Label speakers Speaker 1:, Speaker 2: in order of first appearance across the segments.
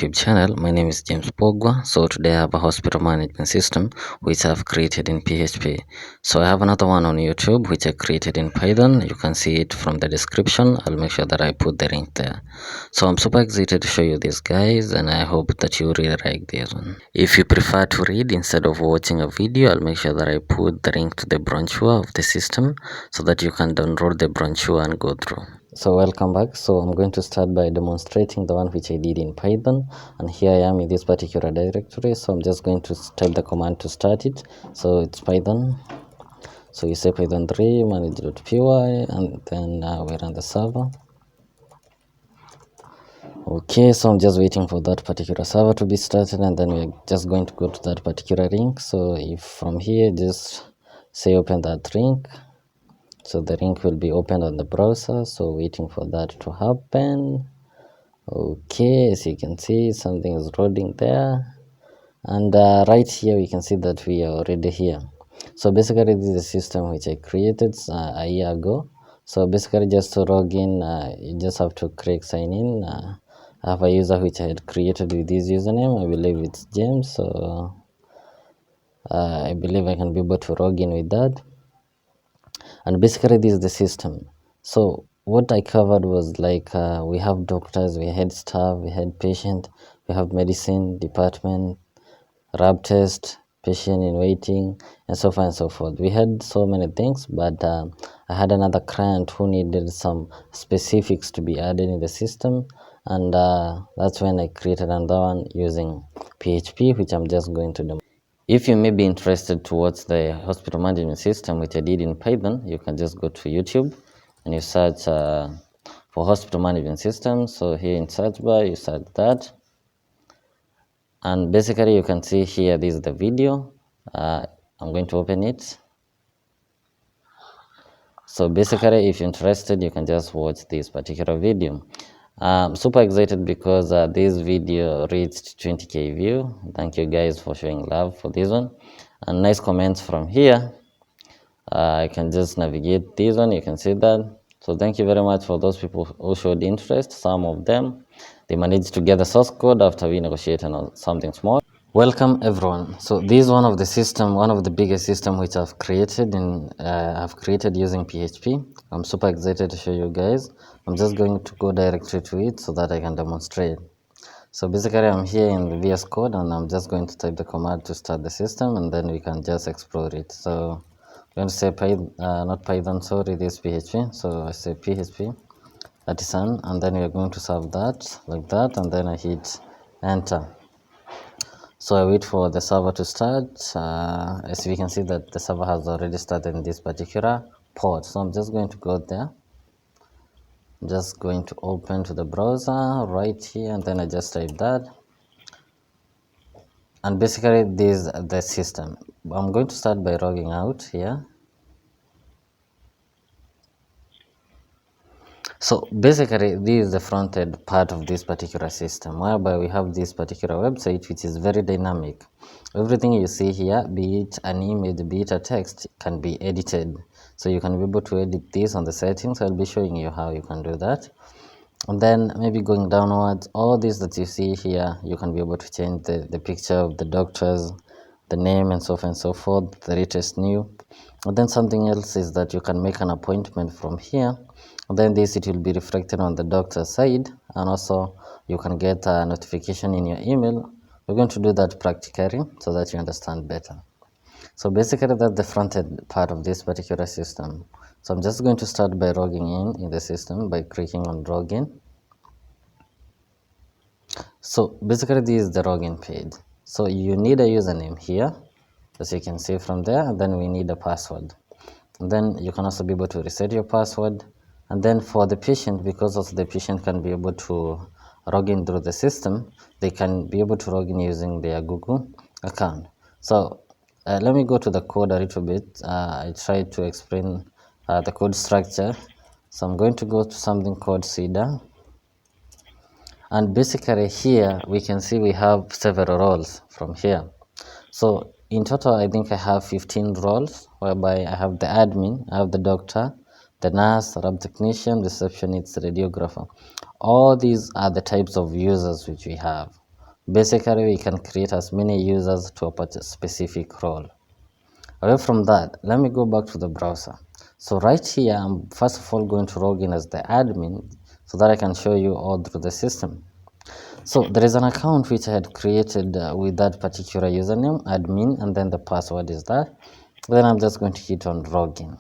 Speaker 1: YouTube channel. My name is James Pogwa. So today I have a hospital management system which I've created in PHP. So I have another one on YouTube which I created in Python. You can see it from the description. I'll make sure that I put the link there. So I'm super excited to show you this, guys, and I hope that you really like this one. If you prefer to read instead of watching a video, I'll make sure that I put the link to the brochure of the system so that you can download the brochure and go through. So welcome back. So I'm going to start by demonstrating the one which I did in Python, and here I am in this particular directory. So I'm just going to type the command to start it. So it's Python. So you say Python 3 manage.py, and then we run the server. Okay, so I'm just waiting for that particular server to be started, and then we're just going to go to that particular link. So if from here, just say open that link. So the link will be opened on the browser. So waiting for that to happen. Okay, as you can see, something is loading there, and right here we can see that we are already here. So basically this is a system which I created a year ago. So basically just to log in, you just have to click sign in. I have a user which I had created with this username. I believe it's James. So I believe I can be able to log in with that. And basically this is the system. So what I covered was like we have doctors, we had staff, we had patient, we have medicine department, lab test, patient in waiting, and so on and so forth. We had so many things, but I had another client who needed some specifics to be added in the system, and that's when I created another one using PHP, which I'm just going to do. If you may be interested to watch the hospital management system, which I did in Python, you can just go to YouTube and you search for hospital management system. So here in search bar, you search that. And basically you can see here, this is the video. I'm going to open it. So basically if you're interested, you can just watch this particular video. I'm super excited because this video reached 20k view. Thank you guys for showing love for this one, and nice comments from here. I can just navigate this one, you can see that. So thank you very much for those people who showed interest. Some of them, they managed to get the source code after we negotiated on something small. Welcome everyone. So this is one of the biggest system which I've created using PHP. I'm super excited to show you guys. I'm just going to go directly to it so that I can demonstrate. So basically I'm here in the VS Code, and I'm just going to type the command to start the system, and then we can just explore it. So I'm going to say not Python, sorry, this PHP. So I say PHP artisan, and then we're going to serve that like that, and then I hit enter. So I wait for the server to start. As we can see that the server has already started in this particular port. So I'm just going to go there. I'm just going to open to the browser right here, and then I just type that. And basically this is the system. I'm going to start by logging out here. So basically this is the front end part of this particular system, whereby we have this particular website which is very dynamic. Everything you see here, be it an image, be it a text, can be edited. So you can be able to edit this on the settings. I'll be showing you how you can do that. And then maybe going downwards, all this that you see here, you can be able to change the picture of the doctors, the name, and so on and so forth, the latest new. And then something else is that you can make an appointment from here. And then it will be reflected on the doctor's side, and also you can get a notification in your email. We're going to do that practically so that you understand better. So basically that's the front end part of this particular system. So I'm just going to start by logging in the system by clicking on login. So basically this is the login page. So you need a username here, as you can see from there, and then we need a password. And then you can also be able to reset your password. And then for the patient, because also the patient can be able to log in through the system, they can be able to log in using their Google account. So let me go to the code a little bit. I tried to explain the code structure. So I'm going to go to something called CEDAR. And basically here we can see we have several roles from here. So in total, I think I have 15 roles, whereby I have the admin, I have the doctor, the nurse, lab technician, receptionist, radiographer. All these are the types of users which we have. Basically, we can create as many users to a specific role. Away from that, let me go back to the browser. So right here, I'm first of all going to log in as the admin so that I can show you all through the system. So there is an account which I had created with that particular username, admin, and then the password is that. Then I'm just going to hit on login.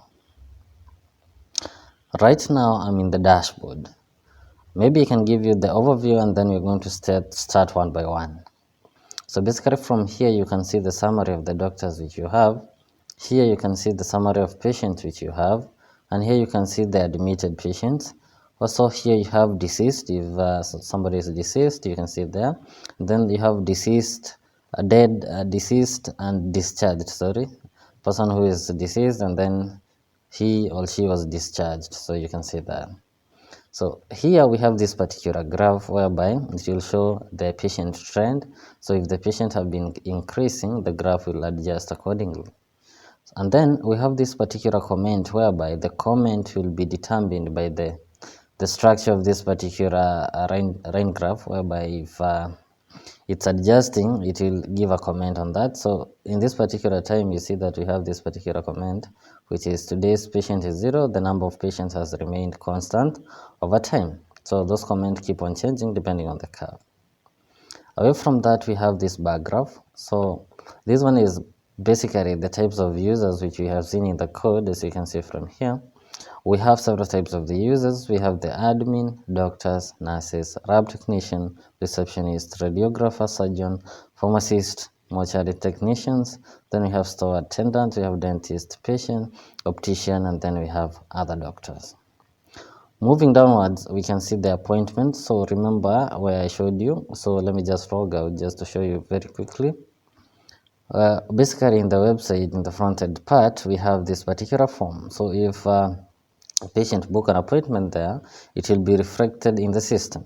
Speaker 1: Right now, I'm in the dashboard. Maybe I can give you the overview and then we're going to start one by one. So basically from here, you can see the summary of the doctors which you have. Here you can see the summary of patients which you have. And here you can see the admitted patients. Also here you have deceased. If somebody is deceased, you can see there. Then you have deceased, dead, deceased and discharged, sorry. Person who is deceased and then he or she was discharged. So you can see that. So here we have this particular graph whereby it will show the patient trend. So if the patient have been increasing, the graph will adjust accordingly. And then we have this particular comment whereby the comment will be determined by the structure of this particular rain graph, whereby if it's adjusting, it will give a comment on that. So in this particular time, you see that we have this particular comment, which is today's patient is 0. The number of patients has remained constant over time. So those comments keep on changing depending on the curve. Away from that, we have this bar graph. So this one is basically the types of users which we have seen in the code, as you can see from here. We have several types of the users. We have the admin, doctors, nurses, lab technician, receptionist, radiographer, surgeon, pharmacist, mortuary technicians. Then we have store attendant, we have dentist, patient, optician, and then we have other doctors. Moving downwards, we can see the appointment. So remember where I showed you. So let me just log out just to show you very quickly. Basically in the website, in the front-end part, we have this particular form. So if patient book an appointment there, it will be reflected in the system.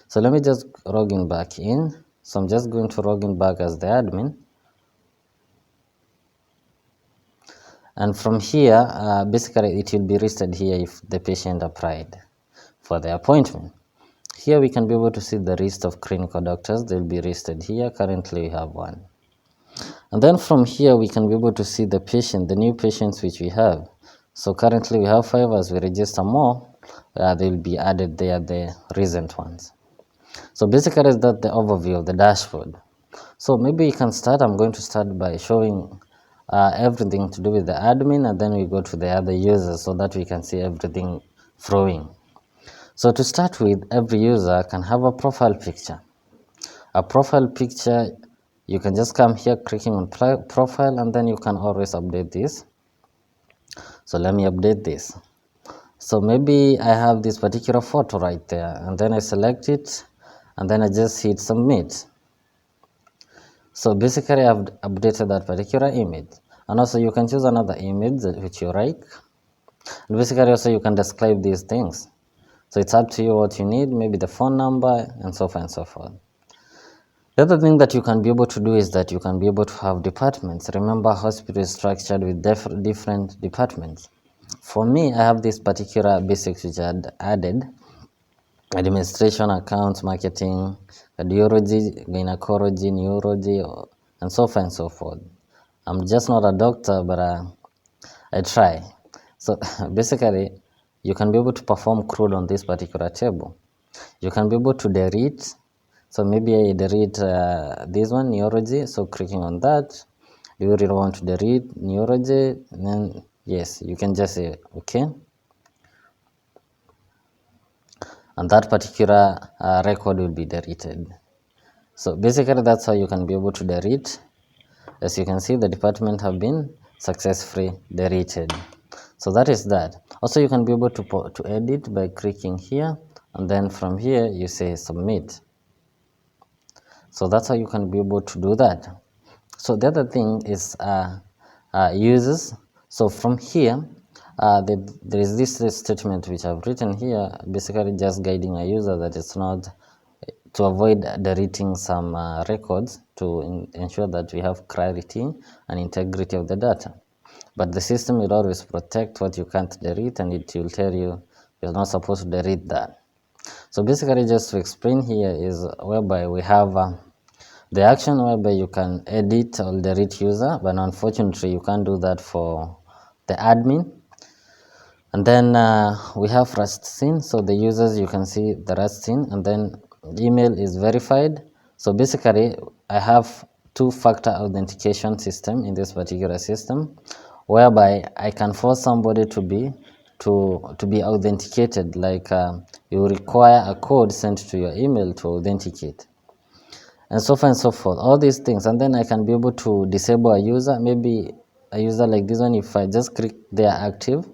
Speaker 1: So let me just log in back in. So I'm just going to log in back as the admin. And from here, basically it will be listed here if the patient applied for the appointment. Here we can be able to see the list of clinical doctors. They'll be listed here. Currently we have one. And then from here we can be able to see the patient, the new patients which we have. So currently we have 5. As we register more, they will be added there, the recent ones. So basically that's the overview of the dashboard. So maybe you can start. I'm going to start by showing everything to do with the admin, and then we go to the other users so that we can see everything flowing. So to start with, every user can have a profile picture. A profile picture, you can just come here clicking on profile, and then you can always update this. So let me update this. So maybe I have this particular photo right there, and then I select it, and then I just hit submit. So basically I've updated that particular image. And also you can choose another image which you like. And basically also you can describe these things. So it's up to you what you need, maybe the phone number and so on and so forth. The other thing that you can be able to do is that you can be able to have departments. Remember, hospital is structured with different departments. For me, I have this particular basics which I had added: administration, accounts, marketing, cardiology, gynecology, neurology, and so on and so forth. I'm just not a doctor, but I try. So basically, you can be able to perform CRUD on this particular table. You can be able to delete. So maybe I delete this one, neurology. So clicking on that, do you really want to delete neurology? And then yes, you can just say okay. And that particular record will be deleted. So basically that's how you can be able to delete. As you can see, the department have been successfully deleted. So that is that. Also, you can be able to edit by clicking here, and then from here you say submit. So that's how you can be able to do that. So the other thing is users. So from here, there is this statement which I've written here, basically just guiding a user that it's not to avoid deleting some records to ensure that we have clarity and integrity of the data. But the system will always protect what you can't delete, and it will tell you you're not supposed to delete that. So basically, just to explain here is whereby we have the action whereby you can edit or delete user, but unfortunately you can't do that for the admin. And then we have Rust scene. So the users, you can see the Rust scene, and then email is verified. So basically I have two-factor authentication system in this particular system, whereby I can force somebody to be authenticated, like you require a code sent to your email to authenticate, and so far and so forth, all these things. And then I can be able to disable a user, maybe a user like this one. If I just click they are active,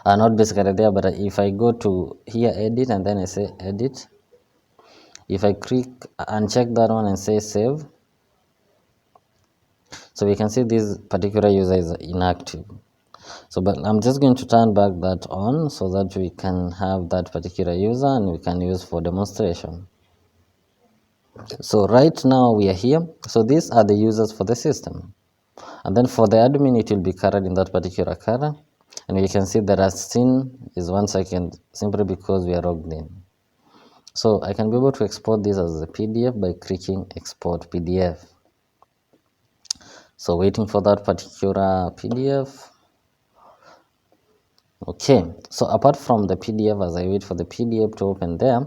Speaker 1: not basically there, but if I go to here edit and then I say edit, if I click uncheck that one and say save, so we can see this particular user is inactive. So but I'm just going to turn back that on so that we can have that particular user and we can use for demonstration. So right now we are here. So these are the users for the system, and then for the admin it will be colored in that particular color, and you can see that as seen is 1 second simply because we are logged in. So I can be able to export this as a PDF by clicking export PDF. So waiting for that particular PDF. Okay, so apart from the PDF, as I wait for the PDF to open there,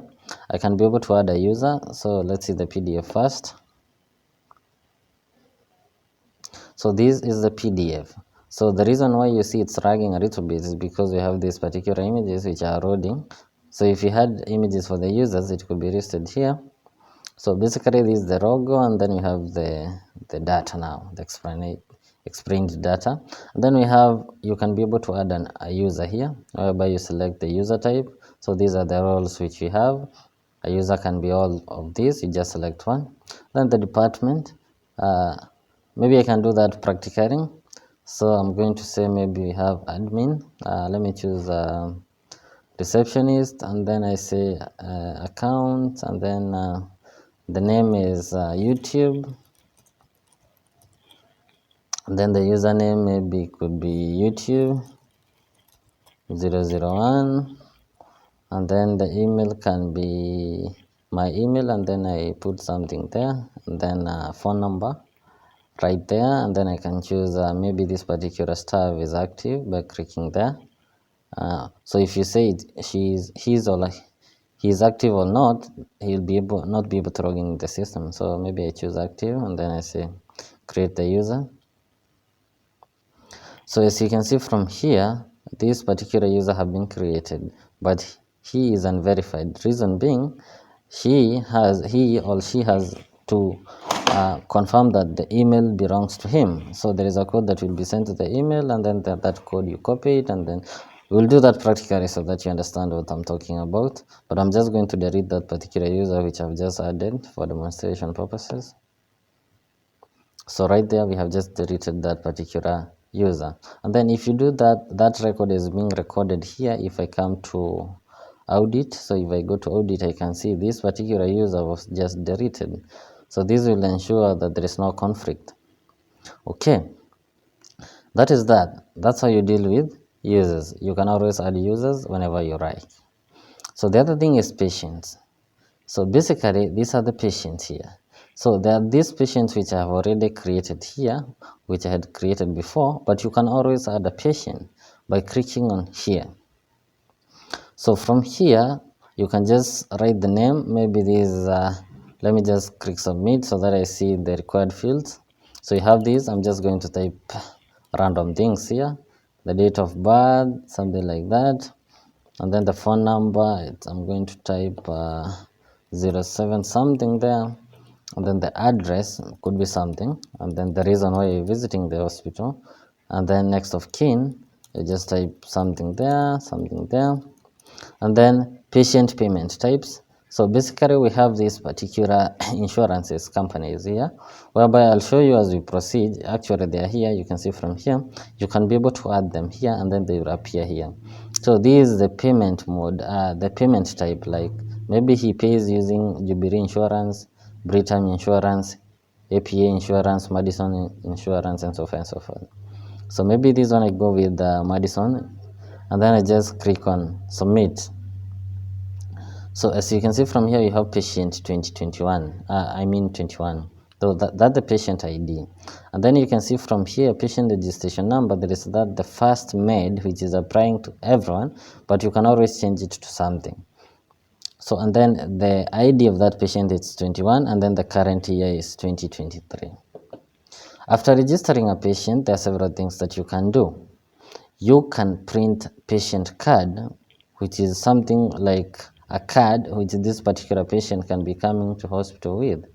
Speaker 1: I can be able to add a user. So let's see the PDF first. So this is the PDF. So the reason why you see it's dragging a little bit is because we have these particular images which are loading. So if you had images for the users, it could be listed here. So basically this is the logo, and then we have the data now, the explained data. And then we have, you can be able to add a user here, whereby you select the user type. So these are the roles which we have. A user can be all of these, you just select one. Then the department, maybe I can do that practically. So I'm going to say maybe we have admin. Let me choose receptionist, and then I say account, and then the name is YouTube, and then the username maybe could be YouTube 001, and then the email can be my email, and then I put something there, and then phone number right there, and then I can choose maybe this particular staff is active by clicking there. So if you say he's or he's active or not, he'll not be able to log in the system. So maybe I choose active, and then I say create the user. So as you can see from here, this particular user have been created, but he is unverified. Reason being, he or she has to confirm that the email belongs to him. So there is a code that will be sent to the email, and then that code you copy it, and then we'll do that practically so that you understand what I'm talking about. But I'm just going to delete that particular user which I've just added for demonstration purposes. So right there we have just deleted that particular user, and then if you do that, that record is being recorded here. If I come to audit, so if I go to audit, I can see this particular user was just deleted. So this will ensure that there is no conflict. Okay, that's how you deal with users. You can always add users whenever you like. So the other thing is patients. So basically these are the patients here. So there are these patients which I have already created here, which I had created before, but you can always add a patient by clicking on here. So from here, you can just write the name. Maybe this, let me just click submit so that I see the required fields. So you have these. I'm just going to type random things here, the date of birth, something like that. And then the phone number, I'm going to type 07 something there. And then the address could be something, and then the reason why you're visiting the hospital, and then next of kin, you just type something there, and then patient payment types. So basically we have these particular insurances companies here, whereby I'll show you as we proceed. Actually they are here, you can see from here, you can be able to add them here, and then they will appear here. So this is the payment mode, the payment type, like maybe he pays using Jubilee Insurance, Britam Insurance, APA Insurance, Madison Insurance, and so forth and so forth. So maybe this one I go with Madison, and then I just click on submit. So as you can see from here, you have patient 2021, I mean 21. So that's the patient ID. And then you can see from here, patient registration number, there is that the first made, which is applying to everyone, but you can always change it to something. So, and then the ID of that patient is 21, and then the current year is 2023. After registering a patient, there are several things that you can do. You can print patient card, which is something like a card which this particular patient can be coming to hospital with.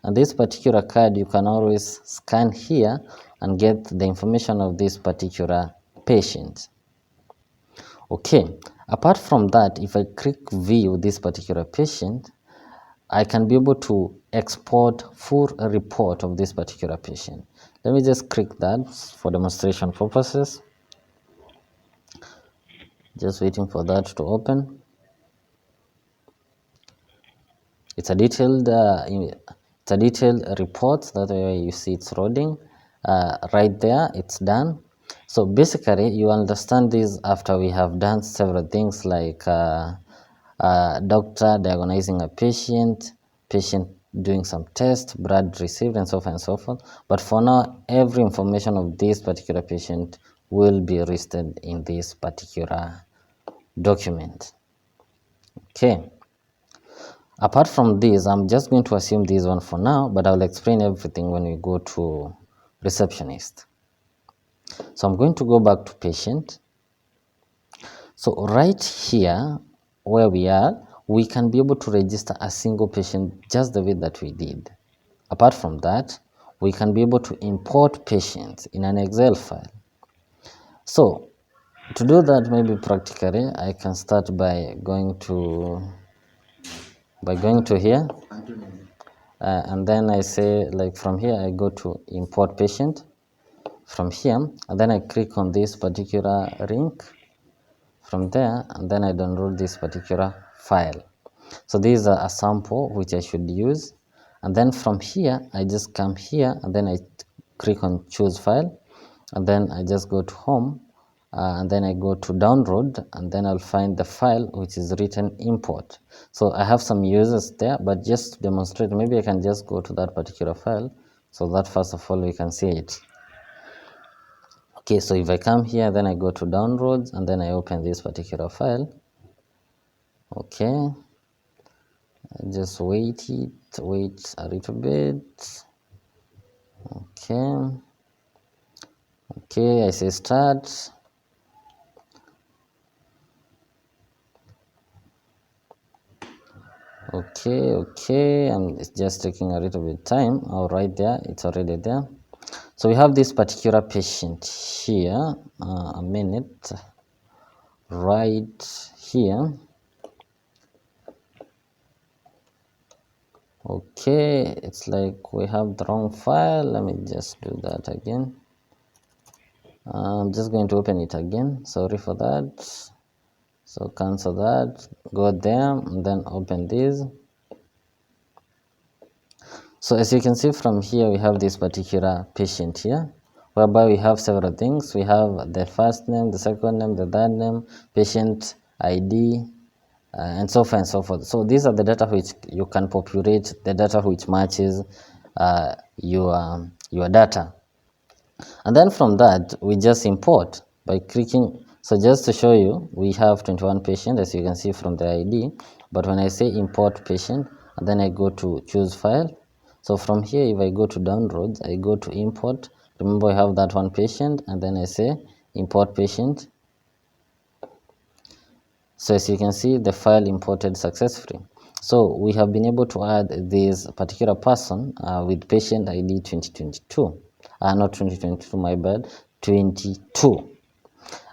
Speaker 1: And this particular card you can always scan here and get the information of this particular patient. Okay, apart from that, if I click view this particular patient, I can be able to export full report of this particular patient. Let me just click that for demonstration purposes. Just waiting for that to open. It's a detailed report. That way you see it's loading. Right there, it's done. So basically, you understand this after we have done several things like doctor diagnosing a patient, patient doing some tests, blood received, and so on and so forth. But for now, every information of this particular patient will be listed in this particular document. Okay. Apart from this, I'm just going to assume this one for now, but I'll explain everything when we go to receptionist. So I'm going to go back to patient. So right here, where we are, we can be able to register a single patient just the way that we did. Apart from that, we can be able to import patients in an Excel file. So to do that, maybe practically, I can start by going to here. And then I say, like, from here I go to import patient from here, and then I click on this particular link from there, and then I download this particular file. So these are a sample which I should use, and then from here I just come here and then I click on choose file, and then I just go to home, and then I go to download, and then I'll find the file which is written import. So I have some users there, but just to demonstrate, maybe I can just go to that particular file so that first of all we can see it. Okay, so if I come here, then I go to downloads, and then I open this particular file. Okay, just wait a little bit. Okay, I say start. Okay, and it's just taking a little bit time. All right, there, it's already there. So we have this particular patient here, a minute, right here. Okay, it's like we have the wrong file. Let me just do that again. I'm just going to open it again. Sorry for that. So cancel that, go there, and then open this. So as you can see from here, we have this particular patient here, whereby we have several things. We have the first name, the second name, the third name, patient ID, and so on and so forth. So these are the data which you can populate, the data which matches your data. And then from that, we just import by clicking. So just to show you, we have 21 patients, as you can see from the ID. But when I say import patient, and then I go to choose file. So from here, if I go to downloads, I go to import. Remember, I have that one patient, and then I say import patient. So as you can see, the file imported successfully. So we have been able to add this particular person with patient ID 2022. Not 2022, my bad, 22.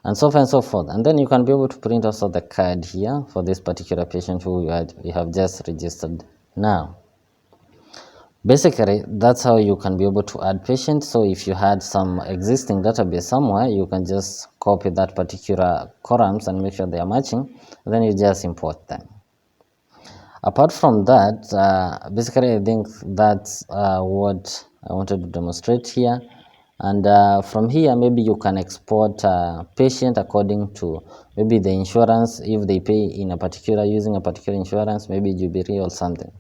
Speaker 1: And so on and so forth. And then you can be able to print also the card here for this particular patient who we have just registered now. Basically, that's how you can be able to add patients. So if you had some existing database somewhere, you can just copy that particular columns and make sure they are matching. Then you just import them. Apart from that, basically I think that's what I wanted to demonstrate here. And from here, maybe you can export patient according to maybe the insurance, if they pay in a particular, using a particular insurance, maybe Jubilee or something.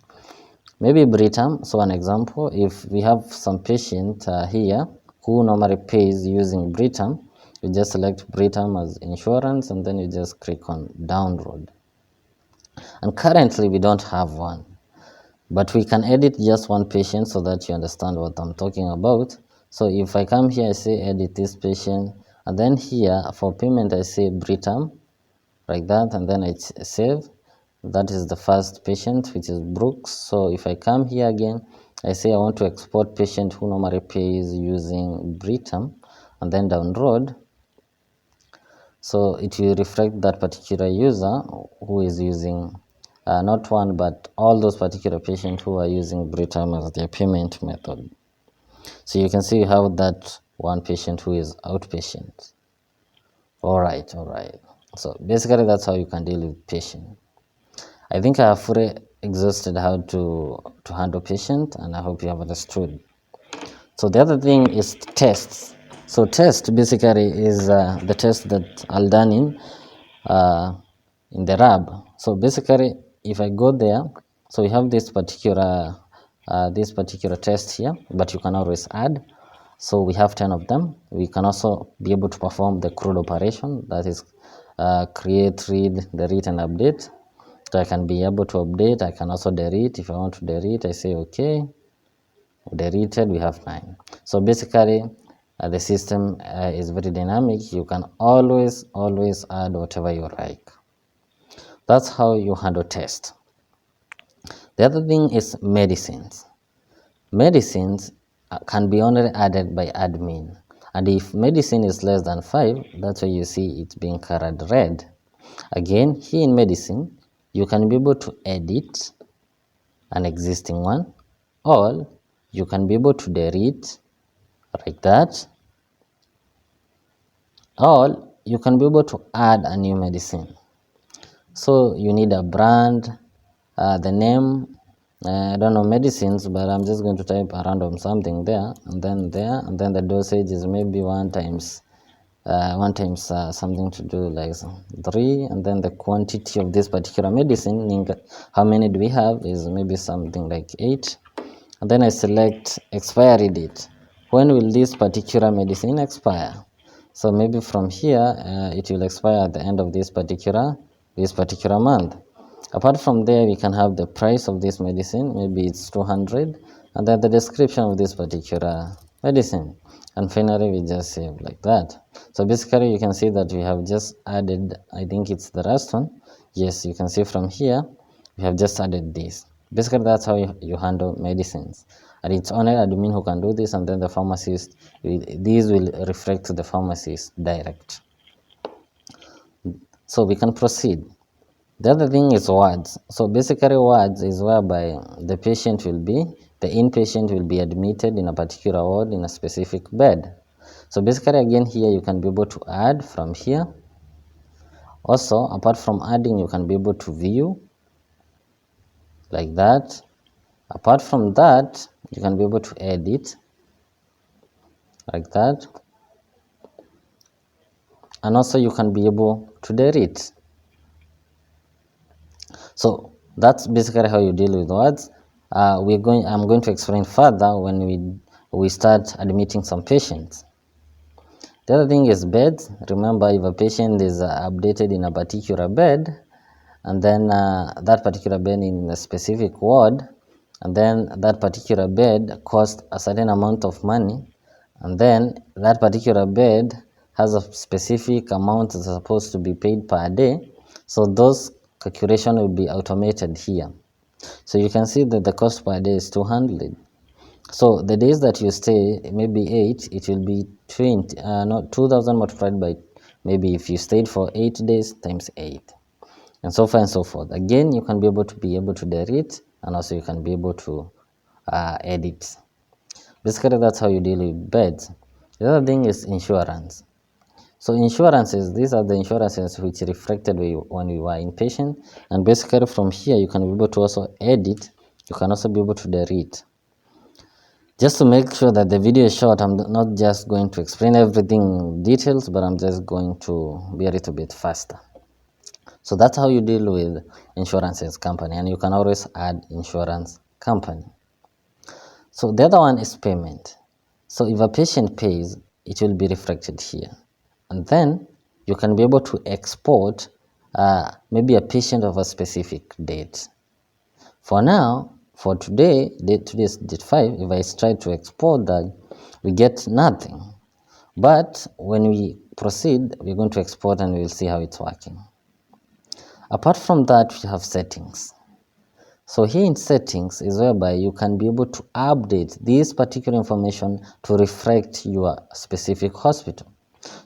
Speaker 1: Maybe Britam. So an example, if we have some patient here who normally pays using Britam, you just select Britam as insurance and then you just click on download. And currently we don't have one, but we can edit just one patient so that you understand what I'm talking about. So if I come here, I say edit this patient, and then here for payment I say Britam, like that, and then I save. That is the first patient, which is Brooks. So if I come here again, I say I want to export patient who normally pays using Britam, and then download. So it will reflect that particular user who is using not one, but all those particular patients who are using Britam as their payment method. So you can see you have that one patient who is outpatient. All right. So basically that's how you can deal with patient. I think I have fully exhausted how to handle patient, and I hope you have understood. So the other thing is tests. So test basically is the test that I'll done in the lab. So basically, if I go there, so we have this particular test here, but you can always add. So we have 10 of them. We can also be able to perform the CRUD operation, that is create, read, delete, and update. So I can be able to update. I can also delete. If I want to delete, I say okay. Deleted, we have 9. So basically, the system is very dynamic. You can always add whatever you like. That's how you handle test. The other thing is medicines. Medicines can be only added by admin. And if medicine is less than 5, that's why you see it being colored red. Again, here in medicine, you can be able to edit an existing one, or you can be able to delete like that, or you can be able to add a new medicine. So you need a brand, the name, I don't know medicines, but I'm just going to type a random something there, and then the dosage is maybe 1 times something to do like 3, and then the quantity of this particular medicine, how many do we have, is maybe something like 8. And then I select expiry date. When will this particular medicine expire? So maybe from here, it will expire at the end of this particular month. Apart from there, we can have the price of this medicine. Maybe it's 200, and then the description of this particular medicine. And finally, we just save like that. So basically, you can see that we have just added, I think it's the last one. Yes, you can see from here, we have just added this. Basically, that's how you handle medicines. And it's only admin who can do this, and then the pharmacist, these will reflect to the pharmacist direct. So we can proceed. The other thing is wards. So basically wards is whereby the inpatient will be admitted in a particular ward in a specific bed. So basically again here you can be able to add from here. Also, apart from adding, you can be able to view like that. Apart from that, you can be able to edit like that. And also you can be able to delete. So that's basically how you deal with words. I'm going to explain further when we start admitting some patients. The other thing is beds. Remember, if a patient is updated in a particular bed, and then that particular bed in a specific ward, and then that particular bed costs a certain amount of money, and then that particular bed has a specific amount that's supposed to be paid per day. So those calculation will be automated here. So you can see that the cost per day is 200. So the days that you stay, maybe 8, it will be 2,000 multiplied by, maybe if you stayed for 8 days times 8, and so far and so forth. Again, you can be able to delete, and also you can be able to edit. Basically, that's how you deal with beds. The other thing is insurance. So insurances, these are the insurances which reflected when we were inpatient, and basically from here you can be able to also edit, you can also be able to delete. Just to make sure that the video is short, I'm not just going to explain everything in details, but I'm just going to be a little bit faster. So that's how you deal with insurance company, and you can always add insurance company. So the other one is payment. So if a patient pays, it will be reflected here. And then you can be able to export maybe a patient of a specific date. For now, for today, today's date 5, if I try to export that, we get nothing. But when we proceed, we're going to export and we'll see how it's working. Apart from that, we have settings. So here in settings is whereby you can be able to update this particular information to reflect your specific hospital.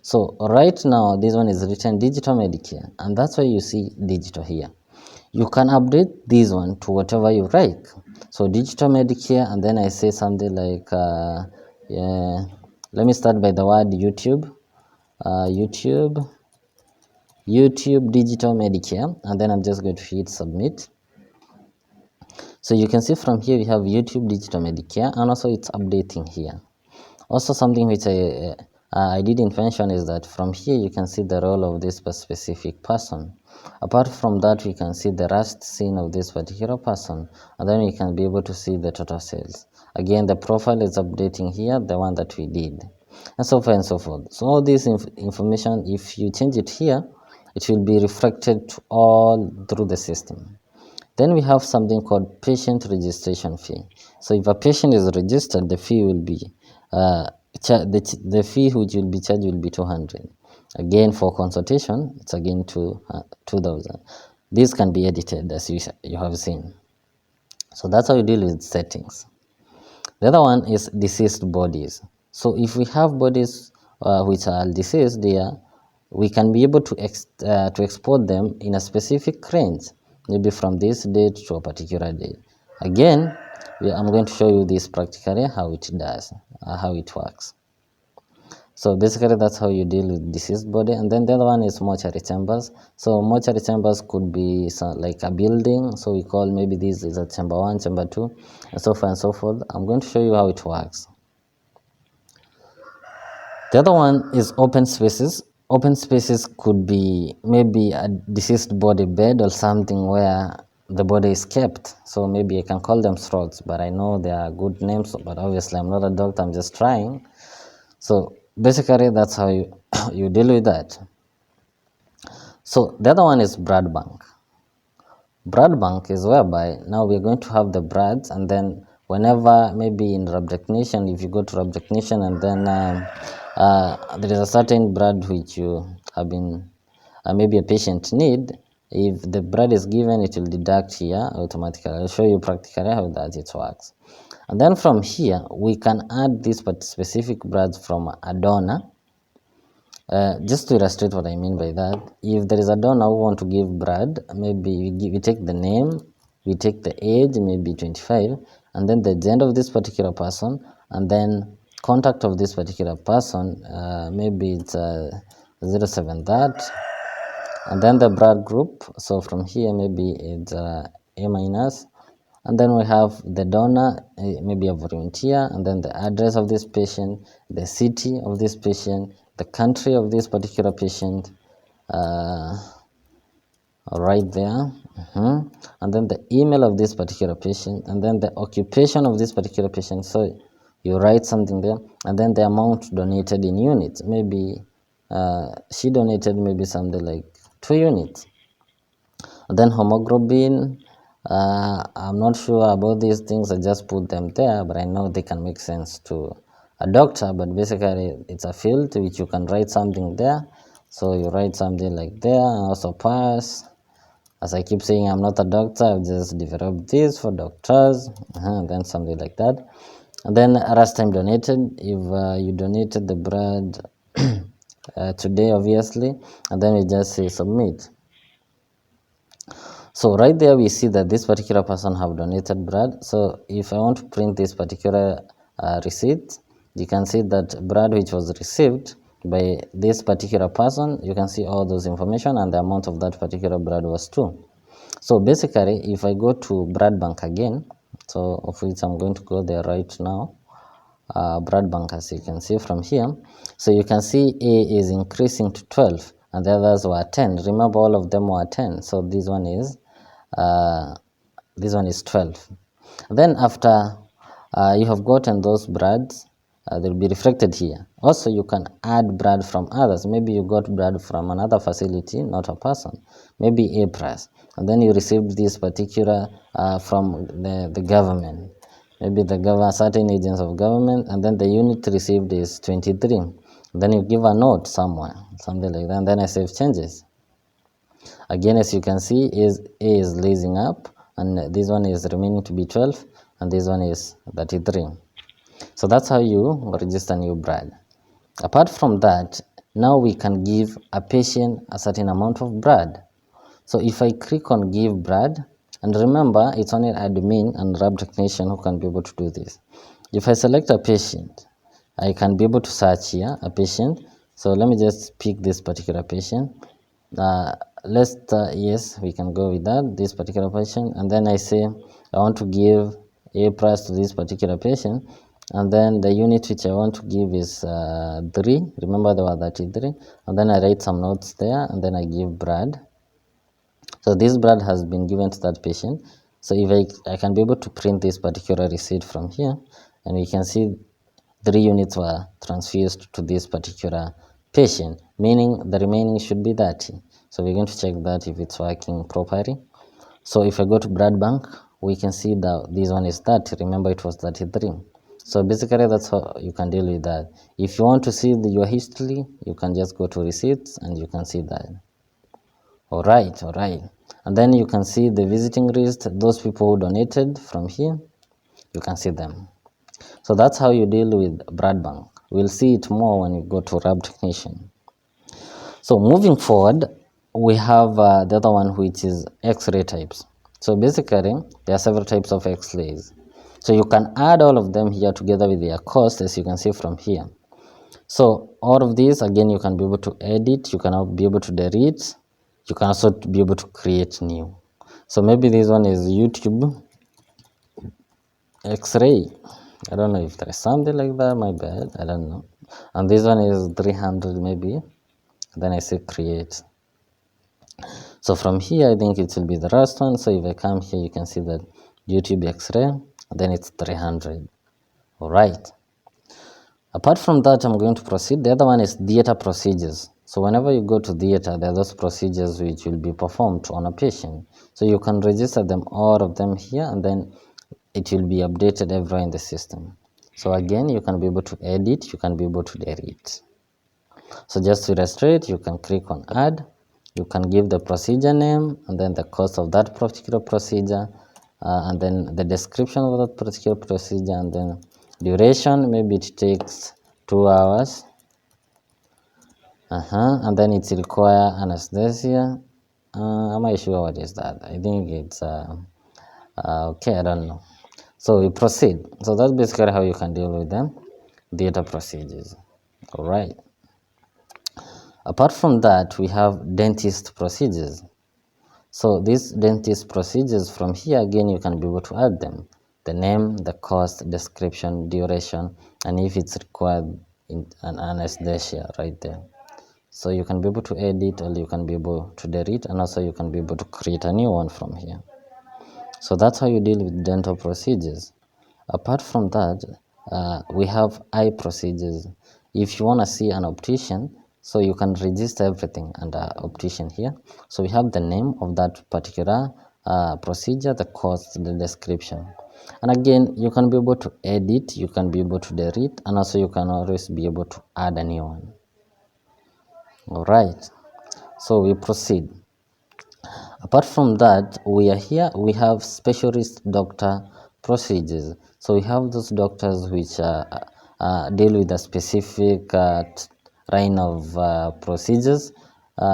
Speaker 1: So right now, this one is written digital Medicare, and that's why you see digital here. You can update this one to whatever you like. So digital Medicare, and then I say something like, yeah, let me start by the word YouTube, YouTube digital Medicare, and then I'm just going to hit submit. So you can see from here we have YouTube digital Medicare, and also it's updating here. Also something which I didn't mention is that from here you can see the role of this specific person. Apart from that, we can see the last scene of this particular person, and then we can be able to see the total sales. Again, the profile is updating here, the one that we did, and so far and so forth. So all this information, if you change it here, it will be reflected to all through the system. Then we have something called patient registration fee. So if a patient is registered, the fee will be the fee which will be charged will be 200. Again, for consultation, it's again 2,000. This can be edited as you have seen. So that's how you deal with settings. The other one is deceased bodies. So if we have bodies which are deceased there, we can be able to export them in a specific range, maybe from this date to a particular date. Again, I'm going to show you this practically how it does, how it works. So basically that's how you deal with deceased body. And then the other one is mortuary chambers. So mortuary chambers could be like a building, so we call maybe this is a chamber 1, chamber 2, and so far and so forth. I'm going to show you how it works. The other one is open spaces. Open spaces could be maybe a deceased body bed or something where the body is kept. So maybe I can call them slots, but I know they are good names, but obviously I'm not a doctor, I'm just trying. So basically that's how you, you deal with that. So the other one is blood bank. Blood bank is whereby now we're going to have the bloods, and then whenever maybe in lab technician, if you go to lab technician and then there is a certain blood which you have been maybe a patient need, if the blood is given, it will deduct here automatically. I'll show you practically how that it works. And then from here we can add this specific blood from a donor. Just to illustrate what I mean by that, if there is a donor who want to give blood, maybe we take the name, we take the age, maybe 25, and then the gender of this particular person, and then contact of this particular person, maybe it's 07 that, and then the blood group. So from here maybe it's A minus, and then we have the donor, maybe a volunteer, and then the address of this patient, the city of this patient, the country of this particular patient, right there, and then the email of this particular patient, and then the occupation of this particular patient. So you write something there, and then the amount donated in units. Maybe she donated maybe something like 2 units. And then hemoglobin, I'm not sure about these things, I just put them there, but I know they can make sense to a doctor. But basically it's a field which you can write something there, so you write something like there, and also pass. As I keep saying, I'm not a doctor, I've just developed this for doctors, and then something like that. And then last time donated, if you donated the blood today obviously, and then we just say submit. So right there we see that this particular person have donated blood. So if I want to print this particular receipt, you can see that blood which was received by this particular person, you can see all those information, and the amount of that particular blood was 2. So basically if I go to blood bank again, so of which I'm going to go there right now, blood bank, as you can see from here. So you can see A is increasing to 12 and the others were 10. Remember, all of them were 10, so this one is 12. Then after you have gotten those brads, they'll be reflected here. Also, you can add brad from others. Maybe you got brad from another facility, not a person, maybe A plus, and then you received this particular from the government, maybe the certain agents of government, and then the unit received is 23. Then you give a note somewhere, something like that, and then I save changes. Again, as you can see, A is leasing up, and this one is remaining to be 12, and this one is 33. So that's how you register new brad. Apart from that, now we can give a patient a certain amount of brad. So if I click on give brad, and remember it's only admin and lab technician who can be able to do this. If I select a patient, I can be able to search here a patient. So let me just pick this particular patient. Yes, we can go with that, this particular patient, and then I say I want to give A price to this particular patient, and then the unit which I want to give is 3. Remember there were 33, and then I write some notes there, and then I give brad. So this brad has been given to that patient. So if I can be able to print this particular receipt from here, and we can see 3 units were transfused to this particular patient, meaning the remaining should be 30. So we're going to check that if it's working properly. So if I go to brad bank, we can see that this one is 30. Remember it was 33. So basically that's how you can deal with that. If you want to see your history, you can just go to receipts and you can see that. All right. And then you can see the visiting list, those people who donated from here, you can see them. So that's how you deal with brad bank. We'll see it more when you go to lab technician. So moving forward, we have the other one, which is X-ray types. So basically, there are several types of X-rays. So you can add all of them here together with their cost, as you can see from here. So all of these, again, you can be able to edit, you can be able to delete, you can also be able to create new. So maybe this one is YouTube X-ray. I don't know if there is something like that, my bad, I don't know. And this one is 300 maybe. Then I say create. So from here, I think it will be the last one. So if I come here, you can see that YouTube X-ray, then it's 300. All right. Apart from that, I'm going to proceed. The other one is theater procedures. So whenever you go to theater, there are those procedures which will be performed on a patient. So you can register them, all of them here, and then it will be updated everywhere in the system. So again, you can be able to edit, you can be able to delete. So just to illustrate, you can click on add, you can give the procedure name, and then the cost of that particular procedure, and then the description of that particular procedure, and then duration, maybe it takes 2 hours, and then it require anesthesia. Am I sure what is that? I think it's okay, I don't know. So we proceed. So that's basically how you can deal with them theater procedures. All right. Apart from that, we have dentist procedures. So these dentist procedures, from here again, you can be able to add them. The name, the cost, description, duration, and if it's required in an anesthesia right there. So you can be able to edit, or you can be able to delete, and also you can be able to create a new one from here. So that's how you deal with dental procedures. Apart from that, we have eye procedures. If you want to see an optician, so you can register everything under optician here. So we have the name of that particular procedure, the cost, the description. And again, you can be able to edit, you can be able to delete, and also you can always be able to add a new one. All right, so we proceed. Apart from that, we have specialist doctor procedures. So we have those doctors which deal with a specific line of procedures,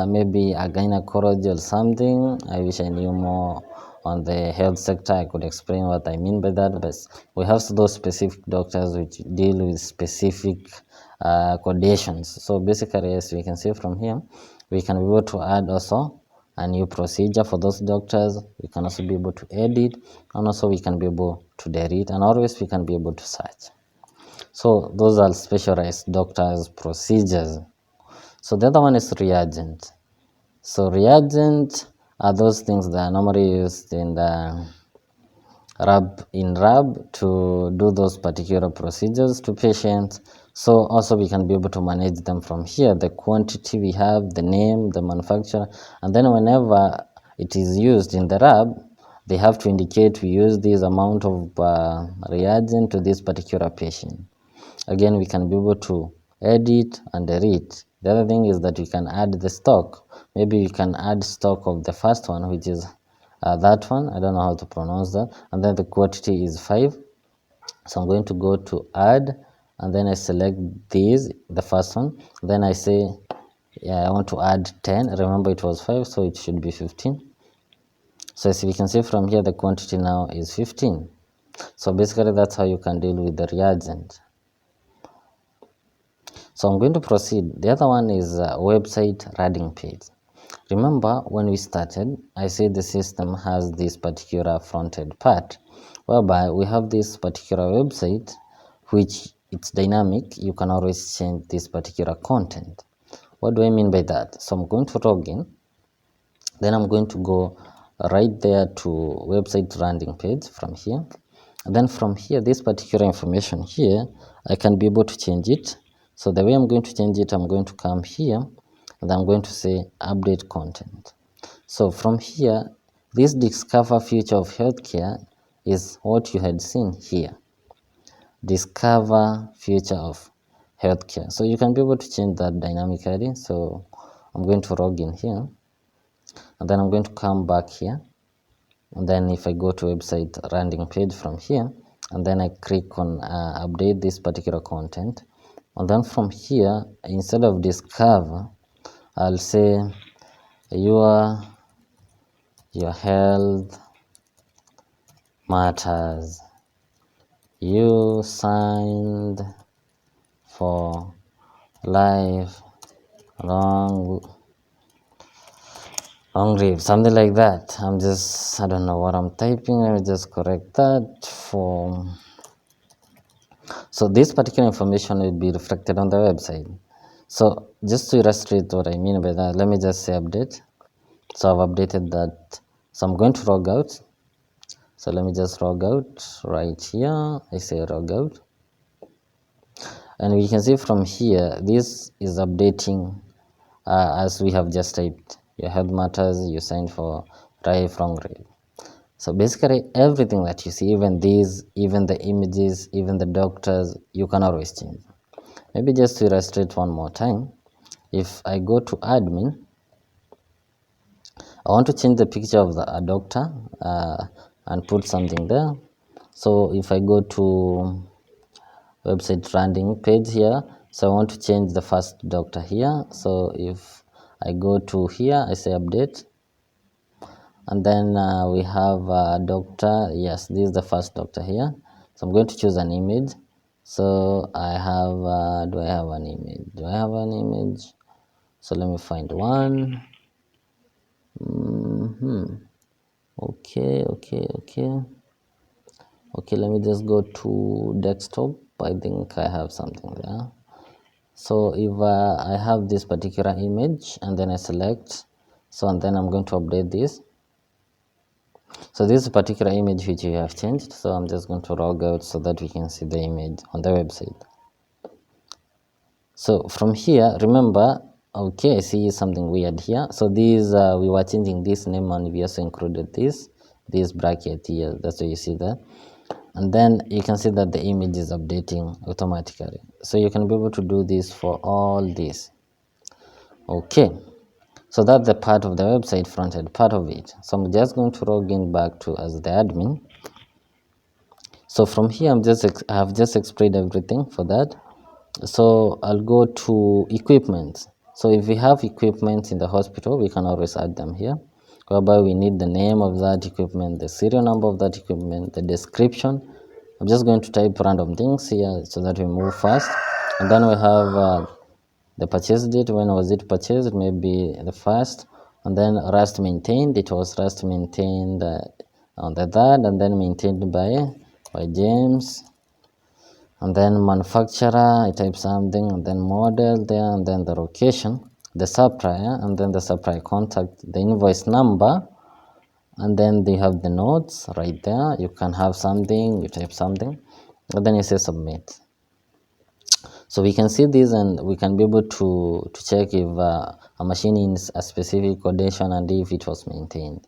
Speaker 1: maybe a gynecology or something. I wish I knew more on the health sector. I could explain what I mean by that, but we have those specific doctors which deal with specific conditions. So basically, as we can see from here, we can be able to add also a new procedure for those doctors. We can also be able to edit, and also we can be able to delete, and always we can be able to search. So those are specialized doctors' procedures. So the other one is reagent. So reagent are those things that are normally used in the lab to do those particular procedures to patients. So also we can be able to manage them from here, the quantity we have, the name, the manufacturer, and then whenever it is used in the lab, they have to indicate we use this amount of reagent to this particular patient. Again, we can be able to edit and delete. The other thing is that we can add the stock. Maybe we can add stock of the first one, which is that one. I don't know how to pronounce that. And then the quantity is 5. So I'm going to go to add, and then I select these, the first one. Then I say, yeah, I want to add 10. Remember it was 5, so it should be 15. So as we can see from here, the quantity now is 15. So basically that's how you can deal with the reagent. So I'm going to proceed. The other one is website landing page. Remember when we started, I said the system has this particular front-end part, whereby we have this particular website, which it's dynamic. You can always change this particular content. What do I mean by that? So I'm going to log in. Then I'm going to go right there to website landing page from here. And then from here, this particular information here, I can be able to change it. So the way I'm going to change it, I'm going to come here and I'm going to say update content. So from here, this discover future of healthcare is what you had seen here. Discover future of healthcare. So you can be able to change that dynamically. So I'm going to log in here. And then I'm going to come back here, and then if I go to website landing page from here, and then I click on update this particular content, and then from here, instead of discover, I'll say your health matters. You signed for life long live, something like that. I don't know what I'm typing. Let me just correct that for. So this particular information will be reflected on the website. So just to illustrate what I mean by that, let me just say update. So I've updated that. So I'm going to log out. So let me just log out right here. I say log out. And we can see from here, this is updating as we have just typed. Your health matters, you signed for lifelong rate. So basically everything that you see, even these, even the images, even the doctors, you can always change. Maybe just to illustrate one more time, if I go to admin, I want to change the picture of a doctor and put something there. So if I go to website landing page here, so I want to change the first doctor here. So if I go to here, I say update, and then we have a doctor. Yes, this is the first doctor here. So I'm going to choose an image. So I have do I have an image? So let me find one. Okay, let me just go to desktop. I think I have something there. So if I have this particular image and then I select, so and then I'm going to update this. So this is a particular image which we have changed. So I'm just going to log out so that we can see the image on the website. So from here, remember, okay, I see something weird here. So these we were changing this name and we also included this bracket here. That's what you see there. And then you can see that the image is updating automatically. So you can be able to do this for all this. Okay, so that's the part of the website front end part of it. So I'm just going to log in back to as the admin. So from here I have just explained everything for that. So I'll go to equipment. So if we have equipment in the hospital, we can always add them here, whereby we need the name of that equipment, the serial number of that equipment, the description. I'm just going to type random things here so that we move fast. And then we have the purchase date. When was it purchased? Maybe the first. And then rust maintained. It was rust maintained on the third, and then maintained by James. and then manufacturer, I type something, and then model there, and then the location, the supplier, and then the supplier contact, the invoice number, and then they have the notes right there. You can have something, you type something, and then you say submit. So we can see this, and we can be able to check if a machine is a specific codation and if it was maintained.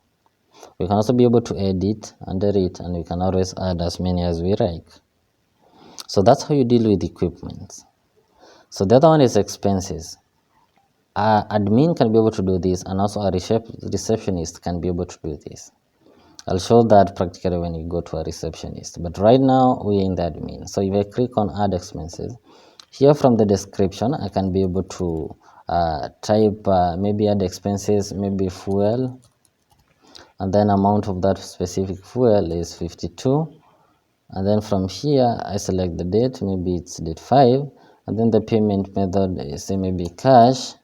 Speaker 1: We can also be able to edit and delete, and we can always add as many as we like. So that's how you deal with equipment. So the other one is expenses. Admin can be able to do this, and also a receptionist can be able to do this. I'll show that practically when you go to a receptionist, but right now we're in the admin. So if I click on add expenses, here from the description I can be able to type maybe add expenses, maybe fuel, and then amount of that specific fuel is 52, and then from here I select the date, maybe it's date 5, and then the payment method is say maybe cash.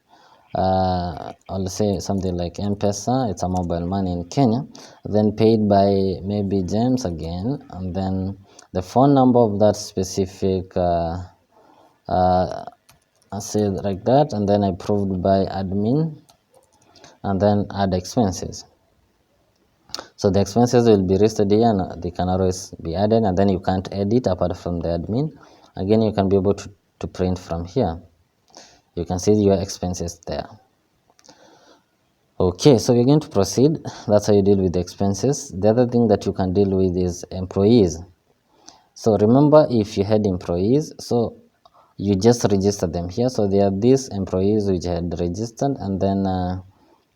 Speaker 1: I'll say something like M-Pesa, it's a mobile money in Kenya, then paid by maybe James again, and then the phone number of that specific I say like that, and then approved by admin, and then add expenses. So the expenses will be listed here, and they can always be added, and then you can't edit apart from the admin. Again, you can be able to print from here. You can see your expenses there. Okay, so we're going to proceed. That's how you deal with the expenses. The other thing that you can deal with is employees. So remember, if you had employees, so you just register them here. So there are these employees which had registered, and then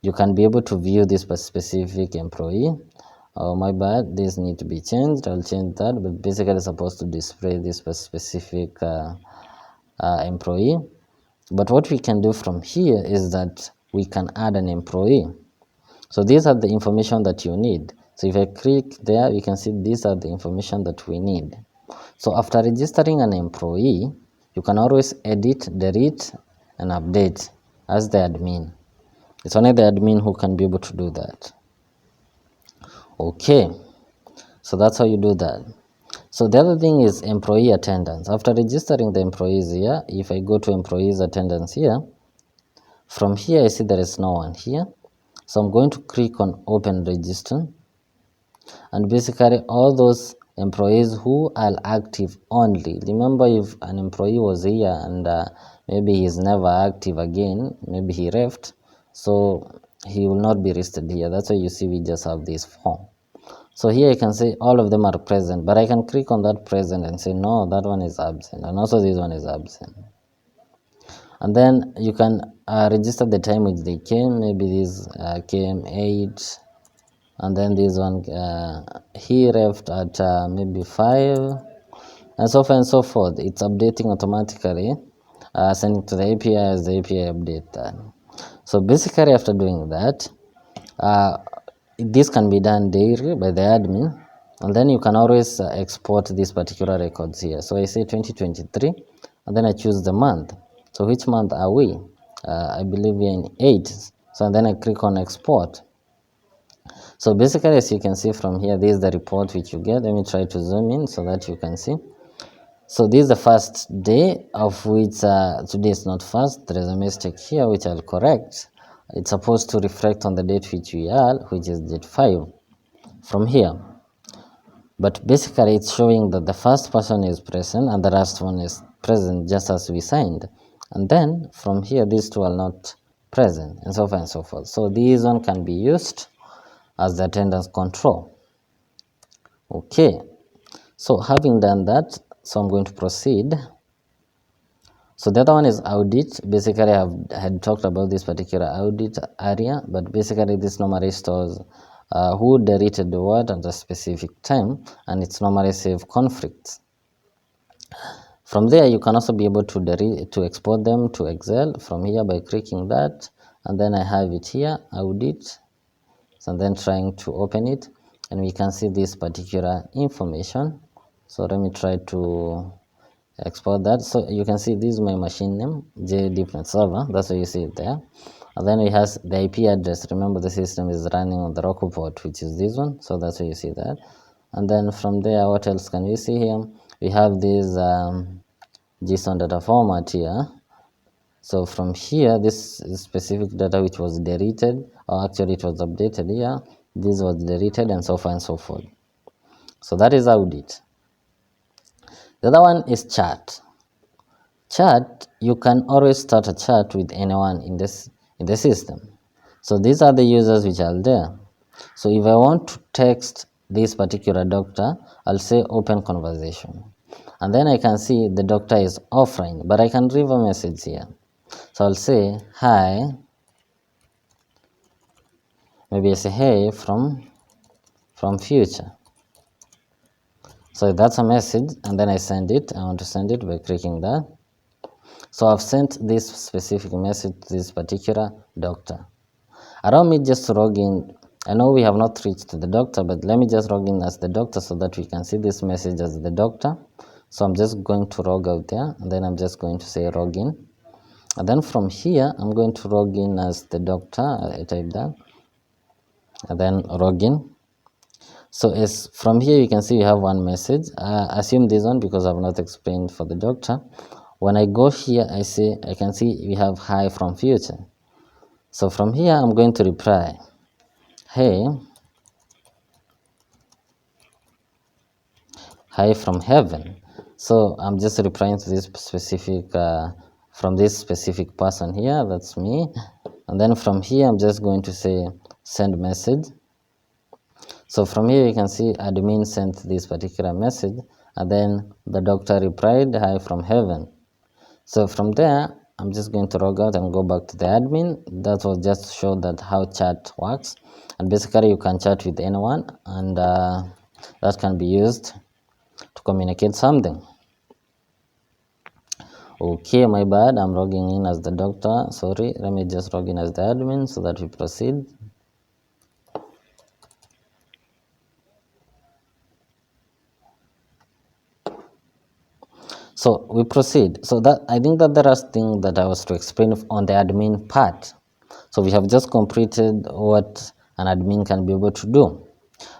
Speaker 1: you can be able to view this specific employee. Oh, my bad, this need to be changed. I'll change that, but basically it's supposed to display this specific employee. But what we can do from here is that we can add an employee. So these are the information that you need. So if I click there, you can see these are the information that we need. So after registering an employee, you can always edit, delete, and update as the admin. It's only the admin who can be able to do that. Okay, so that's how you do that. So the other thing is employee attendance. After registering the employees here, if I go to employees attendance here, from here I see there is no one here. So I'm going to click on open register, and basically all those employees who are active only. Remember, if an employee was here and maybe he's never active again, maybe he left, so he will not be listed here. That's why you see we just have this form. So here I can say all of them are present, but I can click on that present and say no, that one is absent, and also this one is absent. And then you can register the time which they came. Maybe this came 8, and then this one he left at maybe 5, and so on and so forth. It's updating automatically, sending to the API as the API update that. So basically after doing that, this can be done daily by the admin, and then you can always export these particular records here. So I say 2023, and then I choose the month. So which month are we? I believe we are in 8. So then I click on export. So basically, as you can see from here, this is the report which you get. Let me try to zoom in so that you can see. So this is the first day, of which today is not first. There is a mistake here which I'll correct. It's supposed to reflect on the date which we are, which is date 5 from here. But basically it's showing that the first person is present and the last one is present, just as we signed. And then from here these two are not present, and so on and so forth. So this one can be used as the attendance control. Okay, so having done that, so I'm going to proceed. So the other one is audit. Basically I had talked about this particular audit area, but basically this normally stores who deleted the word at a specific time, and it's normally save conflicts. From there you can also be able to export them to Excel from here by clicking that, and then I have it here, audit. So then trying to open it, and we can see this particular information. So let me try to export that. So you can see this is my machine name, JDeepNet server. That's what you see it there. And then we have the IP address. Remember, the system is running on the local port, which is this one. So that's why you see that. And then from there, what else can we see here? we have this JSON data format here. So from here, this specific data which was deleted, or actually it was updated here, this was deleted, and so far and so forth. So that is audit. The other one is chat. Chat, you can always start a chat with anyone in the system. So these are the users which are there. So if I want to text this particular doctor, I'll say open conversation. And then I can see the doctor is offline, but I can leave a message here. So I'll say, hi, maybe I say, hey, from future. So that's a message, and then I send it. I want to send it by clicking that. So I've sent this specific message to this particular doctor. Allow me just to log in. I know we have not reached the doctor, but let me just log in as the doctor so that we can see this message as the doctor. So I'm just going to log out there, and then I'm just going to say login. And then from here, I'm going to log in as the doctor. I type that, and then login. So as from here, you can see we have one message. Assume this one because I've not explained for the doctor. When I go here, I can see we have hi from future. So from here, I'm going to reply, hey, hi from heaven. So I'm just replying to this specific, from this specific person here, that's me. And then from here, I'm just going to say send message. So from here, you can see admin sent this particular message, and then the doctor replied, hi from heaven. So from there, I'm just going to log out and go back to the admin. That will just show that how chat works. And basically, you can chat with anyone, and that can be used to communicate something. Okay, my bad. I'm logging in as the doctor. Sorry, let me just log in as the admin so that we proceed. So we proceed. So that I think that the last thing that I was to explain on the admin part. So we have just completed what an admin can be able to do.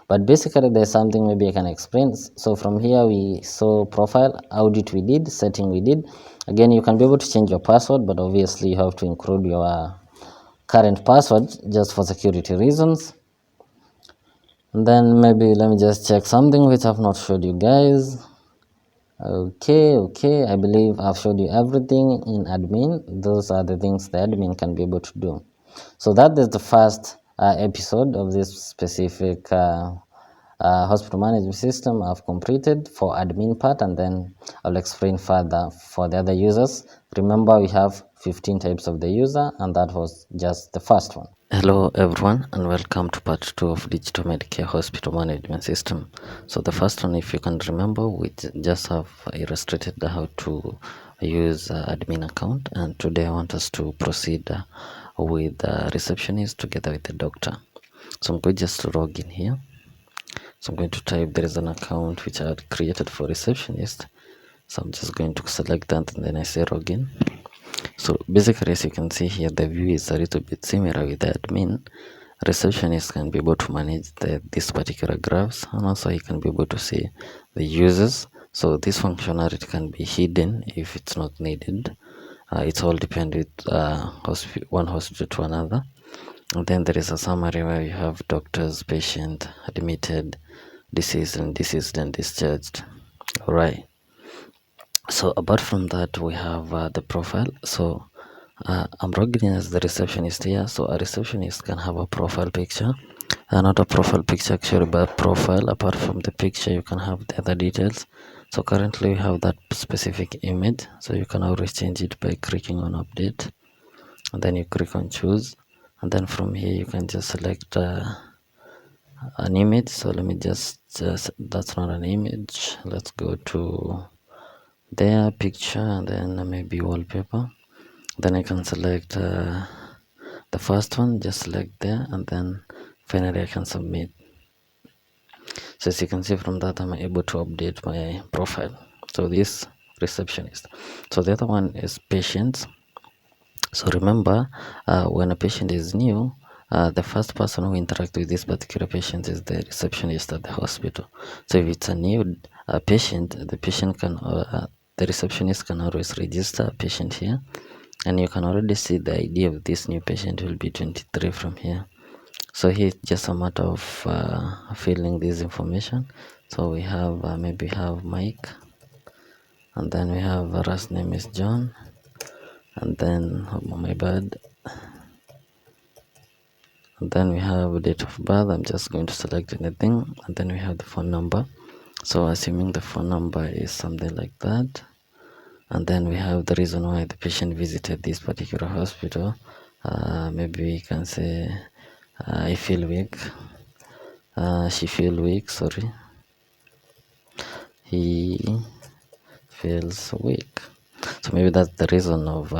Speaker 1: But basically there's something maybe I can explain. So from here we saw profile, audit we did, setting we did. Again, you can be able to change your password, but obviously you have to include your current password just for security reasons. And then maybe let me just check something which I've not showed you guys. Okay, I believe I've showed you everything in admin. Those are the things the admin can be able to do. So that is the first episode of this specific hospital management system I've completed for admin part, and then I'll explain further for the other users. Remember, we have 15 types of the user, and that was just the first one. Hello everyone, and welcome to part 2 of digital Medicare hospital management system. So the first one, if you can remember, we just have illustrated how to use admin account, and today I want us to proceed with the receptionist together with the doctor. So I'm going just to log in here. So I'm going to type, there is an account which I had created for receptionist. So I'm just going to select that, and then I say login. So basically, as you can see here, the view is a little bit similar with the admin. Receptionist can be able to manage this particular graphs, and also he can be able to see the users. So this functionality can be hidden if it's not needed. It's all depend with one hospital to another. And then there is a summary where you have doctors, patient, admitted, deceased and discharged. All right. So apart from that, we have the profile. So I'm logged in as the receptionist here. So a receptionist can have a profile picture, not a profile picture actually, but profile. Apart from the picture, you can have the other details. So currently we have that specific image, so you can always change it by clicking on update, and then you click on choose, and then from here you can just select an image. So let me just that's not an image. Let's go to their picture, and then maybe wallpaper. Then I can select the first one, just select there, and then finally I can submit. So as you can see from that, I'm able to update my profile. So this receptionist. So the other one is patients. So remember, when a patient is new, the first person who interact with this particular patient is the receptionist at the hospital. So if it's a new a patient, the receptionist can always register a patient here, and you can already see the ID of this new patient will be 23 from here. So here it's just a matter of filling this information. So we have maybe have Mike, and then we have last name is John, and then oh my bad, and then we have date of birth. I'm just going to select anything, and then we have the phone number. So assuming the phone number is something like that, and then we have the reason why the patient visited this particular hospital. Maybe we can say I feel weak, she feel weak, sorry, he feels weak. So maybe that's the reason of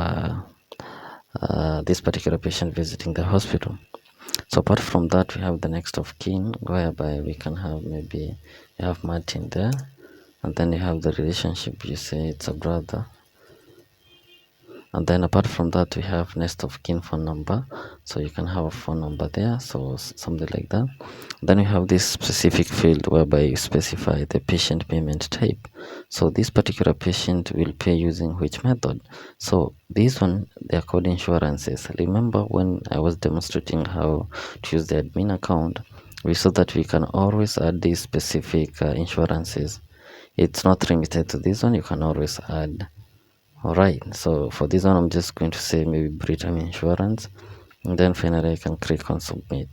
Speaker 1: this particular patient visiting the hospital. So apart from that, we have the next of kin, whereby we can have maybe you have Martin there, and then you have the relationship, you say it's a brother, and then apart from that we have next of kin phone number, so you can have a phone number there, so something like that. Then you have this specific field whereby you specify the patient payment type. So this particular patient will pay using which method. So this one, the code insurances. Remember when I was demonstrating how to use the admin account, we saw that we can always add these specific insurances. It's not limited to this one, you can always add. Alright, so for this one I'm just going to say maybe Britain Insurance, and then finally I can click on submit.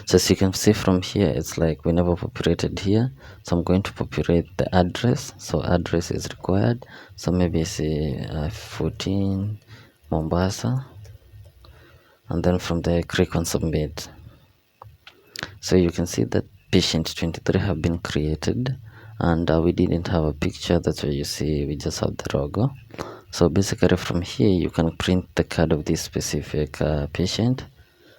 Speaker 1: So as you can see from here, it's like we never populated here, so I'm going to populate the address. So address is required, so maybe say 14 Mombasa, and then from there click on submit. So you can see that patient 23 have been created, and we didn't have a picture, that's why you see we just have the logo. So basically from here you can print the card of this specific patient.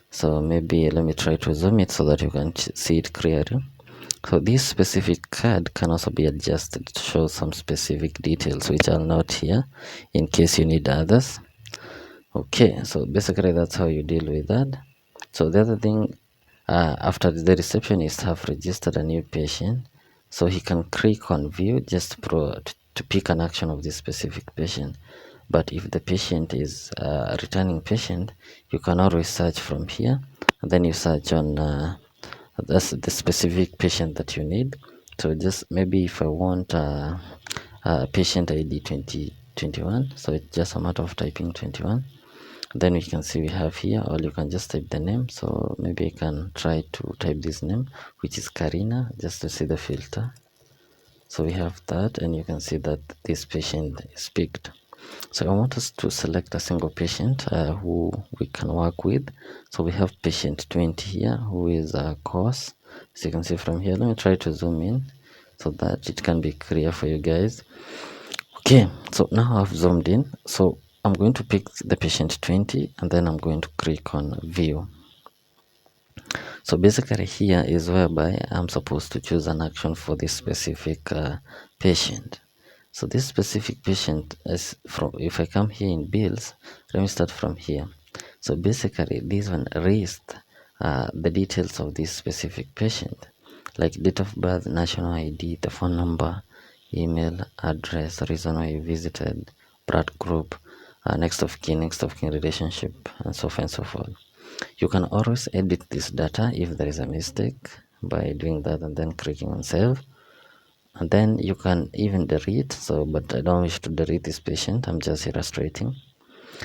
Speaker 1: So maybe let me try to zoom it so that you can see it clearly. So this specific card can also be adjusted to show some specific details which are not here in case you need others. Okay, so basically that's how you deal with that. So the other thing, after the receptionist have registered a new patient, so he can click on view just to pick an action of this specific patient. But if the patient is a returning patient, you can always search from here, and then you search on that's the specific patient that you need. So just maybe if I want patient ID 2021, so it's just a matter of typing 21. Then we can see we have here, or you can just type the name. So maybe I can try to type this name, which is Karina, just to see the filter. So we have that, and you can see that this patient is picked. So I want us to select a single patient who we can work with. So we have patient 20 here, who is a course. As you can see from here, let me try to zoom in so that it can be clear for you guys. Okay, so now I've zoomed in. So I'm going to pick the patient 20, and then I'm going to click on view. So basically here is whereby I'm supposed to choose an action for this specific patient. So this specific patient is from, if I come here in bills, let me start from here. So basically this one reads the details of this specific patient, like date of birth, national ID, the phone number, email, address, reason why you visited, blood group, next of kin relationship, and so on and so forth. You can always edit this data if there is a mistake by doing that and then clicking on save. And then you can even delete, but I don't wish to delete this patient, I'm just illustrating.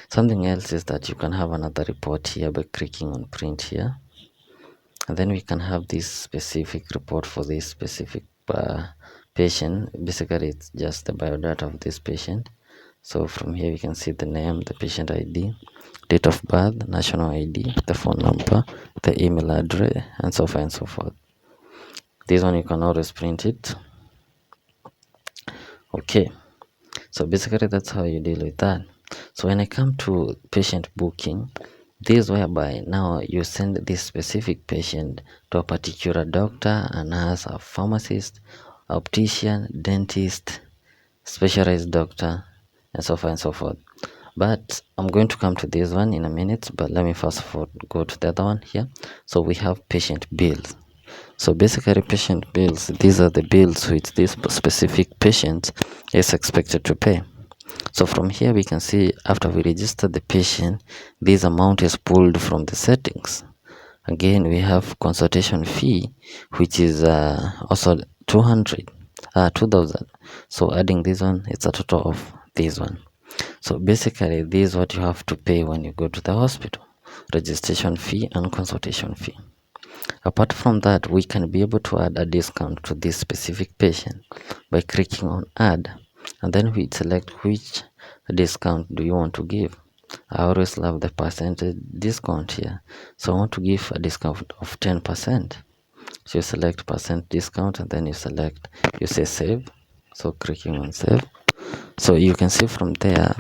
Speaker 1: Something else is that you can have another report here by clicking on print here, and then we can have this specific report for this specific patient. Basically it's just the biodata of this patient. So from here we can see the name, the patient ID, date of birth, national ID, the phone number, the email address, and so on and so forth. This one you can always print it. Okay, so basically that's how you deal with that. So when I come to patient booking, this is whereby now you send this specific patient to a particular doctor, a nurse, a pharmacist, optician, dentist, specialized doctor, and so on and so forth. But I'm going to come to this one in a minute, but let me first of all go to the other one here. So we have patient bills. So basically patient bills, these are the bills which this specific patient is expected to pay. So from here we can see after we register the patient, this amount is pulled from the settings. Again, we have consultation fee, which is also 2000. So adding this one, it's a total of this one. So basically this is what you have to pay when you go to the hospital: registration fee and consultation fee. Apart from that, we can be able to add a discount to this specific patient by clicking on add, and then we select which discount do you want to give. I always love the percentage discount here, so I want to give a discount of 10%. So you select percent discount, and then you say save. So clicking on save, so you can see from there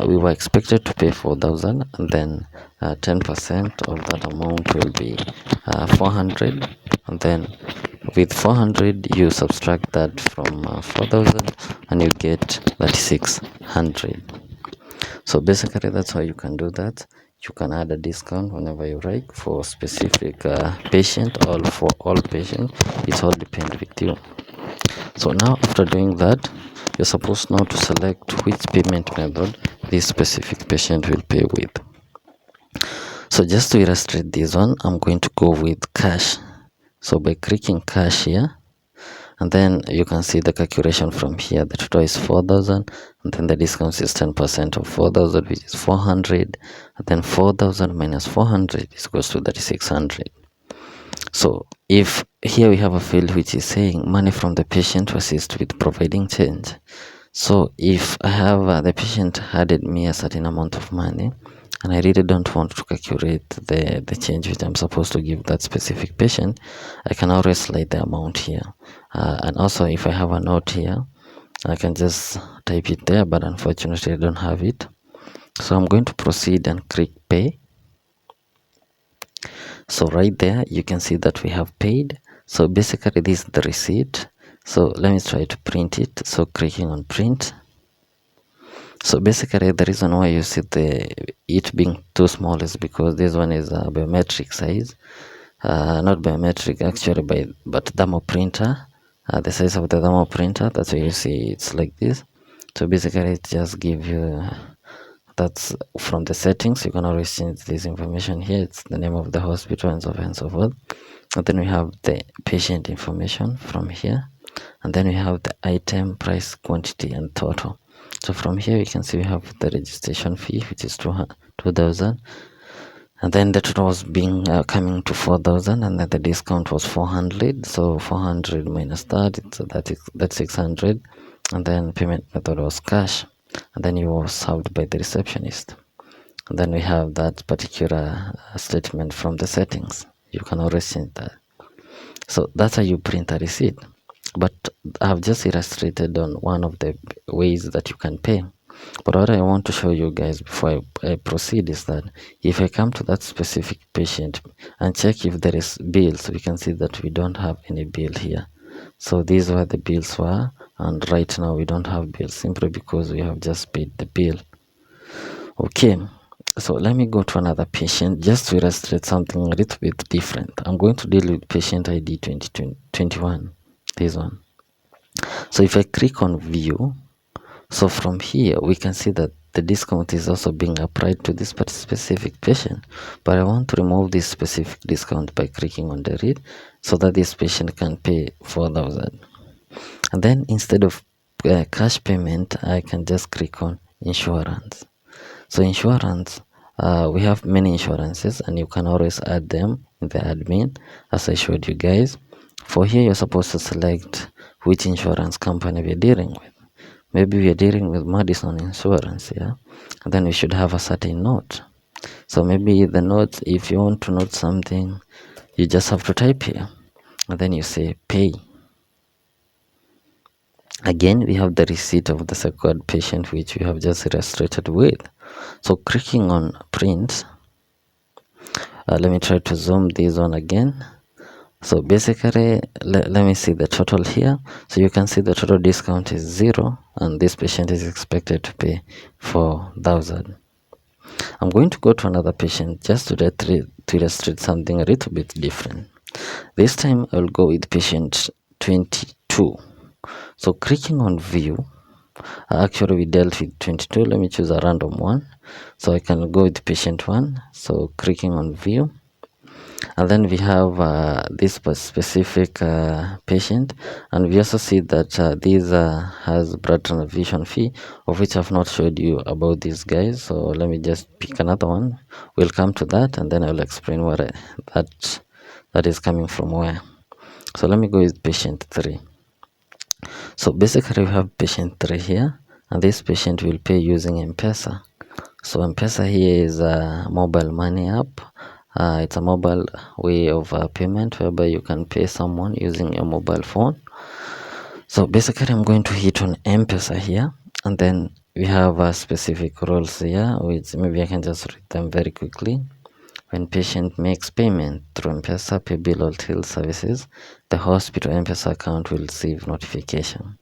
Speaker 1: we were expected to pay 4,000, and then 10% of that amount will be 400, and then with 400 you subtract that from 4,000 and you get 3,600. So basically that's how you can do that. You can add a discount whenever you like for specific patient or for all patients. It all depends with you. So now after doing that, you're supposed now to select which payment method this specific patient will pay with. So just to illustrate this one, I'm going to go with cash. So by clicking cash here, and then you can see the calculation from here. The total is 4,000, and then the discount is 10% of 4,000, which is 400, and then 4,000 minus 400 is equals to 3,600. So if here we have a field which is saying money from the patient to assist with providing change. So if I have the patient added me a certain amount of money, and I really don't want to calculate the change which I'm supposed to give that specific patient, I can always slide the amount here. And also if I have a note here, I can just type it there, but unfortunately I don't have it. So I'm going to proceed and click pay. So right there you can see that we have paid. So basically this is the receipt. So let me try to print it. So clicking on print. So basically the reason why you see it being too small is because this one is a biometric size, not biometric actually, but thermal printer. The size of the thermal printer, that's why you see it's like this. So basically it just gives you, that's from the settings. You can always change this information here. It's the name of the hospital and so on and so forth. And then we have the patient information from here, and then we have the item, price, quantity, and total. So from here you can see we have the registration fee, which is 2,000, and then the total was being coming to 4,000, and then the discount was 400. So 400 minus that, so that's 600, and then payment method was cash, and then you were served by the receptionist. And then we have that particular statement from the settings. You can always change that. So that's how you print a receipt. But I've just illustrated on one of the ways that you can pay. But what I want to show you guys before I proceed is that if I come to that specific patient and check if there is bills, we can see that we don't have any bill here. So these were the bills were, and right now we don't have bills simply because we have just paid the bill. Okay, so let me go to another patient just to illustrate something a little bit different. I'm going to deal with patient ID 2021, this one. So if I click on view, so from here we can see that the discount is also being applied to this specific patient, but I want to remove this specific discount by clicking on delete so that this patient can pay 4,000. And then instead of cash payment, I can just click on insurance. So insurance, we have many insurances, and you can always add them in the admin as I showed you guys. For here you're supposed to select which insurance company we're dealing with. Maybe we're dealing with Madison Insurance, yeah, and then we should have a certain note. So maybe the note, if you want to note something, you just have to type here, and then you say pay. Again, we have the receipt of the secured patient which we have just illustrated with. So clicking on print, let me try to zoom this one again. So basically let me see the total here. So you can see the total discount is 0, and this patient is expected to pay 4,000. I'm going to go to another patient just to illustrate something a little bit different. This time I'll go with patient 22. So clicking on view, actually we dealt with 22. Let me choose a random one. So I can go with patient 1. So clicking on view, and then we have this specific patient, and we also see that this has blood transfusion fee, of which I've not showed you about these guys. So let me just pick another one. We'll come to that, and then I'll explain where that is coming from where. So let me go with patient 3. So basically we have patient 3 here, and this patient will pay using M-Pesa. So M-Pesa here is a mobile money app. It's a mobile way of payment whereby you can pay someone using your mobile phone. So basically I'm going to hit on M-Pesa here, and then we have specific rules here, which maybe I can just read them very quickly. When patient makes payment through M-Pesa, pay bill or till services, the hospital M-Pesa account will receive notification.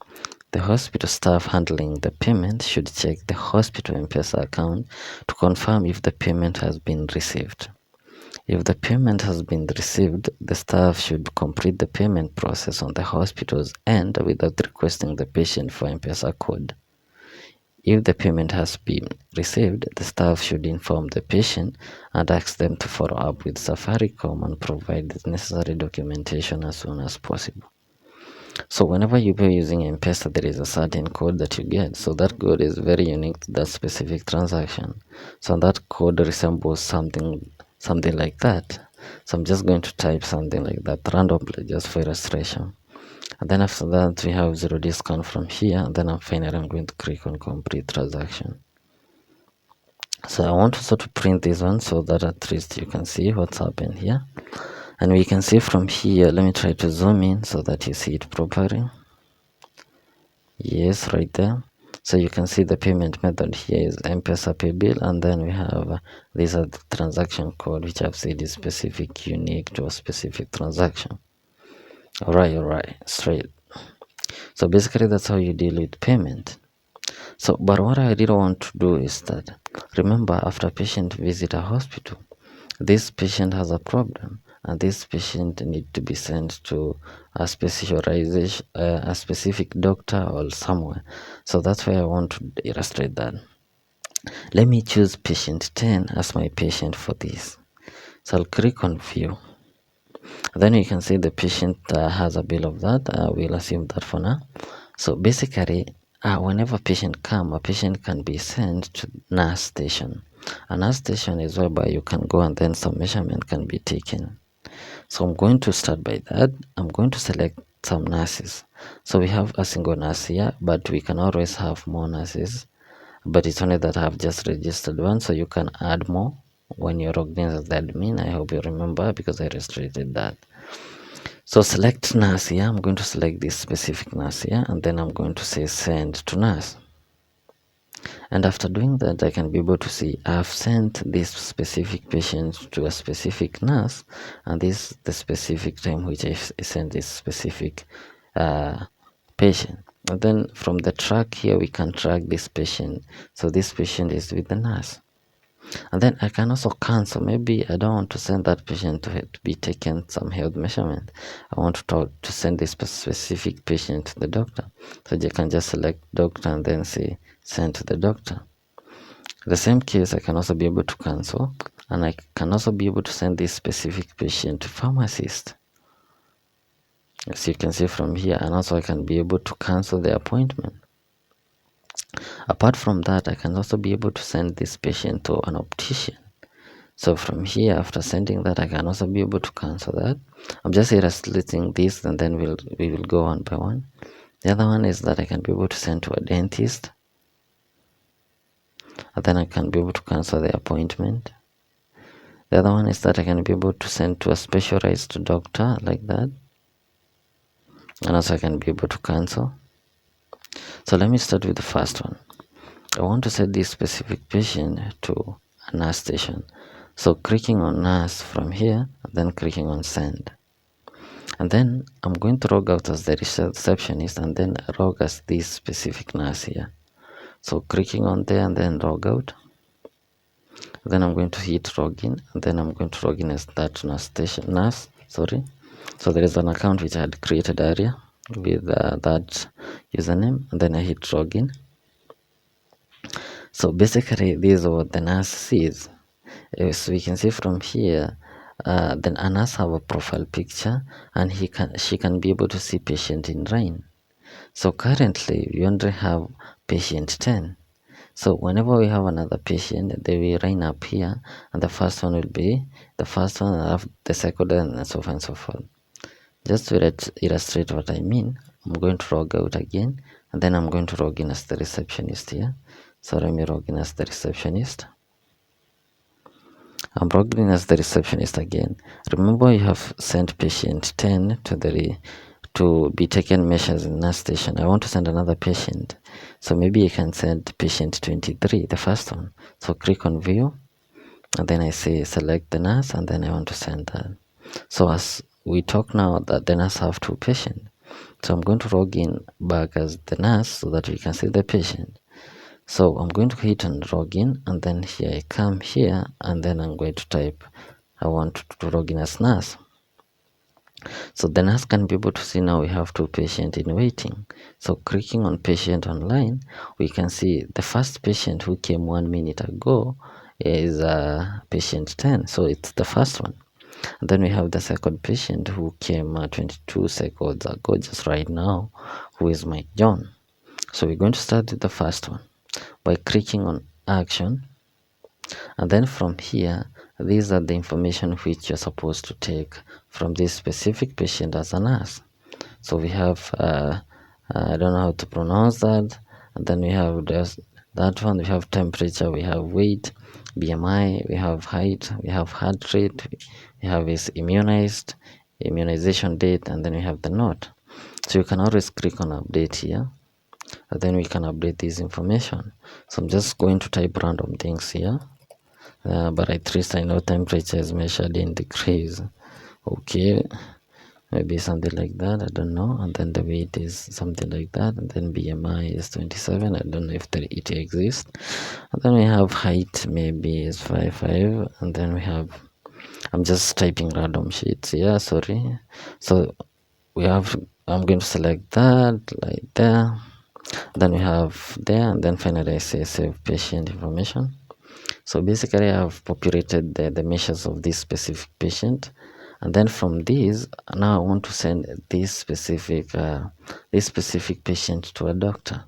Speaker 1: The hospital staff handling the payment should check the hospital M-Pesa account to confirm if the payment has been received. If the payment has been received, the staff should complete the payment process on the hospital's end without requesting the patient for M-Pesa code. If the payment has been received, the staff should inform the patient and ask them to follow up with Safaricom and provide the necessary documentation as soon as possible. So whenever you pay using M-Pesa, there is a certain code that you get. So that code is very unique to that specific transaction. So that code resembles something like that. So I'm just going to type something like that randomly just for illustration. And then after that, we have zero discount from here. And then finally, I'm going to click on complete transaction. So I want also to print this one so that at least you can see what's happened here. And we can see from here, let me try to zoom in so that you see it properly. Yes, right there. So you can see the payment method here is M-Pesa pay bill, and then we have these are the transaction code, which I've said is specific, unique to a specific transaction. All right, straight. So basically that's how you deal with payment. So, but what I really want to do is that, remember, after patient visit a hospital, this patient has a problem, and this patient need to be sent to a specialization, a specific doctor or somewhere. So that's why I want to illustrate that. Let me choose patient 10 as my patient for this. So I'll click on view. Then you can see the patient has a bill of that. We'll assume that for now. So basically, whenever patient come, a patient can be sent to nurse station. A nurse station is whereby you can go and then some measurement can be taken. So I'm going to start by that. I'm going to select some nurses. So we have a single nurse here, but we can always have more nurses. But it's only that I've just registered one, so you can add more when you're logged in as the admin. I hope you remember because I restricted that. So select nurse here. I'm going to select this specific nurse here, and then I'm going to say send to nurse. And after doing that, I can be able to see I've sent this specific patient to a specific nurse, and this is the specific time which I sent this specific patient. And then from the track here, we can track this patient. So this patient is with the nurse. And then I can also cancel. Maybe I don't want to send that patient to be taken some health measurement. I want to send this specific patient to the doctor. So you can just select doctor and then say send to the doctor. The same case, I can also be able to cancel, and I can also be able to send this specific patient to pharmacist. As you can see from here, and also I can be able to cancel the appointment. Apart from that, I can also be able to send this patient to an optician. So from here, after sending that, I can also be able to cancel that. I'm just illustrating this, and then we will go one by one. The other one is that I can be able to send to a dentist, and then I can be able to cancel the appointment. The other one is that I can be able to send to a specialized doctor like that, and also I can be able to cancel. So let me start with the first one. I want to set this specific patient to a nurse station. So clicking on nurse from here, and then clicking on send. And then I'm going to log out as the receptionist and then log as this specific nurse here. So clicking on there and then log out. Then I'm going to hit login, and then I'm going to log in as that nurse. So there is an account which I had created earlier with that username, and then I hit login. So basically this is what the nurse sees. So we can see from here, then a nurse have a profile picture, and she can be able to see patient in rain. So currently we only have patient 10. So whenever we have another patient, they will line up here, and the first one will be the first one, the second, and so on and so forth. Just to illustrate what I mean, I'm going to log out again, and then I'm going to log in as the receptionist here. So let me log in as the receptionist. I'm logged in as the receptionist again. Remember, you have sent patient 10 to be taken measures in nurse station. I want to send another patient, so maybe I can send patient 23, the first one. So click on view, and then I say select the nurse, and then I want to send that. So as we talk now, that the nurse have 2 patients, so I'm going to log in back as the nurse so that we can see the patient. So I'm going to hit on login, and then here I come here, and then I'm going to type I want to log in as nurse. So the nurse can be able to see now we have 2 patients in waiting. So clicking on patient online, we can see the first patient who came 1 minute ago is patient 10. So it's the first one. And then we have the second patient who came 22 seconds ago, just right now, who is Mike John. So we're going to start with the first one by clicking on action, and then from here, these are the information which you're supposed to take from this specific patient as a nurse. So we have I don't know how to pronounce that, and then we have that one. We have temperature, we have weight, BMI, we have height, we have heart rate, we have his immunization date, and then we have the note. So you can always click on update here, and then we can update this information. So I'm just going to type random things here, but at least I know temperature is measured in degrees. Okay, maybe something like that, I don't know. And then the weight is something like that, and then BMI is 27. I don't know if it exists. And then we have height, maybe is 5'5", and then we have, I'm just typing random sheets here, sorry. So we have, I'm going to select that like there, then we have there, and then finally I say save patient information. So basically I've populated the measures of this specific patient, and then from this now I want to send this specific patient to a doctor.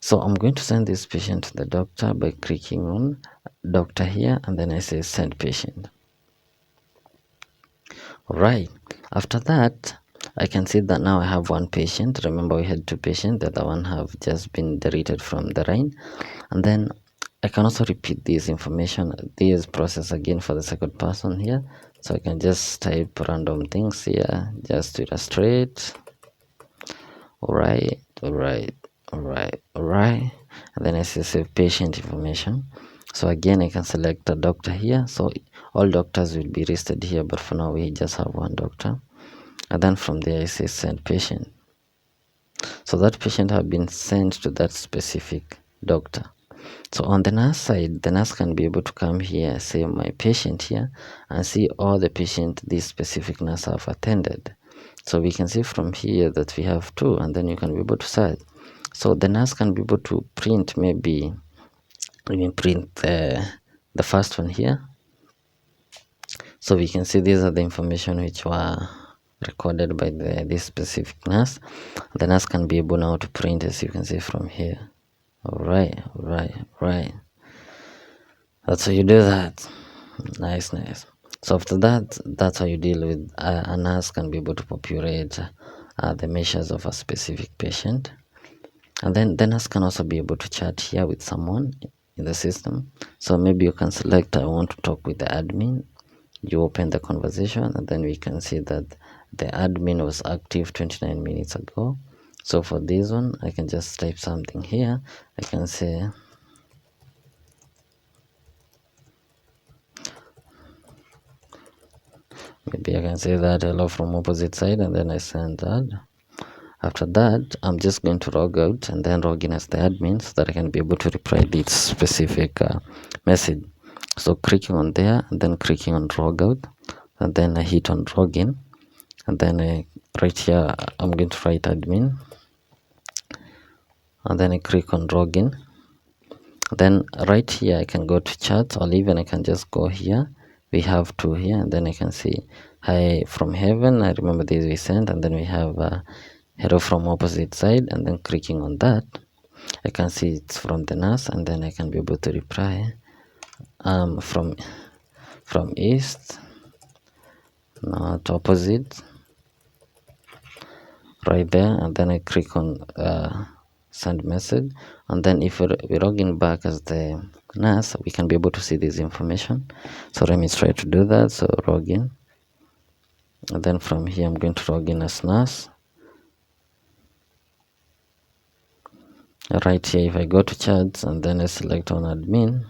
Speaker 1: So I'm going to send this patient to the doctor by clicking on doctor here, and then I say send patient. Alright, after that I can see that now I have 1 patient. Remember we had 2 patients, the other one have just been deleted from the line. And then I can also repeat this information, this process again for the second person here. So I can just type random things here just to illustrate. Alright, and then I say save patient information. So again I can select a doctor here, so all doctors will be listed here, but for now we just have 1 doctor. And then from there I say send patient. So that patient have been sent to that specific doctor. So on the nurse side, the nurse can be able to come here, say my patient here, and see all the patients this specific nurse have attended. So we can see from here that we have 2, and then you can be able to search. So the nurse can be able to print, maybe even print the first one here. So we can see these are the information which were recorded by this specific nurse. The nurse can be able now to print, as you can see from here. Alright. That's how you do that. Nice. So after that, that's how you deal with a nurse can be able to populate the measures of a specific patient. And then the nurse can also be able to chat here with someone in the system. So maybe you can select I want to talk with the admin. You open the conversation, and then we can see that the admin was active 29 minutes ago. So for this one, I can just type something here. I can say maybe I can say that hello from opposite side, and then I send that. After that, I'm just going to log out and then log in as the admin so that I can be able to reply this specific message. So clicking on there, and then clicking on log out, and then I hit on login. and then right here I'm going to write admin, and then I click on login. Then right here I can go to chat, or even I can just go here. We have two here, and then I can see hi from heaven. I remember this we sent, and then we have hello from opposite side, and then clicking on that I can see it's from the nurse, and then I can be able to reply from east, not opposite, right there, and then I click on send message, and then if we log in back as the nurse, we can be able to see this information. So let me try to do that. So log in, and then from here I'm going to log in as nurse. Right here, if I go to chats and then I select on admin,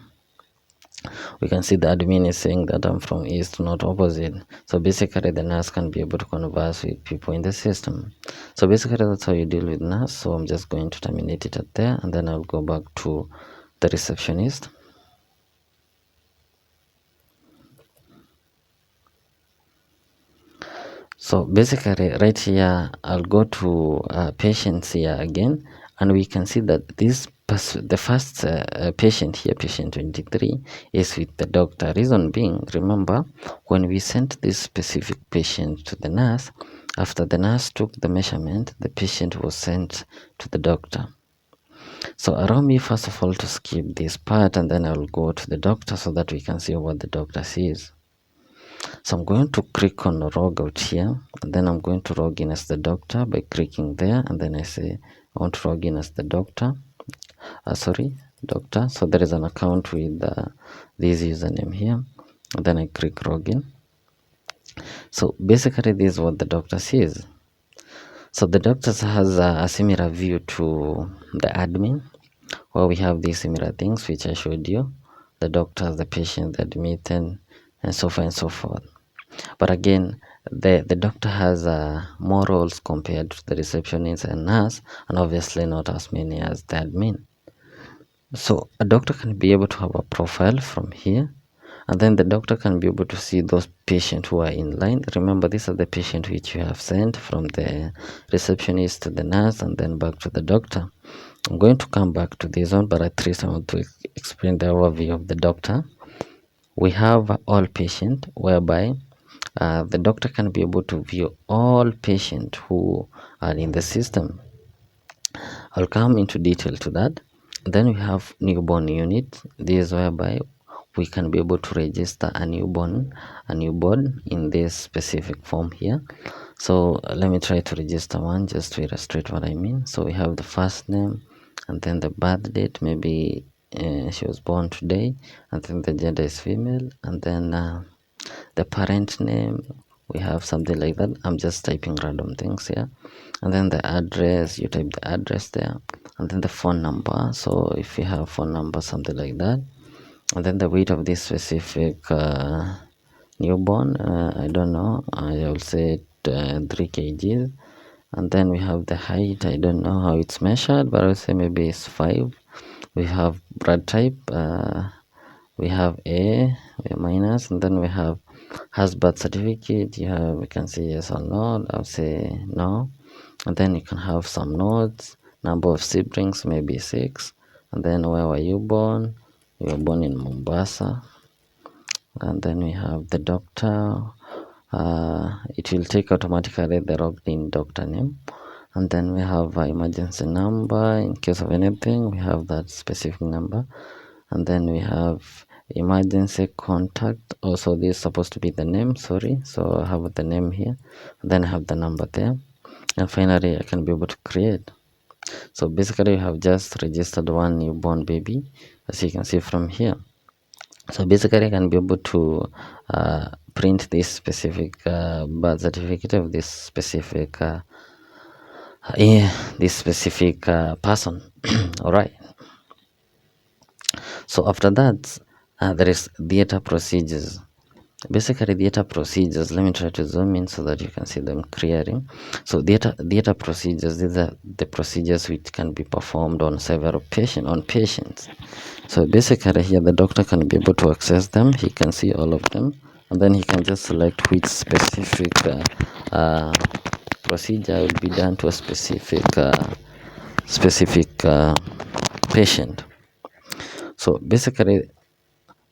Speaker 1: we can see the admin is saying that I'm from east, not opposite. So basically the nurse can be able to converse with people in the system. So basically that's how you deal with nurse. So I'm just going to terminate it at there, and then I'll go back to the receptionist. So basically right here I'll go to patients here again, and we can see that the first patient here, patient 23, is with the doctor. Reason being, remember when we sent this specific patient to the nurse, after the nurse took the measurement, the patient was sent to the doctor. So allow me first of all to skip this part, and then I'll go to the doctor so that we can see what the doctor sees. So I'm going to click on log out here, and then I'm going to log in as the doctor by clicking there, and then I say I want to log in as the doctor. Doctor. So there is an account with this username here, and then I click login. So basically this is what the doctor sees. So the doctor has a similar view to the admin, where we have these similar things which I showed you: the doctors, the patient, the admitted, and so far and so forth. But again, the doctor has more roles compared to the receptionist and nurse, and obviously not as many as the admin. So a doctor can be able to have a profile from here, and then the doctor can be able to see those patients who are in line. Remember, these are the patients which you have sent from the receptionist to the nurse and then back to the doctor. I'm going to come back to this one, but at least I want to explain the overview of the doctor. We have all patient, whereby the doctor can be able to view all patients who are in the system. I'll come into detail to that. Then we have newborn unit. This is whereby we can be able to register a newborn in this specific form here. So let me try to register one just to illustrate what I mean. So we have the first name, and then the birth date, maybe she was born today, and then the gender is female, and then the parent name, we have something like that. I'm just typing random things here, and then the address, you type the address there, and then the phone number. So if you have phone number, something like that, and then the weight of this specific newborn, I don't know, I will say 3 kgs. And then we have the height, I don't know how it's measured, but I will say maybe it's 5. We have blood type, we have A minus, and then we have has birth certificate. We can say yes or no. I'll say no. And then you can have some notes, number of siblings, maybe 6. And then where were you born? You were born in Mombasa. And then we have the doctor. It will take automatically the logged in doctor name. And then we have emergency number. In case of anything, we have that specific number. And then we have emergency contact. Also, this is supposed to be the name, sorry. So I have the name here. And then I have the number there. And finally, I can be able to create. So basically, we have just registered one newborn baby, as you can see from here. So basically, I can be able to print this specific birth certificate of this specific person. All right. So after that, there is data procedures. Basically, data procedures, let me try to zoom in so that you can see them clearly. So data procedures, these are the procedures which can be performed on several patients. So basically here the doctor can be able to access them. He can see all of them, and then he can just select which specific procedure will be done to a specific patient. So basically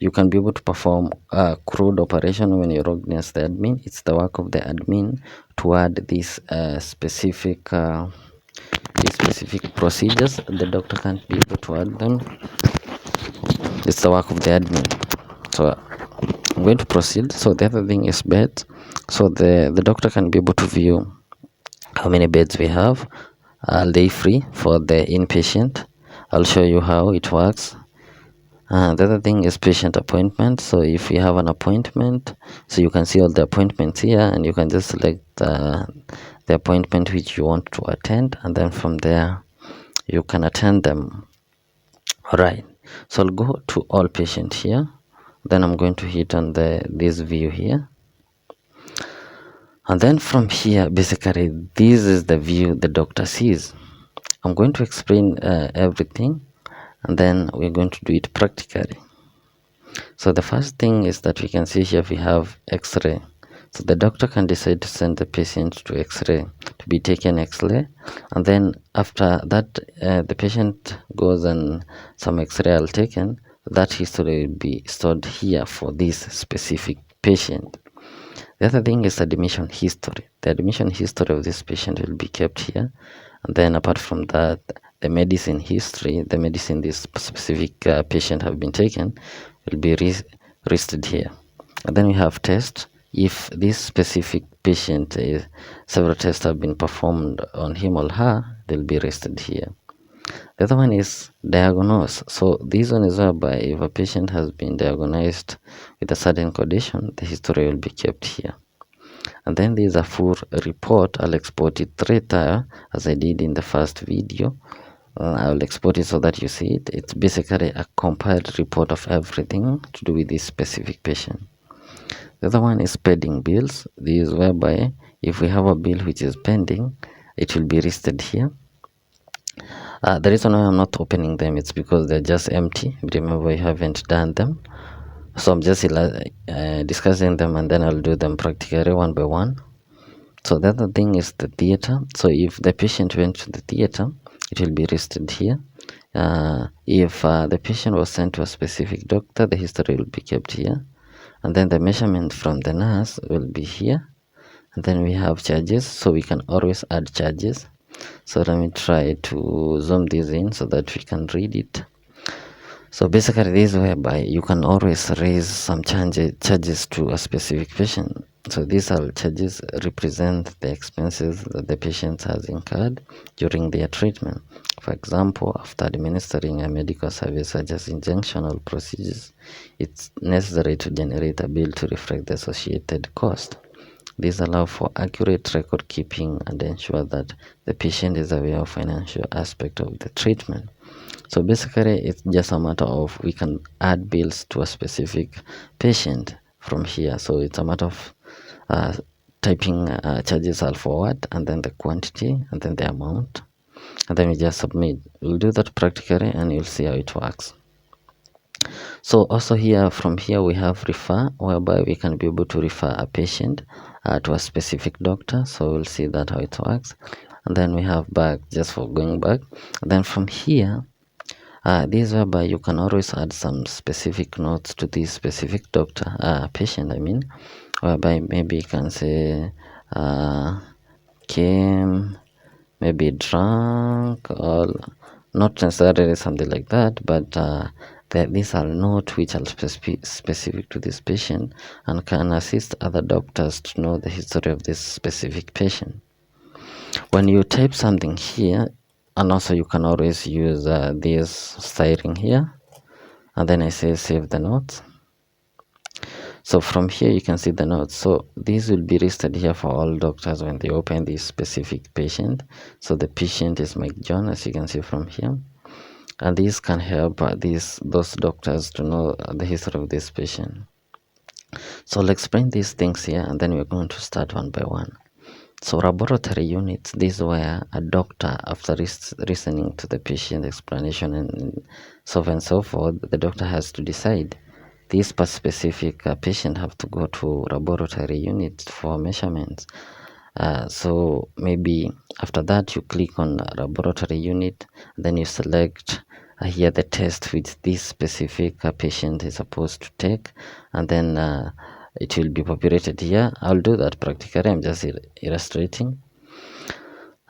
Speaker 1: you can be able to perform a crude operation when you're against the admin. It's the work of the admin to add these specific procedures. The doctor can't be able to add them. It's the work of the admin. So I'm going to proceed. So the other thing is beds. So the doctor can be able to view how many beds we have. Are they free for the inpatient? I'll show you how it works. The other thing is patient appointment. So if you have an appointment, so you can see all the appointments here, and you can just select the appointment which you want to attend, and then from there you can attend them. All right, so I'll go to all patient here, then I'm going to hit on this view here, and then from here basically this is the view the doctor sees. I'm going to explain everything, and then we're going to do it practically. So the first thing is that we can see here we have x-ray. So the doctor can decide to send the patient to x-ray, to be taken x-ray, and then after that the patient goes and some x-ray are taken. That history will be stored here for this specific patient. The other thing is admission history. The admission history of this patient will be kept here, and then apart from that, the medicine history, the medicine this specific patient have been taken, will be listed here. And then we have test. If this specific patient several tests have been performed on him or her, they'll be listed here. The other one is diagnose. So this one is whereby if a patient has been diagnosed with a certain condition, the history will be kept here. And then there's a full report. I'll export it later as I did in the first video. I'll export it so that you see it. It's basically a compiled report of everything to do with this specific patient. The other one is pending bills. This is whereby if we have a bill which is pending, it will be listed here. The reason why I'm not opening them is because they're just empty. Remember, we haven't done them. So I'm just discussing them, and then I'll do them practically one by one. So the other thing is the theater. So if the patient went to the theater, it will be listed here. If the patient was sent to a specific doctor, the history will be kept here. And then the measurement from the nurse will be here. And then we have charges, so we can always add charges. So let me try to zoom this in so that we can read it. So basically this is whereby you can always raise some charges to a specific patient. So these are charges represent the expenses that the patient has incurred during their treatment. For example, after administering a medical service such as injunctional procedures, it's necessary to generate a bill to reflect the associated cost. These allow for accurate record keeping and ensure that the patient is aware of financial aspect of the treatment. So basically it's just a matter of we can add bills to a specific patient from here. So it's a matter of typing charges are forward, and then the quantity, and then the amount, and then we just submit. We'll do that practically and you'll see how it works. So also here, from here we have refer, whereby we can be able to refer a patient to a specific doctor. So we'll see that how it works. And then we have back, just for going back. And then from here, this is whereby you can always add some specific notes to this specific doctor, patient I mean, whereby maybe you can say came maybe drunk, or not necessarily something like that, but these are notes which are specific to this patient and can assist other doctors to know the history of this specific patient. When you type something here, and also you can always use this styling here, and then I say save the notes. So from here you can see the notes. So these will be listed here for all doctors when they open this specific patient. So the patient is Mike John, as you can see from here, and these can help those doctors to know the history of this patient. So I'll explain these things here, and then we're going to start one by one. So laboratory units, this is where a doctor, after listening to the patient explanation and so forth, the doctor has to decide this specific patient have to go to laboratory unit for measurements. So maybe after that you click on laboratory unit, then you select here the test which this specific patient is supposed to take, and then it will be populated here. I'll do that practically, I'm just illustrating.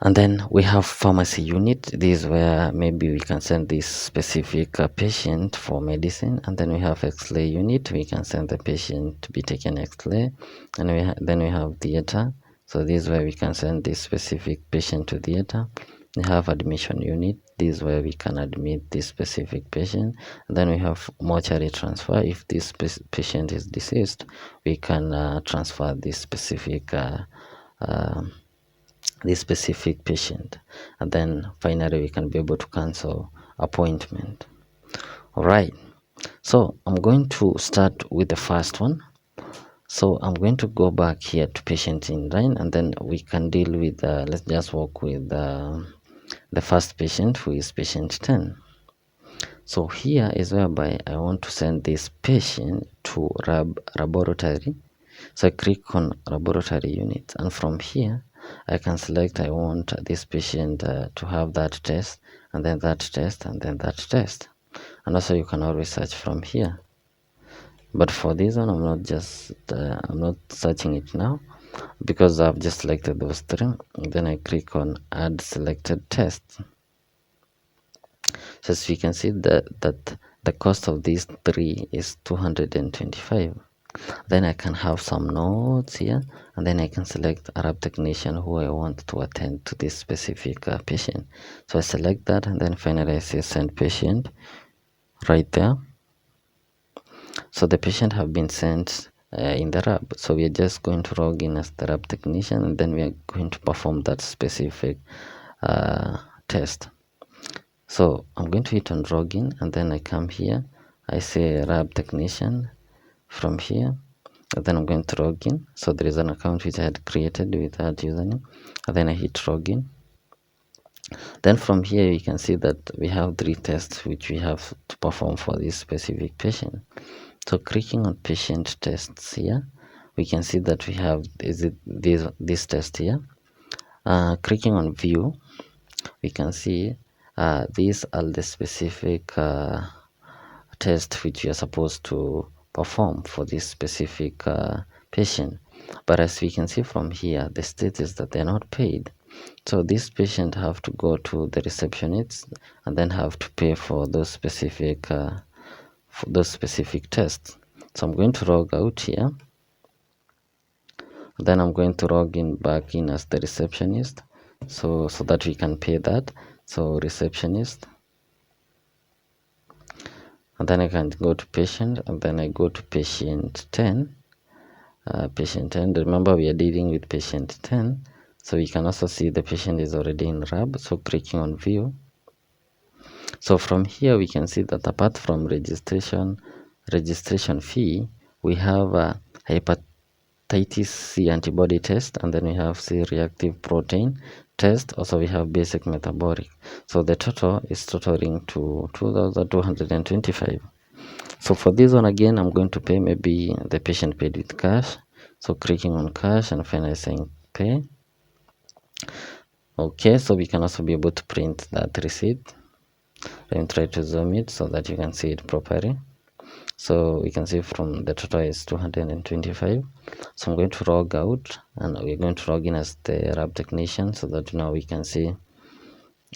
Speaker 1: And then we have pharmacy unit. This is where maybe we can send this specific patient for medicine. And then we have X-ray unit. We can send the patient to be taken X-ray. And then we have theater. So this is where we can send this specific patient to theater. We have admission unit. This is where we can admit this specific patient. And then we have mortuary transfer. If this patient is deceased, we can transfer this specific patient. And then finally we can be able to cancel appointment. All right, so I'm going to start with the first one. So I'm going to go back here to patient in line, and then we can deal with let's just work with the first patient, who is patient 10. So here is whereby I want to send this patient to laboratory. So I click on laboratory unit, and from here I can select I want this patient to have that test, and then that test, and then that test. And also you can always search from here, but for this one I'm not searching it now because I've just selected those three. And then I click on add selected test. So as we can see that the cost of these three is 225. Then I can have some notes here, and then I can select Arab technician who I want to attend to this specific patient. So I select that, and then finally I say send patient right there. So the patient have been sent in the lab. So we are just going to log in as the lab technician, and then we are going to perform that specific test. So I'm going to hit on login, and then I come here, I say lab technician from here, and then I'm going to log in. So there is an account which I had created with that username, and then I hit login. Then from here you can see that we have 3 tests which we have to perform for this specific patient. So clicking on patient tests here, we can see that we have this test here. Clicking on view, we can see these are the specific test which we are supposed to perform for this specific patient. But as we can see from here, the status that they're not paid. So this patient have to go to the receptionist and then have to pay for those specific tests. So I'm going to log out here. Then I'm going to log in back in as the receptionist, so that we can pay that. So receptionist, and then I can go to patient, and then I go to patient 10. Patient 10, remember we are dealing with patient 10, so we can also see the patient is already in lab. So clicking on view, so from here we can see that apart from registration fee, we have a hepatitis C antibody test, and then we have C reactive protein test. Also we have basic metabolic. So the total is totaling to 2,225. So for this one again, I'm going to pay, maybe the patient paid with cash. So clicking on cash and finally saying pay. Okay, so we can also be able to print that receipt. Let me try to zoom it so that you can see it properly. So we can see from the total is 225. So I'm going to log out, and we're going to log in as the lab technician, so that now we can see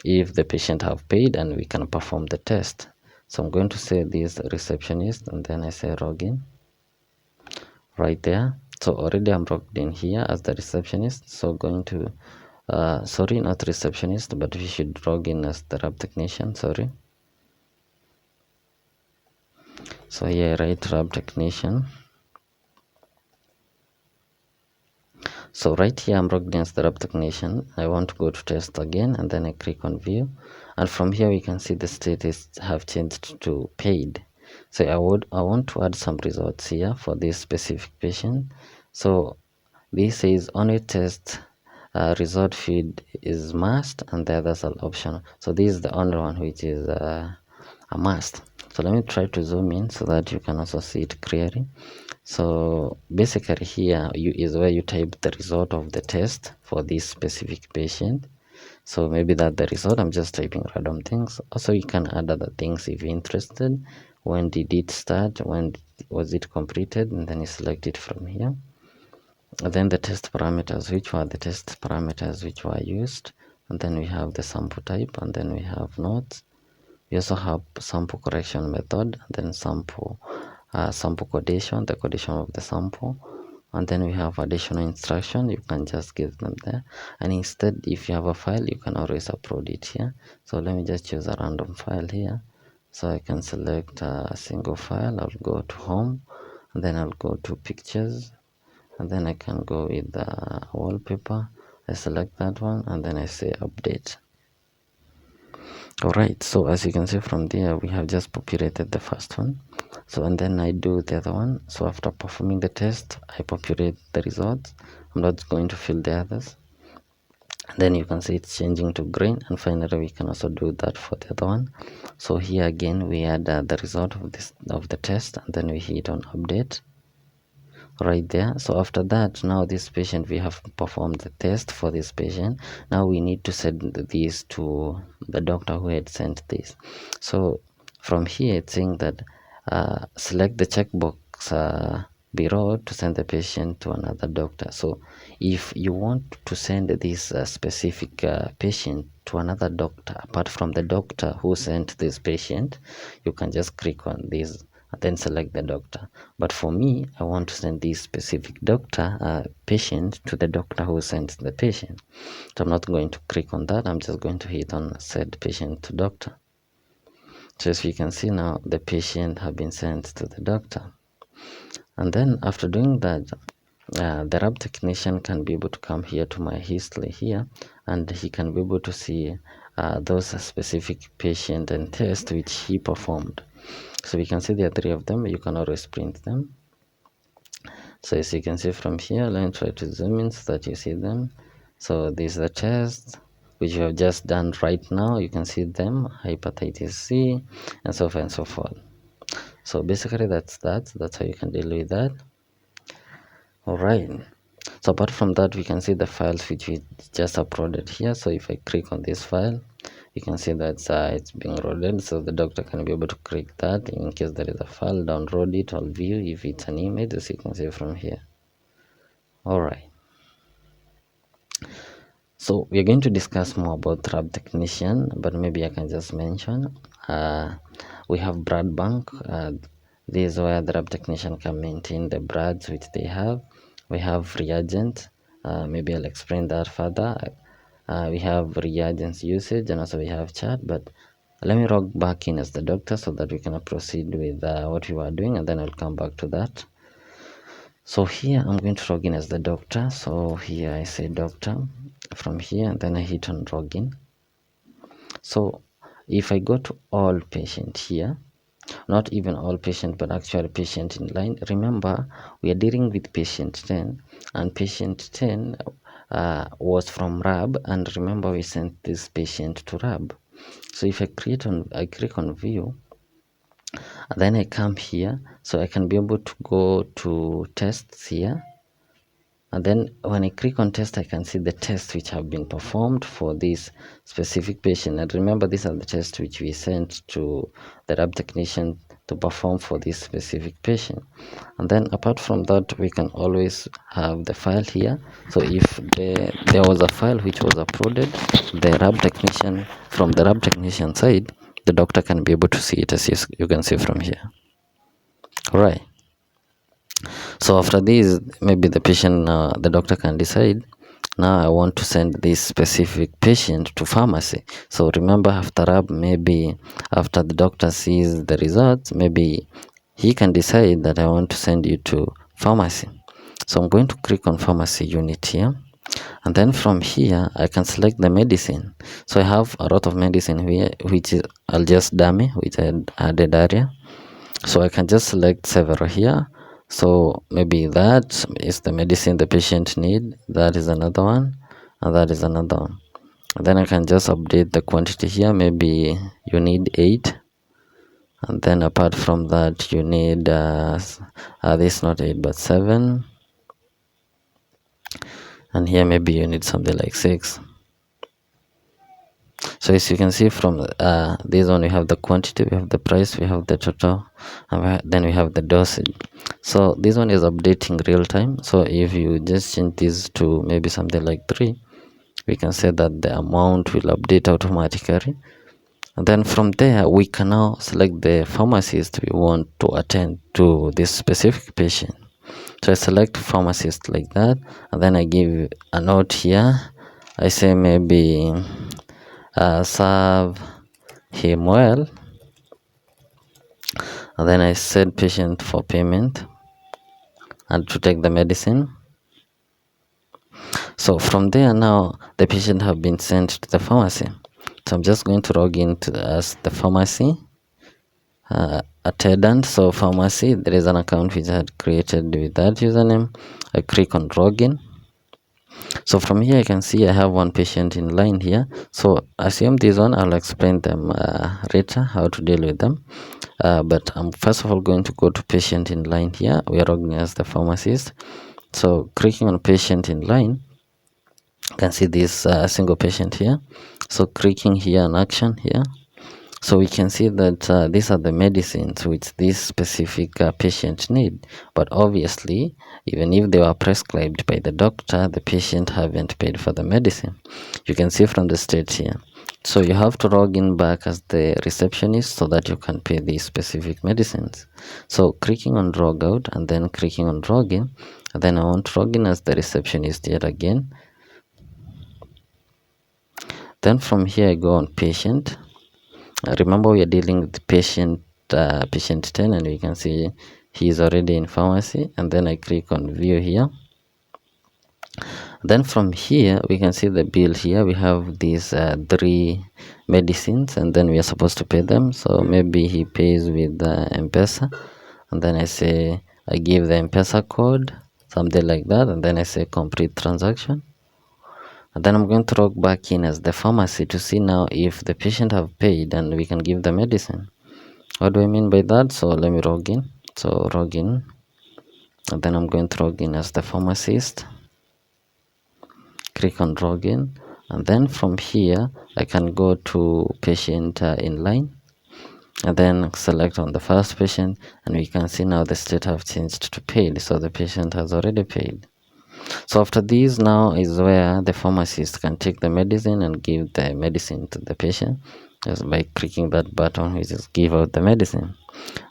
Speaker 1: if the patient have paid and we can perform the test. So I'm going to say this receptionist, and then I say login right there. So already I'm logged in here as the receptionist. So going to sorry, not receptionist, but we should log in as the lab technician. Sorry. So here I write lab technician. So right here I'm logged in as the lab technician. I want to go to test again, and then I click on view, and from here we can see the status have changed to paid. So I want to add some results here for this specific patient. So this says only test result feed is must, and the others are optional. So this is the only one which is a must. So let me try to zoom in so that you can also see it clearly. So basically here is where you type the result of the test for this specific patient. So maybe that the result, I'm just typing random things. Also you can add other things if you're interested. When did it start, when was it completed, and then you select it from here. And then the test parameters, which were the test parameters which were used, and then we have the sample type, and then we have notes. We also have sample correction method, and then sample codation, the codation of the sample, and then we have additional instruction. You can just give them there, and instead if you have a file, you can always upload it here. So let me just choose a random file here. So I can select a single file. I'll go to home, and then I'll go to pictures, and then I can go with the wallpaper. I select that one, and then I say update. Alright, so as you can see from there, we have just populated the first one. So and then I do the other one. So after performing the test, I populate the results. I'm not going to fill the others. And then you can see it's changing to green, and finally we can also do that for the other one. So here again we add the result of the test, and then we hit on update right there. So after that, now this patient, we have performed the test for this patient. Now we need to send this to the doctor who had sent this. So from here it's saying that select the checkbox below to send the patient to another doctor. So if you want to send this specific patient to another doctor apart from the doctor who sent this patient, you can just click on this and then select the doctor. But for me, I want to send this specific doctor patient to the doctor who sent the patient. So I'm not going to click on that. I'm just going to hit on send patient to doctor. So as you can see now, the patient have been sent to the doctor. And then after doing that, the lab technician can be able to come here to my history here, and he can be able to see those specific patient and test which he performed. So we can see there are 3 of them. You can always print them. So as you can see from here, let me try to zoom in so that you see them. So this is the test which you have just done right now. You can see them, hepatitis C, and so on and so forth. So basically that's how you can deal with that. Alright, so apart from that, we can see the files which we just uploaded here. So if I click on this file, you can see that it's being loaded, so the doctor can be able to click that in case there is a file, download it or view if it's an image, as you can see from here. Alright, so we're going to discuss more about lab technician, but maybe I can just mention we have blood bank. This is where the lab technician can maintain the bloods which they have. We have reagent, maybe I'll explain that further. We have reagents usage, and also we have chat, but let me log back in as the doctor so that we can proceed with what we were doing, and then I'll come back to that. So here I'm going to log in as the doctor. So here I say doctor from here, and then I hit on login. So if I go to all patient here, not even all patient, but actually patient in line, remember we are dealing with patient 10, and patient 10 was from lab, and remember we sent this patient to lab. So if I click on view, and then I come here, so I can be able to go to tests here, and then when I click on test, I can see the tests which have been performed for this specific patient. And remember, these are the tests which we sent to the lab technician to perform for this specific patient. And then apart from that, we can always have the file here. So if there was a file which was uploaded, the lab technician, from the lab technician side, the doctor can be able to see it, as you can see from here. All right. So after this, maybe the patient, the doctor can decide, now I want to send this specific patient to pharmacy. So remember, after lab, maybe after the doctor sees the results, maybe he can decide that I want to send you to pharmacy. So I'm going to click on pharmacy unit here, and then from here I can select the medicine. So I have a lot of medicine here, which is I'll just dummy, which I added earlier. So I can just select several here. So maybe that is the medicine the patient need, that is another one, and that is another one. And then I can just update the quantity here. Maybe you need 8, and then apart from that you need this, not 8 but 7, and here maybe you need something like 6. So as you can see from this one, we have the quantity, we have the price, we have the total, and then we have the dosage. So this one is updating real time. So if you just change this to maybe something like 3, we can say that the amount will update automatically. And then from there we can now select the pharmacist we want to attend to this specific patient. So I select pharmacist like that, and then I give a note here. I say maybe serve him well, and then I set patient for payment and to take the medicine. So from there now the patient have been sent to the pharmacy. So I'm just going to log into as the pharmacy attendant. So pharmacy, there is an account which I had created with that username. I click on login. So from here I can see I have one patient in line here. So assume this one, I'll explain them later how to deal with them. But I'm first of all going to go to patient in line here. We are logging as the pharmacist. So clicking on patient in line, you can see this single patient here. So clicking here on action here, so we can see that these are the medicines which this specific patient need. But obviously, even if they were prescribed by the doctor, the patient haven't paid for the medicine. You can see from the state here. So you have to log in back as the receptionist so that you can pay these specific medicines. So clicking on log out and then clicking on login, and then I want to log in as the receptionist yet again. Then from here I go on patient. Remember we are dealing with patient 10, and we can see he is already in pharmacy, and then I click on view here. Then from here we can see the bill here. We have these 3 medicines, and then we are supposed to pay them. So maybe he pays with M-Pesa, and then I give the M-Pesa code, something like that, and then I say complete transaction. And then I'm going to log back in as the pharmacy to see now if the patient have paid and we can give the medicine. What do I mean by that? So let me log in. So log in, and then I'm going to log in as the pharmacist. Click on login, and then from here I can go to patient in line, and then select on the first patient, and we can see now the state have changed to paid. So the patient has already paid. So after this now is where the pharmacist can take the medicine and give the medicine to the patient just by clicking that button which is give out the medicine.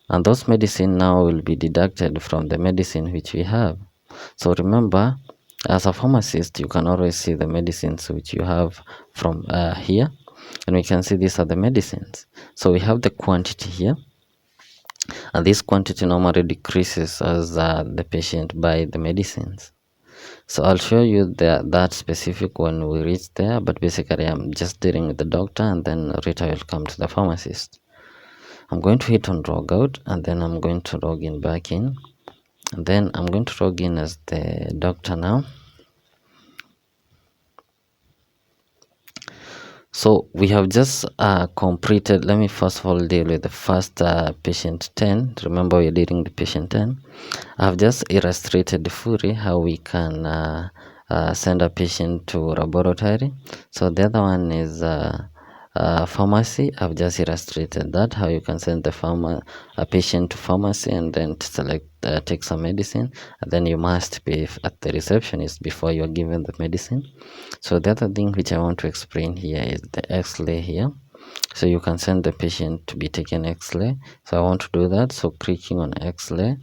Speaker 1: And those medicine now will be deducted from the medicine which we have. So remember, as a pharmacist you can always see the medicines which you have from here, and we can see these are the medicines. So we have the quantity here, and this quantity normally decreases as the patient buy the medicines. So I'll show you that specific when we reach there, but basically I'm just dealing with the doctor, and then later will come to the pharmacist. I'm going to hit on log out, and then I'm going to log in back in, and then I'm going to log in as the doctor now. So we have just completed. Let me first of all deal with the first patient 10. Remember we're dealing with patient 10. I've just illustrated fully how we can send a patient to laboratory. So the other one is pharmacy. I've just illustrated that, how you can send a patient to pharmacy and then to select take some medicine, and then you must pay at the receptionist before you're given the medicine. So the other thing which I want to explain here is the X-ray here. So you can send the patient to be taken X-ray. So I want to do that. So clicking on X-ray,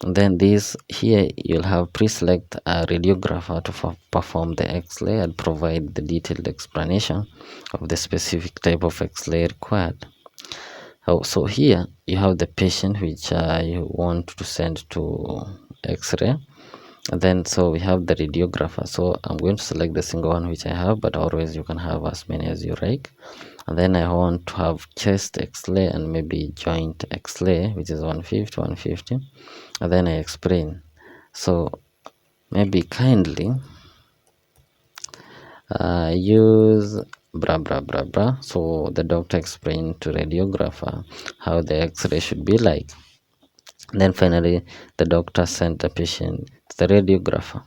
Speaker 1: and then this here you'll have pre-select a radiographer to perform the X-ray and provide the detailed explanation of the specific type of X-ray required. So here you have the patient which you want to send to X-ray. And then so we have the radiographer. So I'm going to select the single one which I have, but always you can have as many as you like. And then I want to have chest X-ray and maybe joint X-ray, which is 150. And then I explain. So maybe kindly use blah blah blah blah. So the doctor explained to radiographer how the x-ray should be like. Then finally the doctor sent the patient to the radiographer.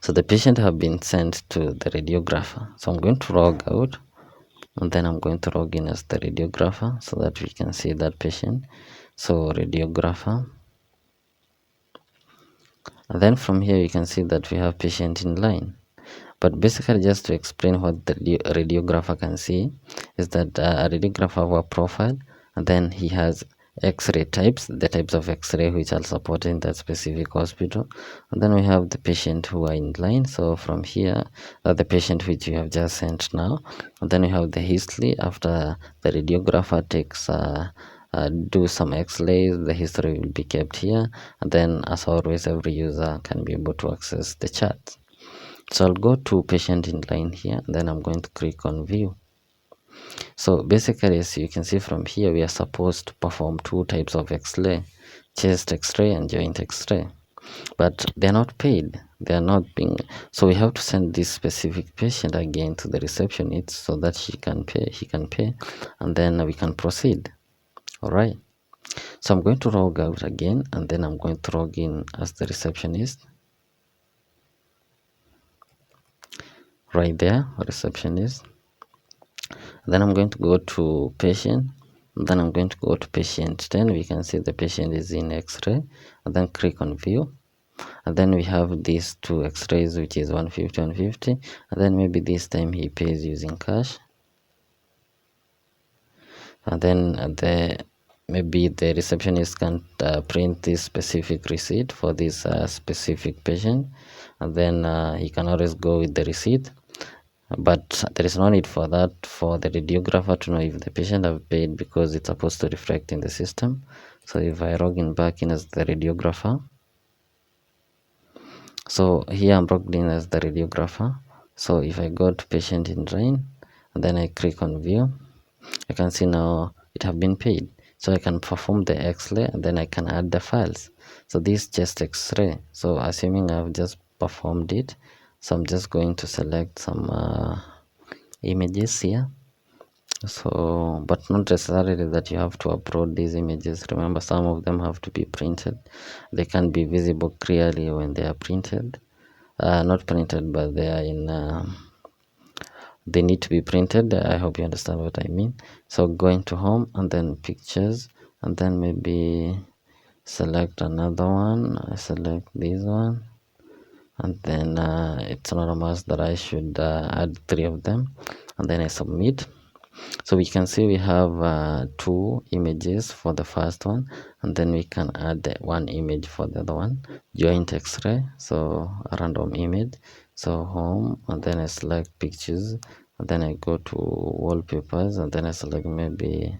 Speaker 1: So the patient have been sent to the radiographer. So I'm going to log out, and then I'm going to log in as the radiographer so that we can see that patient. So radiographer, and then from here you can see that we have patient in line. But basically, just to explain what the radiographer can see is that a radiographer have a profile, and then he has x-ray types, the types of x-ray which are supported in that specific hospital, and then we have the patient who are in line. So from here, the patient which you have just sent now, and then we have the history. After the radiographer takes do some x-rays, the history will be kept here, and then as always every user can be able to access the chart. So I'll go to patient in line here, then I'm going to click on view. So basically, as you can see from here, we are supposed to perform two types of x-ray, chest x-ray and joint x-ray, but they're not paid, they are not being, so we have to send this specific patient again to the receptionist so that he can pay, and then we can proceed. All right, so I'm going to log out again, and then I'm going to log in as the receptionist. Right there, receptionist. Then I'm going to go to patient, then I'm going to go to patient 10. We can see the patient is in x-ray, and then click on view, and then we have these two x-rays, which is 150, and then maybe this time he pays using cash, and then maybe the receptionist can print this specific receipt for this specific patient, and then he can always go with the receipt. But there is no need for that for the radiographer to know if the patient have paid, because it's supposed to reflect in the system. So if I log in back in as the radiographer, so here I'm logged in as the radiographer. So if I go to patient in line and then I click on view, I can see now it have been paid. So I can perform the x-ray, and then I can add the files. So this just x-ray, so assuming I've just performed it, so I'm just going to select some images here. So but not necessarily that you have to upload these images. Remember, some of them have to be printed. They can be visible clearly when they are printed, not printed, but they are in they need to be printed. I hope you understand what I mean. So going to home, and then pictures, and then maybe select another one. I select this one, and then it's not a must that I should add 3 of them, and then I submit. So we can see we have 2 images for the first one, and then we can add the 1 image for the other one. Joint x-ray, so a random image. So home, and then I select pictures, and then I go to wallpapers, and then I select maybe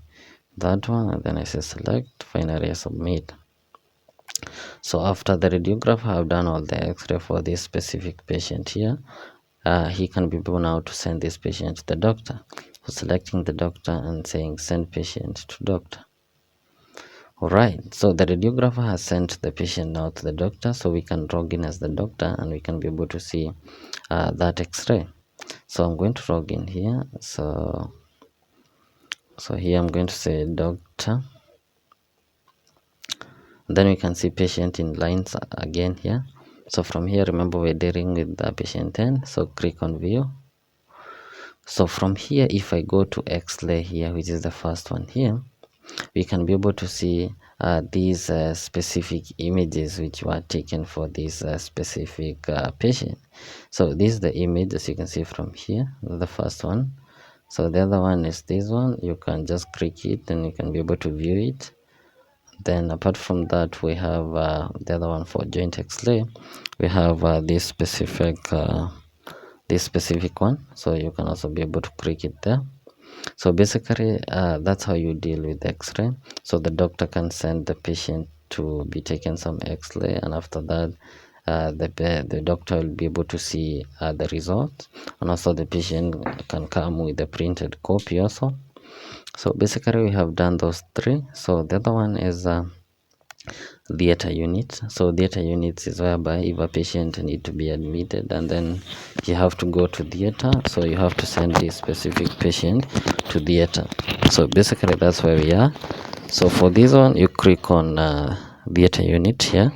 Speaker 1: that one, and then I say select. Finally I submit. So after the radiographer have done all the x-ray for this specific patient here, he can be able now to send this patient to the doctor. So selecting the doctor and saying send patient to doctor. Alright, so the radiographer has sent the patient now to the doctor, so we can log in as the doctor and we can be able to see that x-ray. So I'm going to log in here. So here I'm going to say doctor. Then we can see patient in lines again here. So from here, remember we're dealing with the patient 10, so click on view. So from here, if I go to x-ray here, which is the first one here, we can be able to see these specific images which were taken for this specific patient. So this is the image, as you can see from here, the first one. So the other one is this one. You can just click it and you can be able to view it. Then apart from that, we have the other one for joint x-ray. We have this specific one, so you can also be able to click it there. So basically that's how you deal with x-ray. So the doctor can send the patient to be taken some x-ray, and after that the doctor will be able to see the results, and also the patient can come with a printed copy also. So basically we have done those 3. So the other one is theater unit. So theater units is whereby if a patient need to be admitted and then you have to go to theater, so you have to send this specific patient to theater. So basically that's where we are. So for this one, you click on theater unit here.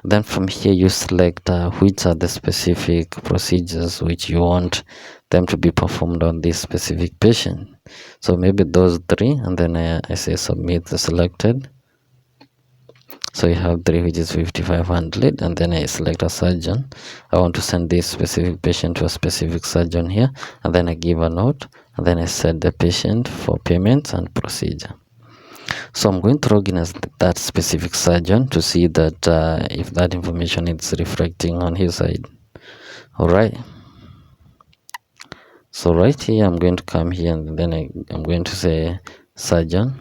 Speaker 1: Then from here you select which are the specific procedures which you want them to be performed on this specific patient. So maybe those three, and then I say submit the selected. So you have three, which is 5500, and then I select a surgeon. I want to send this specific patient to a specific surgeon here, and then I give a note, and then I set the patient for payments and procedure. So I'm going to log in as that specific surgeon to see that if that information is reflecting on his side. All right. So right here, I'm going to come here, and then I'm going to say surgeon.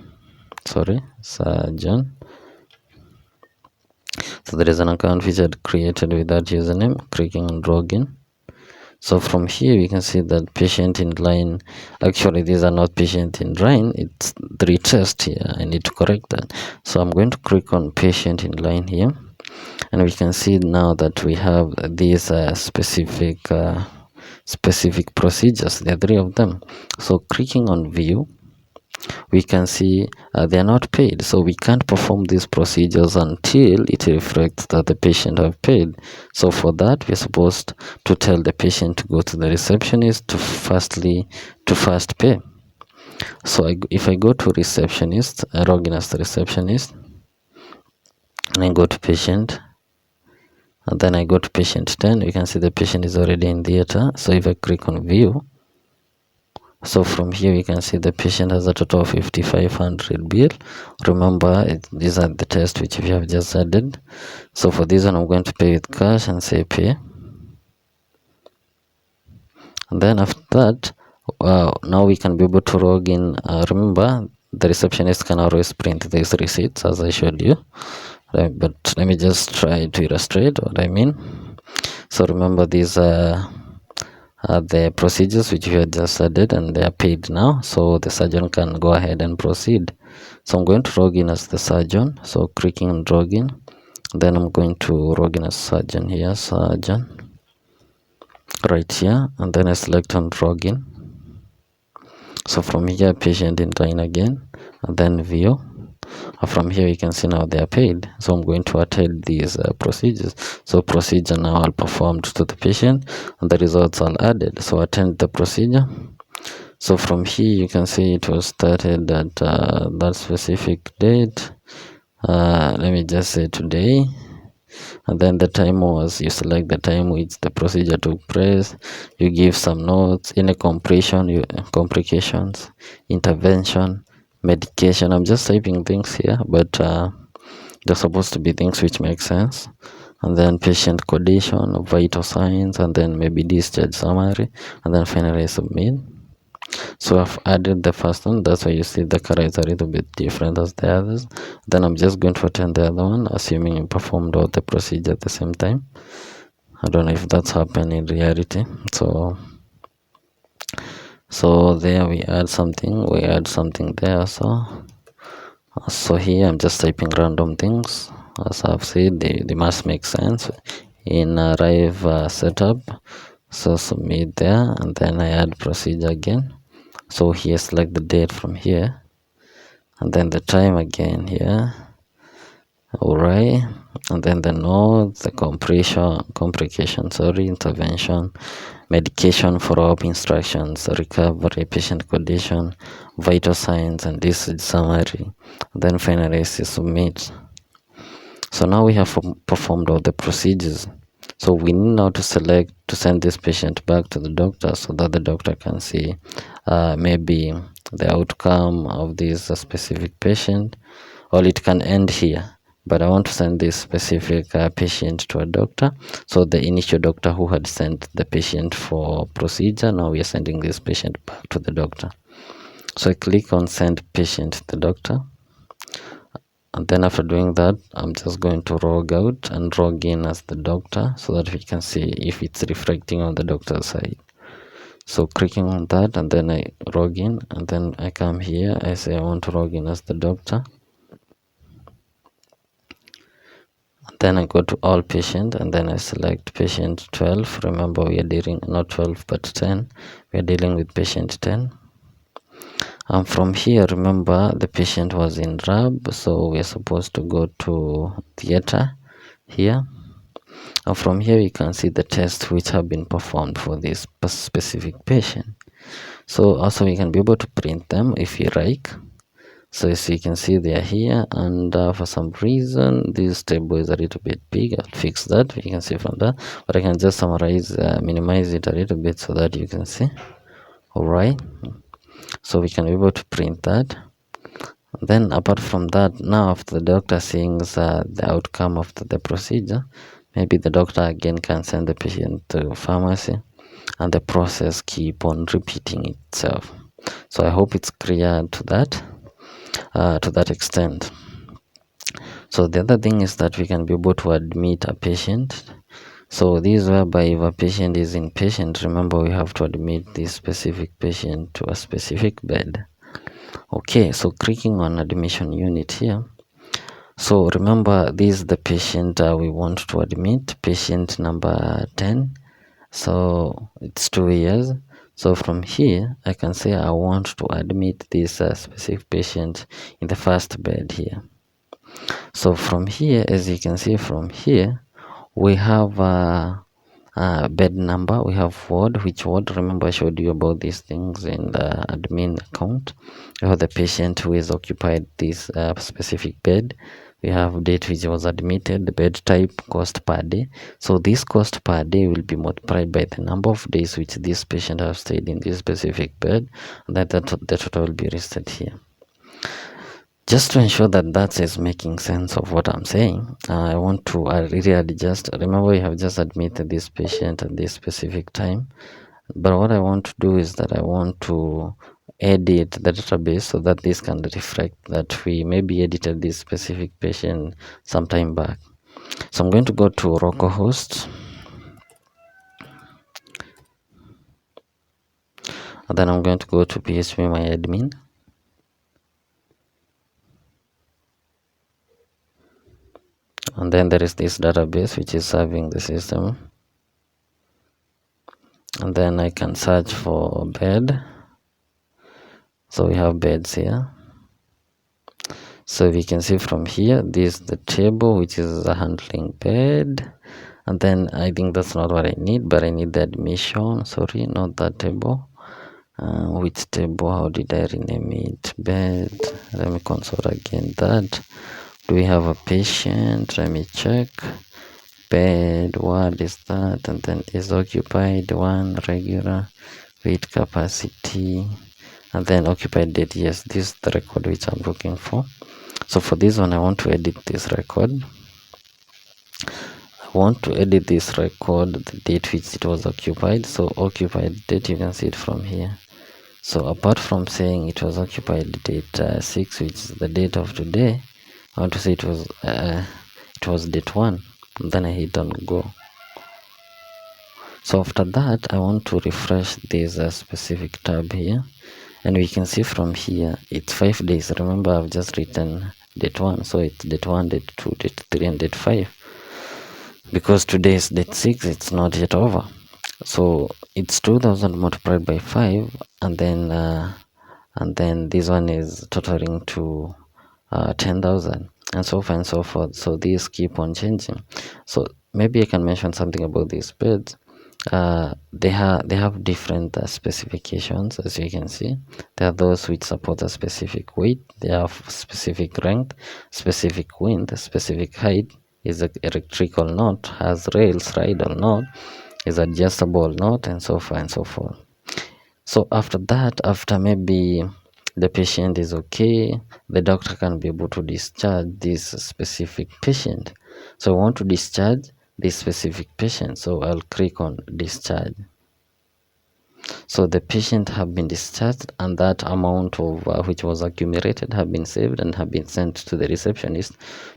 Speaker 1: Surgeon. So there is an account which I had created with that username, clicking on login. So from here we can see that patient in line, actually these are not patient in line, it's the retest here. I need to correct that. So I'm going to click on patient in line here, and we can see now that we have these specific procedures. There are three of them. So clicking on view, we can see they are not paid, so we can't perform these procedures until it reflects that the patient have paid. So for that, we're supposed to tell the patient to go to the receptionist to first pay. So if I go to receptionist, I log in as the receptionist, and I go to patient, and then I go to patient 10. You can see the patient is already in theater. So if I click on view, so from here we can see the patient has a total of 5500 bill. Remember, these are the tests which we have just added. So for this one, I'm going to pay with cash and say pay. And then after that, now we can be able to log in. Remember, the receptionist can always print these receipts as I showed you. Right, but let me just try to illustrate what I mean. So remember, these the procedures which we had just added, and they are paid now, so the surgeon can go ahead and proceed. So I'm going to log in as the surgeon, so clicking on login, then I'm going to log in as surgeon here, surgeon right here, and then I select on login. So from here, patient in line again, and then view. From here you can see now they are paid, so I'm going to attend these procedures. So procedure now are performed to the patient, and the results are added. So attend the procedure. So from here you can see it was started at that specific date. Let me just say today, and then the time was, you select the time which the procedure took place, you give some notes, any complications, intervention, medication. I'm just typing things here, but they're supposed to be things which make sense. And then patient condition, vital signs, and then maybe discharge summary, and then finally submit. So I've added the first one, that's why you see the color is a little bit different as the others. Then I'm just going to attend the other one, assuming you performed all the procedure at the same time. I don't know if that's happened in reality. So there we add something there. So here I'm just typing random things. As I've said, they must make sense in Arrive setup. So submit there, and then I add procedure again. So here select the date from here, and then the time again here. All right, and then the notes, the complication, intervention, medication, follow-up instructions, recovery, patient condition, vital signs, and this is summary. Then finally submit. So now we have performed all the procedures. So we need now to select to send this patient back to the doctor so that the doctor can see maybe the outcome of this specific patient, or it can end here. But I want to send this specific patient to a doctor. So the initial doctor who had sent the patient for procedure, now we are sending this patient back to the doctor. So I click on send patient to the doctor. And then after doing that, I'm just going to log out and log in as the doctor so that we can see if it's reflecting on the doctor's side. So clicking on that, and then I log in, and then I come here, I say I want to log in as the doctor. Then I go to all patient, and then I select patient 12. Remember, we are dealing not 12 but 10. We are dealing with patient 10. And from here, remember, the patient was in RAB, so we are supposed to go to theater here. And from here we can see the tests which have been performed for this specific patient. So also we can be able to print them if you like. So as you can see, they are here, and for some reason this table is a little bit big. I'll fix that. You can see from that, but I can just summarize, minimize it a little bit so that you can see. All right, so we can be able to print that. Then apart from that, now after the doctor seeing the outcome of the procedure, maybe the doctor again can send the patient to pharmacy, and the process keep on repeating itself. So I hope it's clear to that extent. So the other thing is that we can be able to admit a patient. So this is whereby if a patient is inpatient, remember we have to admit this specific patient to a specific bed. Okay, so clicking on admission unit here. So remember, this is the patient we want to admit, patient number 10. So it's 2 years. So from here, I can say I want to admit this specific patient in the first bed here. So from here, as you can see from here, we have bed number, we have ward. Which ward? Remember I showed you about these things in the admin account. We have the patient who is occupied this specific bed. We have date which was admitted, the bed type, cost per day. So this cost per day will be multiplied by the number of days which this patient has stayed in this specific bed, and the total will be listed here. Just to ensure that is making sense of what I'm saying, I want to really adjust. Remember, we have just admitted this patient at this specific time, but what I want to do is that I want to edit the database so that this can reflect that we maybe edited this specific patient some time back. So I'm going to go to localhost, and then I'm going to go to PHP my admin. And then there is this database which is serving the system, and then I can search for bed. So we have beds here. So we can see from here, this is the table which is a handling bed, and then I think that's not what I need, but I need the admission. Sorry, not that table. Which table? How did I rename it? Bed. Let me console again that. Do we have a patient? Let me check. Bed, what is that? And then is occupied, one regular, weight capacity, and then occupied date. Yes, this is the record which I'm looking for. So for this one, I want to edit this record. The date which it was occupied. So occupied date, you can see it from here. So apart from saying it was occupied date 6, which is the date of today, I want to say it was date 1. And then I hit on go. So after that, I want to refresh this specific tab here, and we can see from here it's 5 days. Remember, I've just written date 1, so it's date 1, date 2, date 3, and date 5. Because today is date 6, it's not yet over. So it's 2000 multiplied by 5, and then this one is totaling to 10,000, and so far and so forth. So these keep on changing. So maybe I can mention something about these beds. They have different specifications. As you can see, there are those which support a specific weight, they have specific length, specific width, specific height, is an electrical knot, has rails, radial knot, is adjustable knot, and so far and so forth. So after that, after maybe the patient is okay, the doctor can be able to discharge this specific patient. So I want to discharge this specific patient, so I'll click on discharge. So the patient have been discharged, and that amount of which was accumulated have been saved and have been sent to the receptionist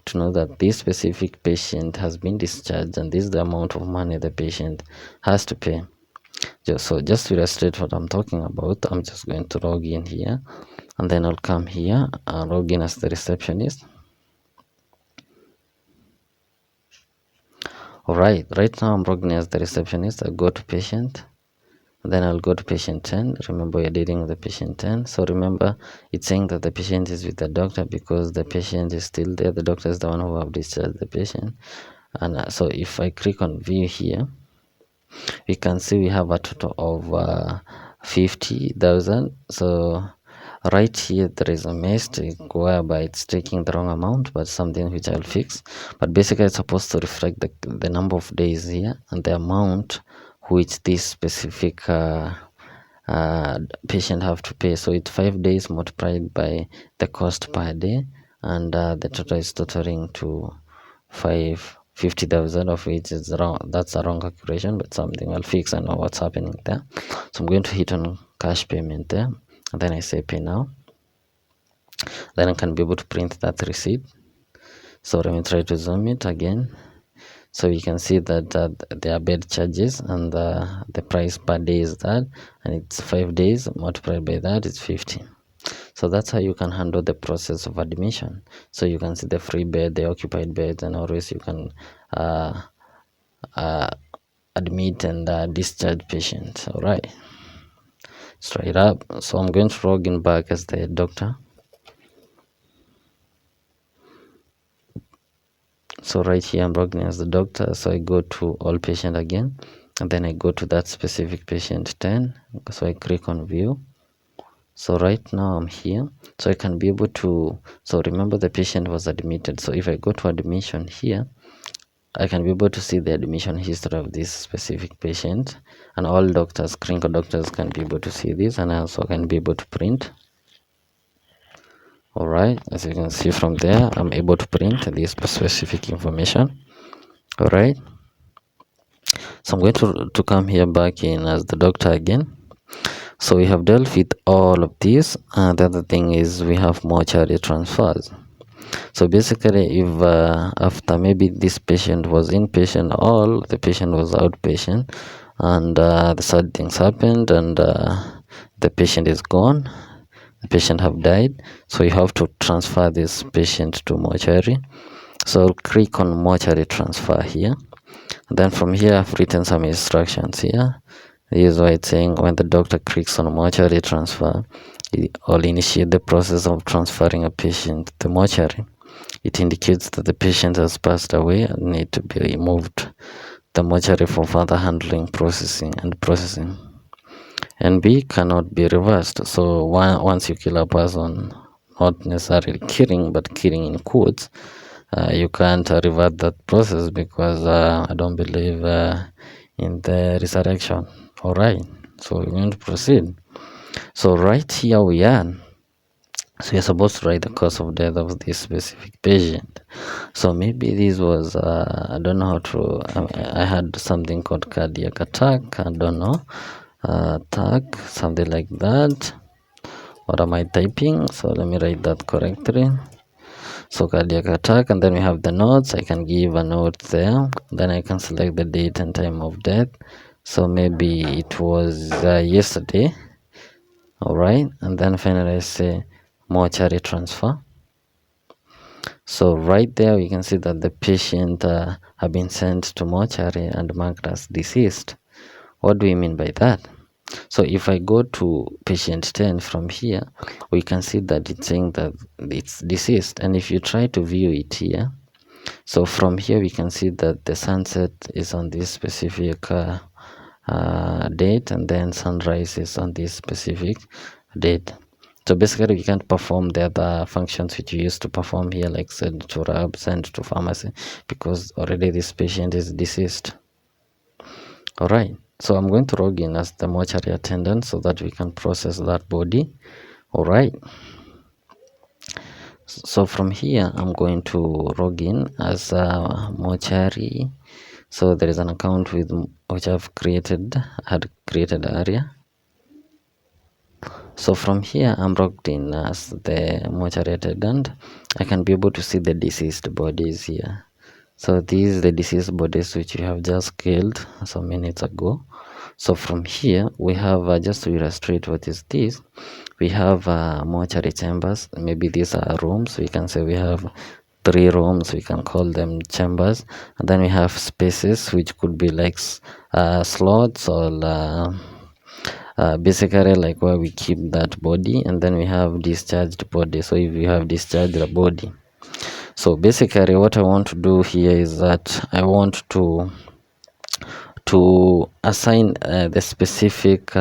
Speaker 1: to know that this specific patient has been discharged, and this is the amount of money the patient has to pay. Just to illustrate what I'm talking about, I'm just going to log in here, and then I'll come here and log in as the receptionist. Right now I'm logging as the receptionist. I go to patient, then I'll go to patient 10. Remember, we're dealing with the patient 10. So remember, it's saying that the patient is with the doctor because the patient is still there. The doctor is the one who have discharged the patient. And so if I click on view here, we can see we have a total of 50,000. So right here there is a mistake whereby it's taking the wrong amount, but something which I'll fix. But basically it's supposed to reflect the number of days here and the amount which this specific patient have to pay. So it's 5 days multiplied by the cost per day, and the total is totaling to 50,000, of which is wrong. That's a wrong calculation, but something I'll fix. I know what's happening there. So I'm going to hit on cash payment there, and then I say pay now. Then I can be able to print that receipt. So let me try to zoom it again. So you can see that there are bed charges, and the price per day is that, and it's 5 days multiplied by that is 50. So that's how you can handle the process of admission. So you can see the free bed, the occupied beds, and always you can admit and discharge patients. All right, straight up. So I'm going to log in back as the doctor. So right here I'm logging as the doctor. So I go to all patient again, and then I go to that specific patient 10. So I click on view. So right now I'm here, so I can be able to, so remember the patient was admitted. So if I go to admission here, I can be able to see the admission history of this specific patient, and all doctors, clinical doctors, can be able to see this, and I also can be able to print. All right, as you can see from there, I'm able to print this specific information. All right, so I'm going to come here back in as the doctor again. So we have dealt with all of this. The other thing is we have mortuary transfers. So basically, if after maybe this patient was inpatient or the patient was outpatient, and the sad things happened, and the patient is gone, the patient have died, so you have to transfer this patient to mortuary. So I'll click on mortuary transfer here. And then from here I've written some instructions here. This is why it's saying when the doctor clicks on mortuary transfer, it will initiate the process of transferring a patient to mortuary. It indicates that the patient has passed away and need to be removed the mortuary for further handling, processing. And B cannot be reversed. So once you kill a person, not necessarily killing, but killing in quotes, you can't revert that process because I don't believe in the resurrection. All right, so we're going to proceed. So right here we are. So you're supposed to write the cause of death of this specific patient. So maybe this was I don't know how to. I had something called cardiac attack. I don't know, attack, something like that. What am I typing? So let me write that correctly. So cardiac attack, and then we have the notes. I can give a note there. Then I can select the date and time of death. So maybe it was yesterday. All right, and then finally I say mortuary transfer. So right there we can see that the patient have been sent to mortuary and marked as deceased. What do we mean by that? So if I go to patient 10 from here, we can see that it's saying that it's deceased. And if you try to view it here, so from here we can see that the sunset is on this specific date, and then sunrise is on this specific date. So basically we can't perform the other functions which you used to perform here, like send to lab, send to pharmacy, because already this patient is deceased. All right, so I'm going to log in as the mortuary attendant so that we can process that body. All right, so from here I'm going to log in as a mortuary. So there is an account with which I've had created earlier. So from here I'm logged in as the mortuary attendant. I can be able to see the deceased bodies here. So these are the deceased bodies which we have just killed some minutes ago. So from here we have just to illustrate what is this, we have mortuary chambers. Maybe these are rooms. We can say we have 3 rooms, we can call them chambers. And then we have spaces, which could be like slots, or basically like where we keep that body. And then we have discharged body, so if you have discharged the body. So basically what I want to do here is that I want to assign the specific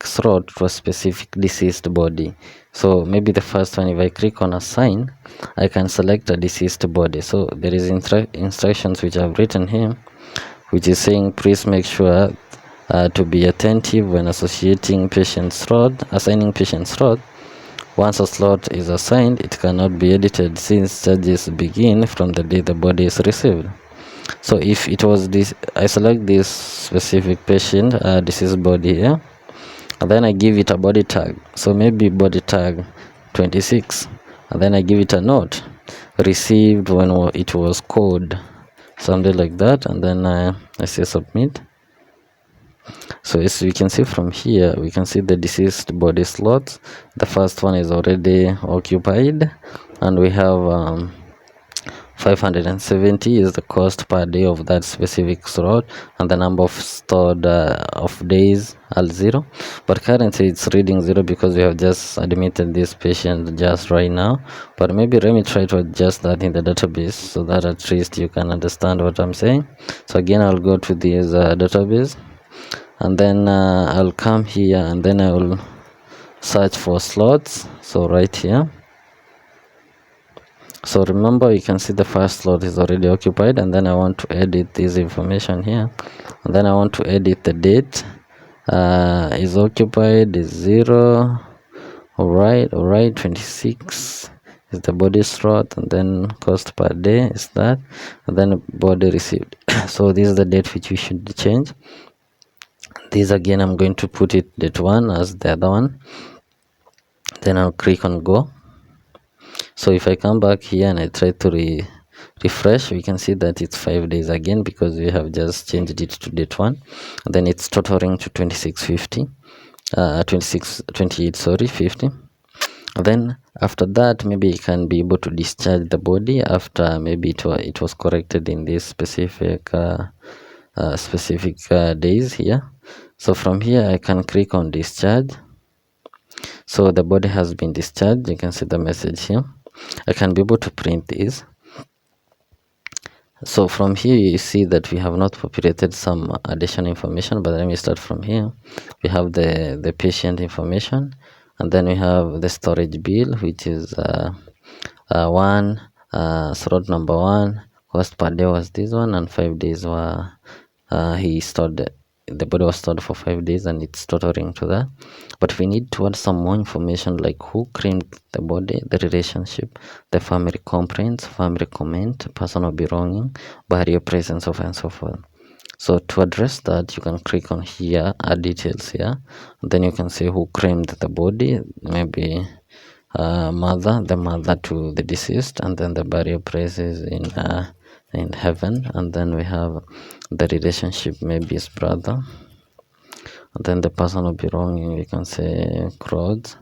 Speaker 1: slot to a specific deceased body. So maybe the first one, if I click on assign, I can select a deceased body. So there is instructions which I've written here, which is saying please make sure to be attentive when associating patient slot, assigning patient slot. Once a slot is assigned, it cannot be edited since charges begin from the day the body is received. So if it was this, I select this specific patient, deceased body here, and then I give it a body tag. So maybe body tag 26, and then I give it a note received when it was called, something like that, and then I say submit. So as we can see from here, we can see the deceased body slots. The first one is already occupied, and we have 570 is the cost per day of that specific slot, and the number of stored of days are 0, but currently it's reading 0 because we have just admitted this patient just right now. But maybe let me try to adjust that in the database so that at least you can understand what I'm saying. So again, I'll go to this database, and then I'll come here, and then I will search for slots. So right here, so remember, you can see the first slot is already occupied, and then I want to edit this information here, and then I want to edit the date. Is occupied is 0. All right, 26 is the body slot, and then cost per day is that, and then body received. So this is the date which we should change. This again, I'm going to put it date 1 as the other one. Then I'll click on go. So if I come back here and I try to refresh, we can see that it's 5 days again because we have just changed it to date 1. And then it's totaling to 2650, 28, sorry, 50. And then after that, maybe you can be able to discharge the body after maybe it was corrected in this specific days here. So from here I can click on discharge. So the body has been discharged. You can see the message here. I can be able to print this. So from here you see that we have not populated some additional information, but let me start from here. We have the patient information, and then we have the storage bill, which is one, slot number 1, cost per day was this one, and 5 days were he stored, the body was stored for 5 days, and it's totaling to that. But we need to add some more information, like who claimed the body, the relationship, the family complaints, family comment, personal belonging, barrier presence of, and so forth. So to address that, you can click on here, add details here, and then you can say who claimed the body, maybe the mother to the deceased, and then the barrier presence in heaven, and then we have the relationship, maybe his brother, and then the personal belonging, we can say clothes,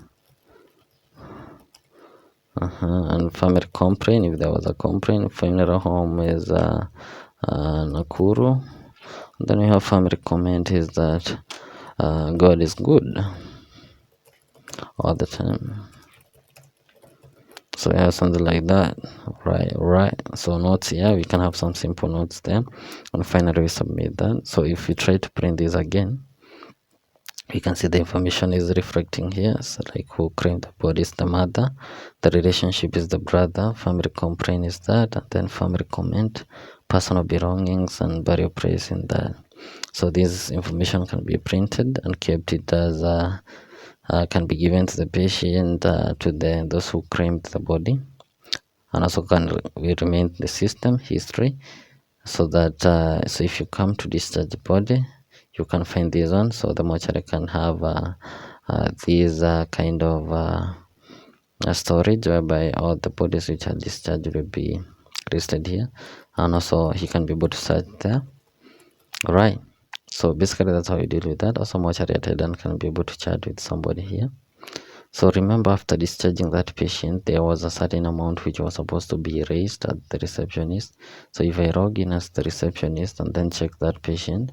Speaker 1: and family complaint, if there was a complaint. Funeral home is Nakuru. And then we have family comment is that God is good all the time. So yeah, something like that. Right. So notes here, we can have some simple notes there, and finally we submit that. So if we try to print this again, we can see the information is reflecting here. So like who claimed the body is the mother, the relationship is the brother, family complaint is that, and then family comment, personal belongings, and burial place in that. So this information can be printed and kept it as can be given to the patient, to those who claimed the body, and also can remain the system history, so that so if you come to discharge the body, you can find this one. So the mortuary can have these kind of storage whereby all the bodies which are discharged will be listed here, and also he can be able to search there. All right, so basically that's how you deal with that. Also mortuary attendant can be able to chat with somebody here. So remember, after discharging that patient, there was a certain amount which was supposed to be raised at the receptionist. So if I log in as the receptionist and then check that patient,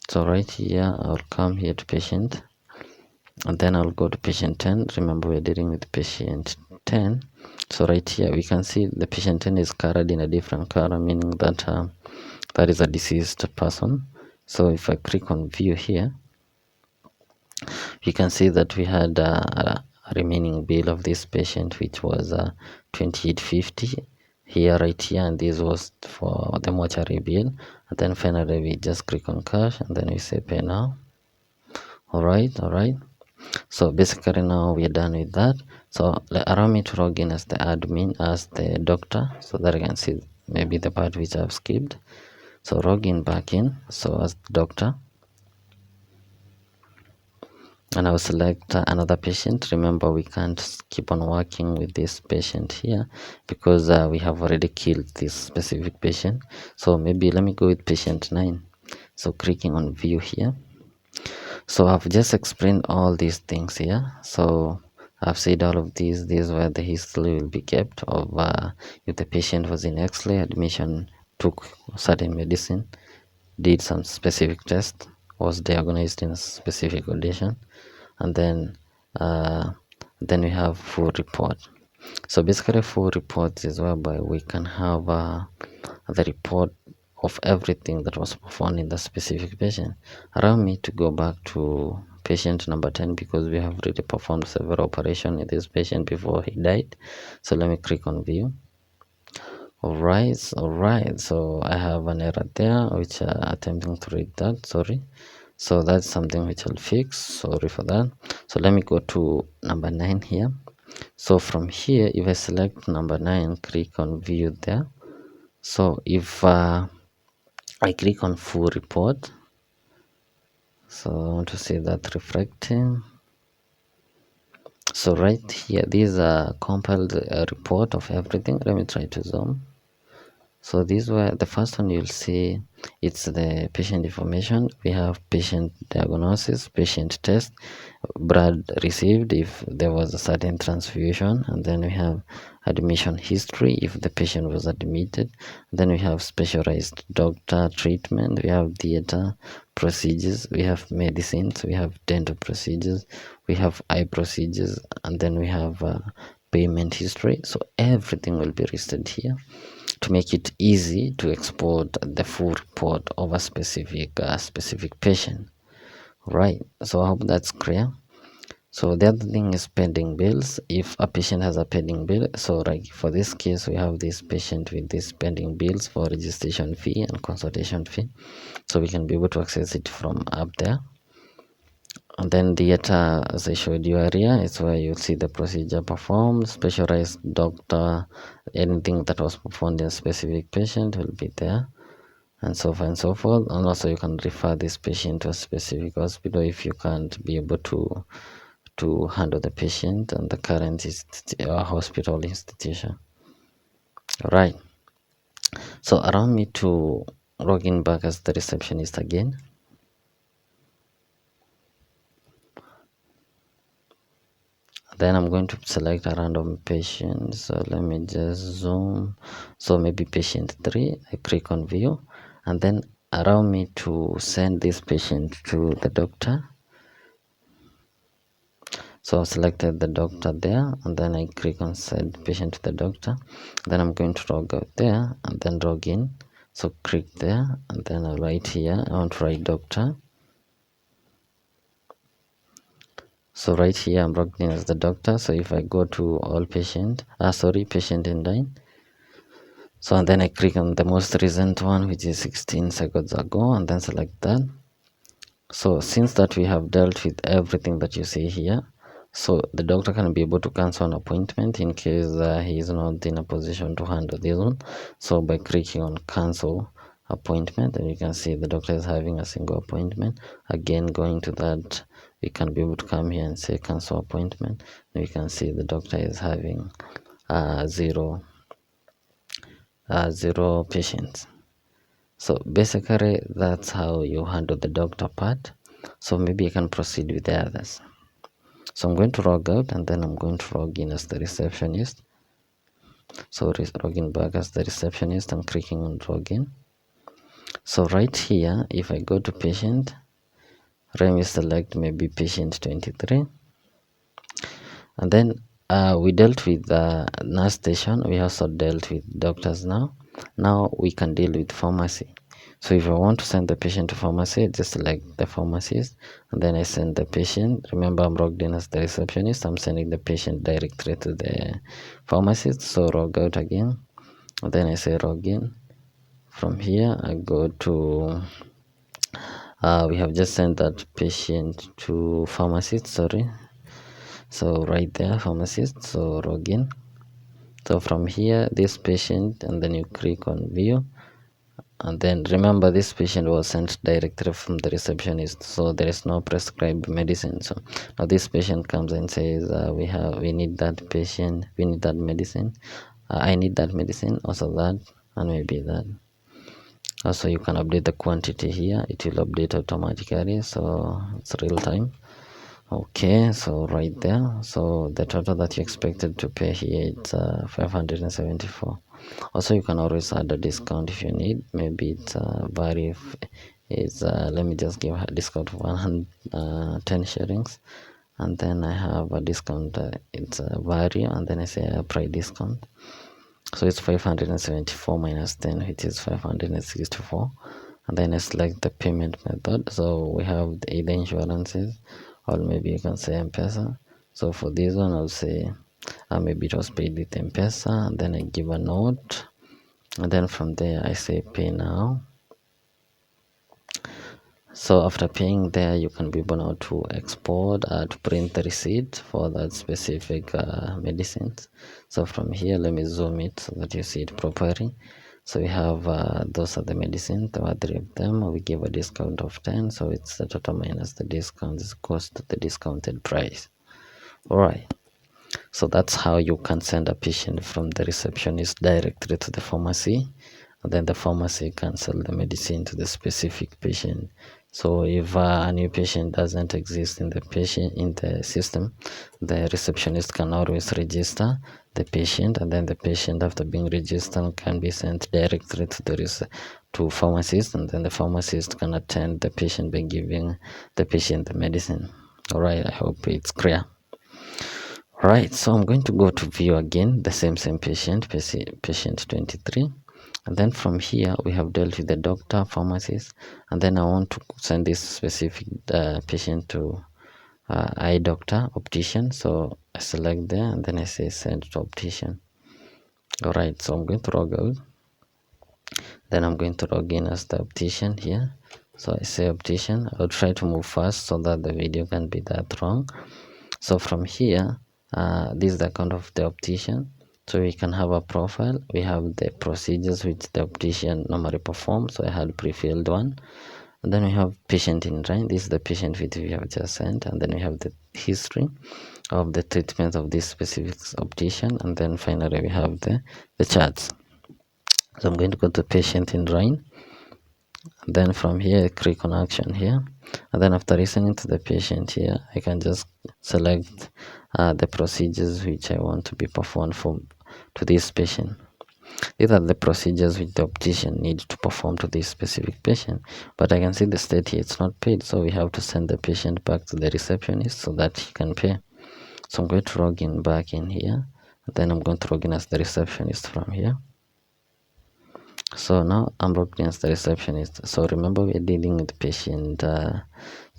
Speaker 1: so right here I'll come here to patient, and then I'll go to patient 10. Remember, we're dealing with patient 10. So right here we can see the patient 10 is colored in a different color, meaning that that is a deceased person. So if I click on view here, we can see that we had a remaining bill of this patient, which was 2850 here, right here, and this was for the mortuary bill. And then finally we just click on cash, and then we say pay now. All right. So basically now we are done with that. So allow me to log in as the admin, as the doctor, so that I can see maybe the part which I've skipped. So log in back in, so as the doctor, and I'll select another patient. Remember, we can't keep on working with this patient here because we have already killed this specific patient. So maybe let me go with patient 9. So clicking on view here. So I've just explained all these things here. So I've said all of these. This is where the history will be kept of if the patient was in X-ray admission, took certain medicine, did some specific test, was diagnosed in a specific condition, and then we have full report. So basically, full report is whereby we can have the report of everything that was performed in the specific patient. Allow me to go back to patient number 10 because we have already performed several operations in this patient before he died. So let me click on view. All right, so I have an error there which attempting to read that, sorry. So that's something which I'll fix, sorry for that. So let me go to number 9 here. So from here, if I select number 9, click on view there. So if I click on full report, so I want to see that reflecting. So right here, these are compiled report of everything. Let me try to zoom. So these were the first one you'll see. It's the patient information. We have patient diagnosis, patient test, blood received if there was a certain transfusion, and then we have admission history if the patient was admitted. Then we have specialized doctor treatment. We have theater procedures. We have medicines. We have dental procedures. We have eye procedures, and then we have payment history. So everything will be listed here to make it easy to export the full report of a specific patient. Right, so I hope that's clear. So the other thing is pending bills. If a patient has a pending bill, so like for this case we have this patient with these pending bills for registration fee and consultation fee, so we can be able to access it from up there. And then theater, as I showed you earlier, is where you see the procedure performed, specialized doctor, anything that was performed in a specific patient will be there, and so on and so forth. And also you can refer this patient to a specific hospital if you can't be able to handle the patient and the current hospital institution. Right. So allow me to log in back as the receptionist again. Then I'm going to select a random patient. So let me just zoom. So maybe patient 3. I click on view, and then allow me to send this patient to the doctor. So I've selected the doctor there, and then I click on send patient to the doctor. Then I'm going to log out there and then log in. So click there, and then I'll write here, I want to write doctor. So right here I'm logged in as the doctor. So if I go to all patient, patient in line. So and then I click on the most recent one, which is 16 seconds ago, and then select that. So since that we have dealt with everything that you see here, so the doctor can be able to cancel an appointment in case he is not in a position to handle this one. So by clicking on cancel appointment, and you can see the doctor is having a single appointment. Again, going to that, we can be able to come here and say cancel appointment. And we can see the doctor is having zero patients. So basically that's how you handle the doctor part. So maybe you can proceed with the others. So I'm going to log out, and then I'm going to log in as the receptionist. So login back as the receptionist, I'm clicking on login. So right here, if I go to patient, let me select maybe patient 23, and then we dealt with the nurse station. We also dealt with doctors. Now we can deal with pharmacy. So if I want to send the patient to pharmacy, just select the pharmacist, and then I send the patient. Remember, I'm logged in as the receptionist. I'm sending the patient directly to the pharmacist. So log out again, and then I say login. From here I go to we have just sent that patient to pharmacist, sorry. So right there, pharmacist, so login. So from here, this patient, and then you click on view, and then remember, this patient was sent directly from the receptionist, so there is no prescribed medicine. So now this patient comes and says, we need that patient, we need that medicine, I need that medicine, also that, and maybe that. Also, you can update the quantity here, it will update automatically, so it's real time. Okay, so right there, so the total that you expected to pay here, it's 574. Also, you can always add a discount if you need. Maybe it's vary if it's let me just give a discount of 110 shillings, and then I have a discount, it's vary, and then I say a price discount. So it's 574 minus 10, which is 564, and then I select the payment method. So we have either insurances, or maybe you can say M-Pesa. So for this one, I'll say maybe it was paid with M-Pesa, and then I give a note, and then from there I say pay now. So after paying there, you can be able now to export, to print the receipt for that specific medicines. So from here, let me zoom it so that you see it properly. So we have those are the medicines. There were 3 of them. We give a discount of 10, so it's the total minus the discount is cost to the discounted price. All right. So that's how you can send a patient from the receptionist directly to the pharmacy, and then the pharmacy can sell the medicine to the specific patient. So if a new patient doesn't exist in the system, the receptionist can always register the patient, and then the patient, after being registered, can be sent directly to to pharmacist, and then the pharmacist can attend the patient by giving the patient the medicine. All right, I hope it's clear. Right, so I'm going to go to view again, the same patient, patient 23. And then from here, we have dealt with the doctor, pharmacist, and then I want to send this specific patient to eye doctor, optician. So I select there, and then I say send to optician. All right, so I'm going to log out. Then I'm going to log in as the optician here. So I say optician. I'll try to move fast so that the video can be that long. So from here, this is the account of the optician. So we can have a profile. We have the procedures which the optician normally performs. So I had pre-filled one. And then we have patient in line. This is the patient which we have just sent. And then we have the history of the treatment of this specific optician. And then finally we have the charts. So I'm going to go to patient in line. Then from here, click on action here, and then after listening to the patient here, I can just select the procedures which I want to be performed to this patient. These are the procedures which the optician needs to perform to this specific patient, but I can see the state here, it's not paid, so we have to send the patient back to the receptionist so that he can pay. So I'm going to log in back in here, and then I'm going to log in as the receptionist from here. So now I'm logged in as the receptionist. So remember, we're dealing with patient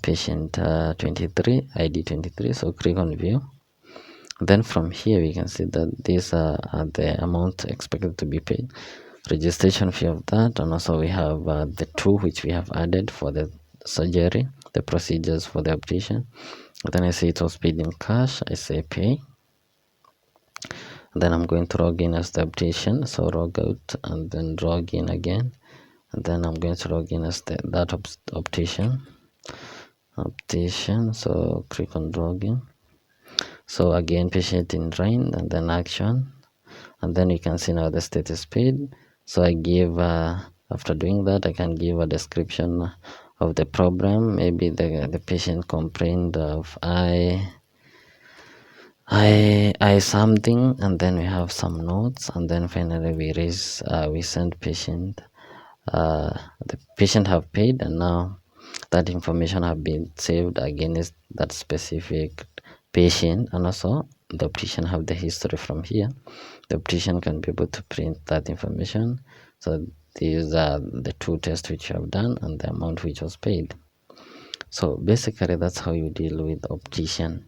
Speaker 1: 23, ID 23. So click on view. Then from here we can see that these are the amount expected to be paid, registration fee of that, and also we have the two which we have added for the surgery, the procedures for the optician. Then I say it was paid in cash. I say pay. Then I'm going to log in as the optician, so log out and then log in again, and then I'm going to log in as that optician, so click on login. So again, patient in line, and then action, and then you can see now the status paid. So I give after doing that, I can give a description of the problem. Maybe the patient complained of eye I something, and then we have some notes, and then finally we send patient. The patient have paid, and now that information have been saved against that specific patient, and also the optician have the history from here. The optician can be able to print that information. So these are the two tests which you have done and the amount which was paid. So basically that's how you deal with optician.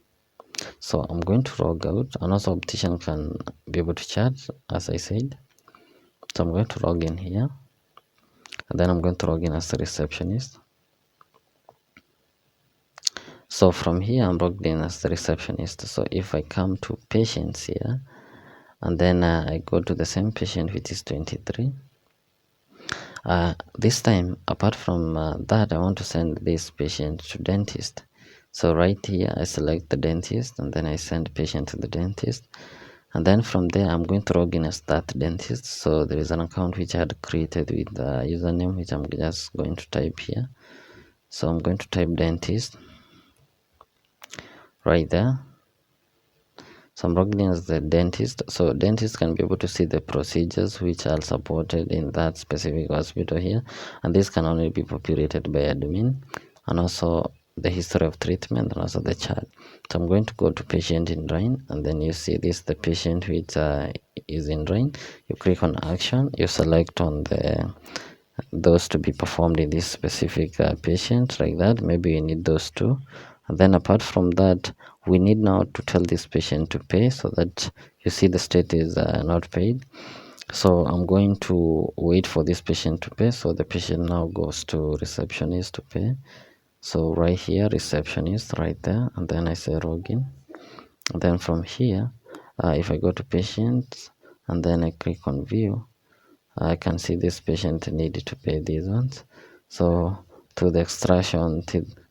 Speaker 1: So I'm going to log out, and also optician can be able to chat, as I said. So I'm going to log in here, and then I'm going to log in as a receptionist. So from here I'm logged in as the receptionist. So if I come to patients here, and then I go to the same patient which is 23, this time apart from that, I want to send this patient to dentist. So right here I select the dentist, and then I send patient to the dentist, and then from there I'm going to log in as that dentist. So there is an account which I had created with the username, which I'm just going to type here. So I'm going to type dentist right there. So I'm logged in as the dentist. So dentist can be able to see the procedures which are supported in that specific hospital here, and this can only be populated by admin, and also the history of treatment, and also the chart. So I'm going to go to patient in line, and then you see this the patient which is in line. You click on action, you select on the those to be performed in this specific patient, like that. Maybe you need those two, and then apart from that, we need now to tell this patient to pay, so that you see the state is not paid. So I'm going to wait for this patient to pay. So the patient now goes to receptionist to pay. So right here, receptionist right there, and then I say login, and then from here, if I go to patients, and then I click on view, I can see this patient needed to pay these ones. So to the extraction,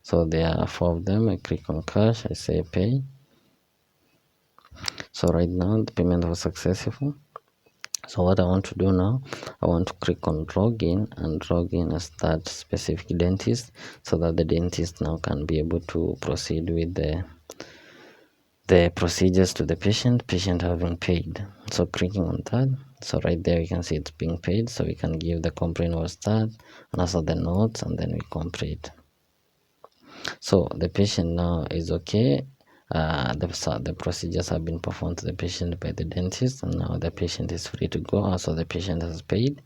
Speaker 1: so there are 4 of them. I click on cash, I say pay. So right now the payment was successful. So what I want to do now, I want to click on login and log in as that specific dentist, so that the dentist now can be able to proceed with the procedures to the patient having paid. So clicking on that, so right there you can see it's being paid. So we can give the complaint was that, and also the notes, and then we complete. So the patient now is okay. The procedures have been performed to the patient by the dentist, and now the patient is free to go. Also the patient has paid.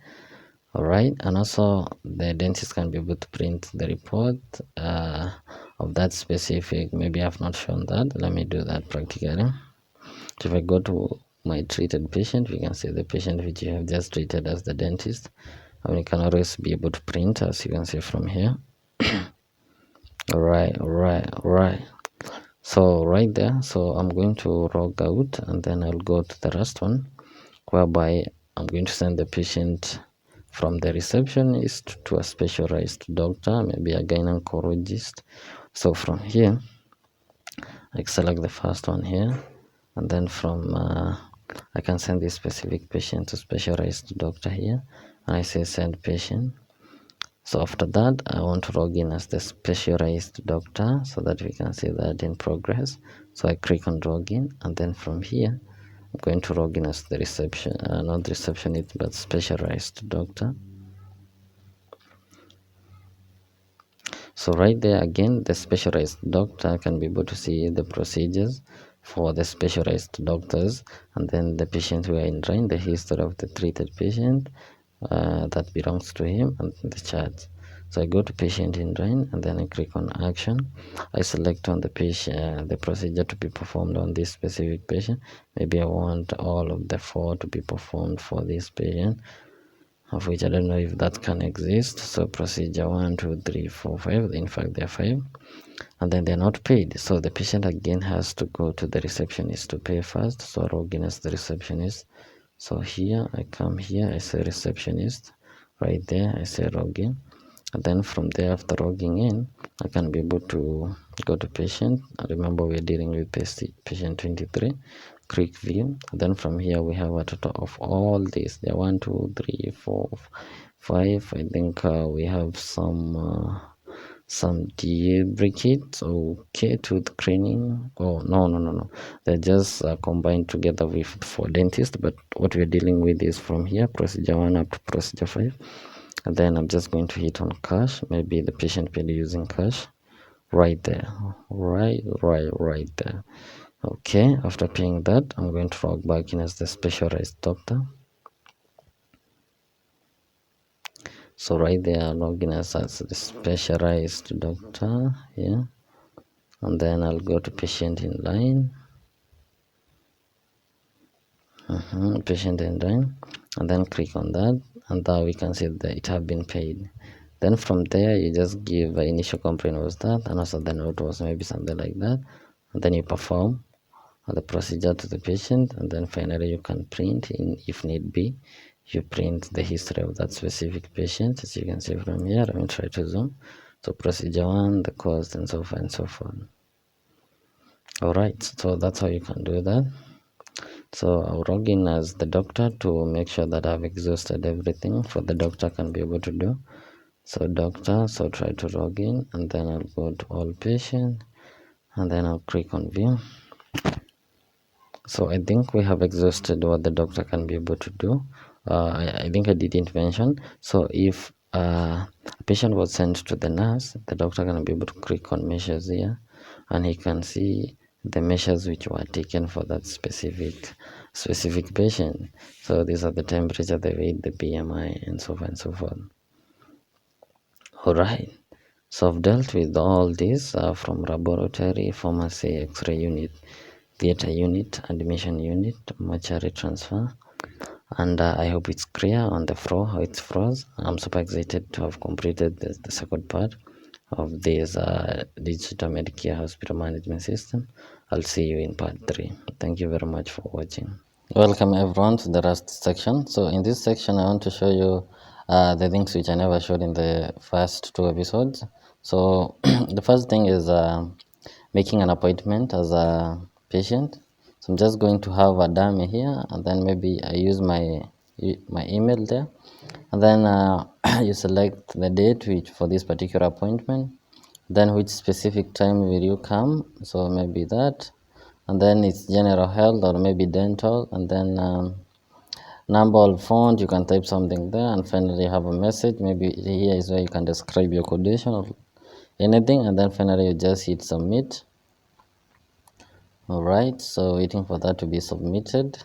Speaker 1: All right, and also the dentist can be able to print the report of that specific. Maybe I've not shown that. Let me do that practically. So if I go to my treated patient, we can see the patient which you have just treated as the dentist, and we can always be able to print, as you can see from here. All right. So right there, so I'm going to log out, and then I'll go to the last one, whereby I'm going to send the patient from the receptionist to a specialized doctor, maybe a gynecologist. So from here, I select the first one here, and then from I can send this specific patient to specialized doctor here, and I say send patient. So after that, I want to log in as the specialized doctor, so that we can see that in progress. So I click on login, and then from here I'm going to log in as the reception, not receptionist, but specialized doctor. So right there again, the specialized doctor can be able to see the procedures for the specialized doctors, and then the patient who are in line, the history of the treated patient that belongs to him, and the chart. So I go to patient in line, and then I click on action. I select on the patient the procedure to be performed on this specific patient. Maybe I want all of the 4 to be performed for this patient, of which I don't know if that can exist. So procedure 1, 2, 3, 4, 5. In fact, there are 5, and then they're not paid. So the patient again has to go to the receptionist to pay first. So I log in as the receptionist. So here I come here, I say receptionist. Right there, I say login. And then from there, after logging in, I can be able to go to patient. Remember, we're dealing with patient 23. Click view. Then from here, we have a total of all these. There are 1, 2, 3, 4, 5. I think we have some some debricates. Okay, tooth cleaning. Oh, no, they're just combined together with for dentist, but what we're dealing with is from here, procedure 1 up to procedure 5. And then I'm just going to hit on cash. Maybe the patient paid using cash. Right there, right there. Okay, after paying that, I'm going to log back in as the specialized doctor. So right there, log in as the specialized doctor here, and then I'll go to patient in line. Patient in line, and then click on that, and now we can see that it have been paid. Then from there, you just give the initial complaint was that, and also the note was maybe something like that, and then you perform the procedure to the patient, and then finally you can print in, if need be, you print the history of that specific patient, as you can see from here. Let me try to zoom. So procedure 1, the cost, and so forth and so forth. All right, so that's how you can do that. So I'll log in as the doctor to make sure that I've exhausted everything for the doctor can be able to do. So doctor, so try to log in, and then I'll go to all patient, and then I'll click on view. So I think we have exhausted what the doctor can be able to do. I think I didn't mention. So if a patient was sent to the nurse, the doctor can be able to click on measures here, and he can see the measures which were taken for that specific patient. So these are the temperature, the weight, the BMI, and so on and so forth. All right. So I've dealt with all this from laboratory, pharmacy, X-ray unit, theater unit, admission unit, mortuary transfer, and I hope it's clear on the floor how it's froze. I'm super excited to have completed the second part of this digital Medicare hospital management system. I'll see you in part 3. Thank you very much for watching. Welcome everyone to the last section. So in this section I want to show you the things which I never showed in the first 2 episodes. So the first thing is making an appointment as a patient. So I'm just going to have a dummy here, and then maybe I use my email there, and then you select the date which for this particular appointment, then which specific time will you come, so maybe that, and then it's general health or maybe dental, and then number or font, you can type something there, and finally you have a message. Maybe here is where you can describe your condition or anything, and then finally you just hit submit. All right, so waiting for that to be submitted.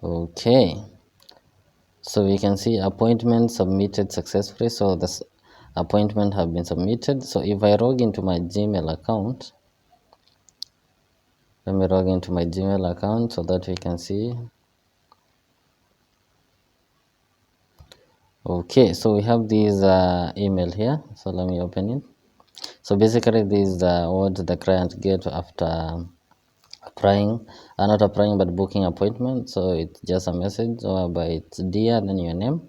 Speaker 1: Okay, so we can see appointment submitted successfully. So this appointment have been submitted. So if I log into my Gmail account, let me log into my Gmail account so that we can see. Okay, so we have this email here, so let me open it. So basically this is what the client get after applying, not applying but booking appointment. So it's just a message whereby it's dear, then your name.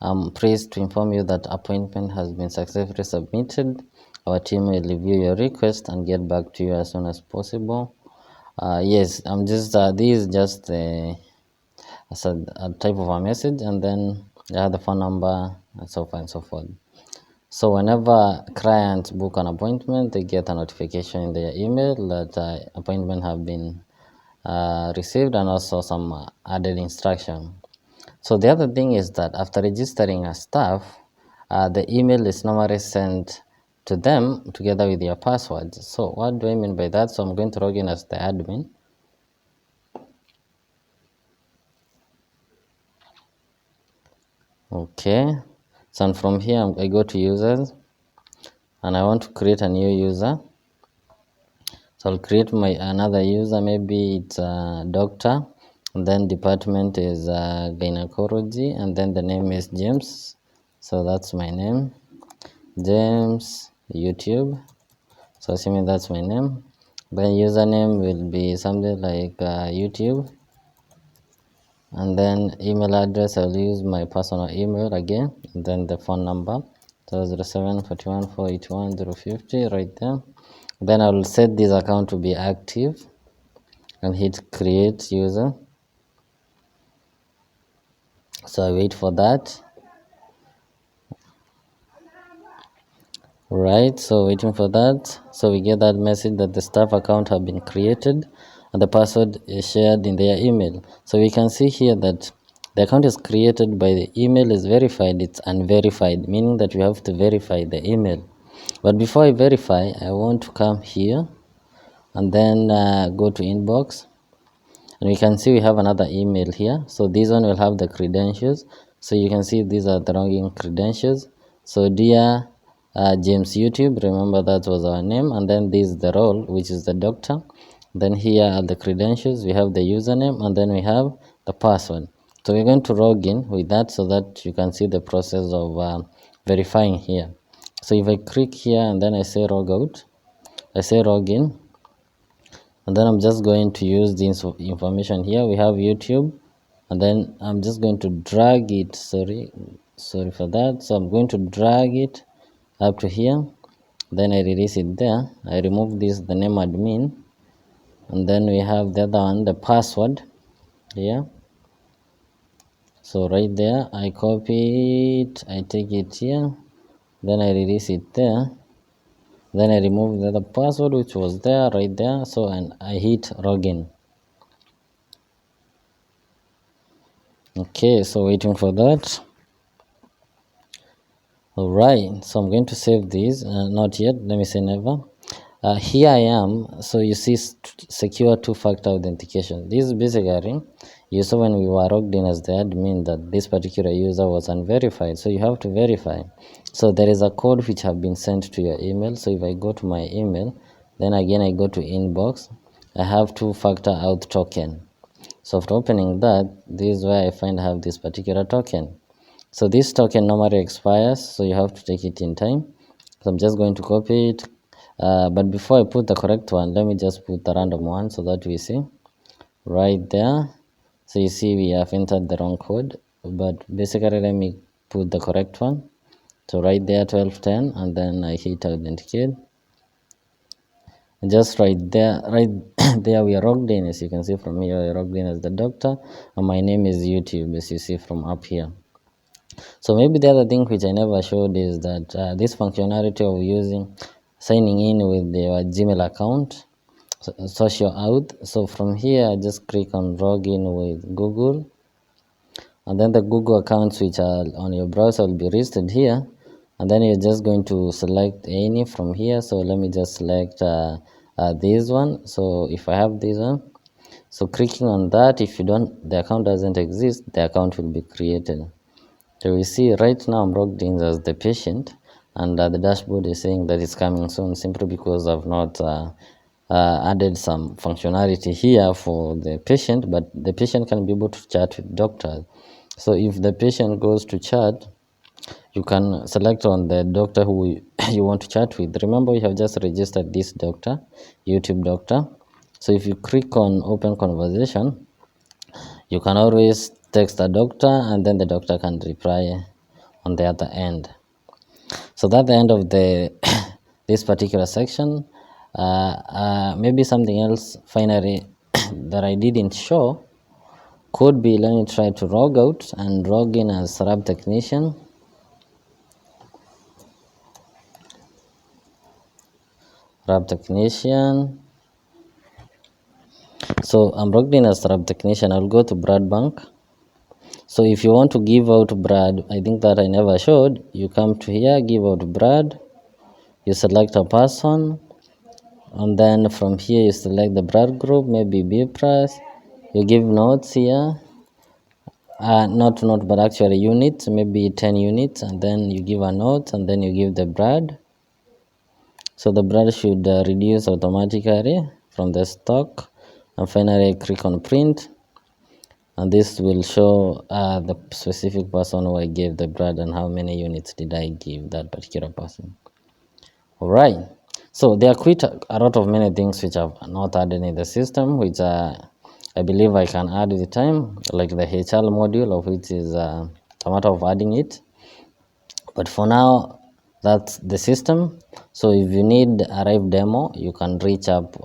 Speaker 1: I'm pleased to inform you that appointment has been successfully submitted. Our team will review your request and get back to you as soon as possible. Yes, I'm just this is just a type of a message, and then the phone number and so on and so forth. So whenever clients book an appointment, they get a notification in their email that appointment have been received, and also some added instruction. So the other thing is that after registering a staff, the email is normally sent to them together with your password. So what do I mean by that? So I'm going to log in as the admin. Okay, so and from here I go to users, and I want to create a new user. So I'll create my another user, maybe it's a doctor, and then department is gynecology, and then the name is James. So that's my name, James YouTube. So assuming that's my name, then username will be something like YouTube, and then email address I'll use my personal email again, and then the phone number, so 0741481050 right there. Then I will set this account to be active and hit create user. So I wait for that. Right, so waiting for that. So we get that message that the staff account have been created and the password is shared in their email. So we can see here that the account is created by the email is verified, it's unverified, meaning that we have to verify the email. But before I verify, I want to come here and then go to inbox, and we can see we have another email here. So this one will have the credentials. So you can see these are the login credentials. So dear James YouTube, remember that was our name, and then this is the role, which is the doctor. Then here are the credentials. We have the username, and then we have the password. So we're going to log in with that so that you can see the process of verifying here. So if I click here and then I say log out, I say log in, and then I'm just going to use this information here. We have YouTube, and then I'm just going to drag it, sorry for that. So I'm going to drag it up to here, then I release it there. I remove this, the name admin, and then we have the other one, the password here. So right there, I copy it, I take it here, then I release it there, then I remove the other password which was there, right there. So and I hit login. Okay, so waiting for that. All right, so I'm going to save this. Not yet, let me say never. Here I am. So you see secure two-factor authentication. This is basically, you saw when we were logged in as the admin that this particular user was unverified. So you have to verify. So there is a code which have been sent to your email. So if I go to my email, then again I go to inbox, I have two-factor auth token. So after opening that, this is where I find I have this particular token. So this token normally expires, so you have to take it in time. So I'm just going to copy it. But before I put the correct one, let me just put the random one so that we see right there. So you see we have entered the wrong code, but basically let me put the correct one. So right there 1210, and then I hit authenticate. And just right there, there we are logged in. As you can see from here, we are logged in as the doctor, and my name is YouTube, as you see from up here. So maybe the other thing which I never showed is that this functionality of using signing in with your Gmail account, social auth. So from here, just click on login with Google, and then the Google accounts which are on your browser will be listed here, and then you're just going to select any from here. So let me just select this one. So if I have this one, so clicking on that, if you don't, the account doesn't exist, the account will be created. So we see right now I'm logged in as the patient, and the dashboard is saying that it's coming soon, simply because I've not added some functionality here for the patient, but the patient can be able to chat with doctors. So if the patient goes to chat, you can select on the doctor who you want to chat with. Remember, we have just registered this doctor, YouTube doctor. So if you click on open conversation, you can always text a doctor, and then the doctor can reply on the other end. So that's the end of the this particular section. Maybe something else finally that I didn't show could be, let me try to log out and log in as lab technician. So I'm logged in as lab technician. I'll go to blood bank. So if you want to give out blood, I think that I never showed, you come to here, give out blood, you select a person, and then from here you select the blood group, maybe B plus, you give notes here, not note but actually units, maybe 10 units, and then you give a note, and then you give the blood. So the blood should reduce automatically from the stock, and finally click on print, and this will show the specific person who I gave the blood and how many units did I give that particular person. All right, so there are quite a lot of many things which I've not added in the system, which I believe I can add with time, like the HR module, of which is a matter of adding it. But for now, that's the system. So if you need a live demo, you can reach up.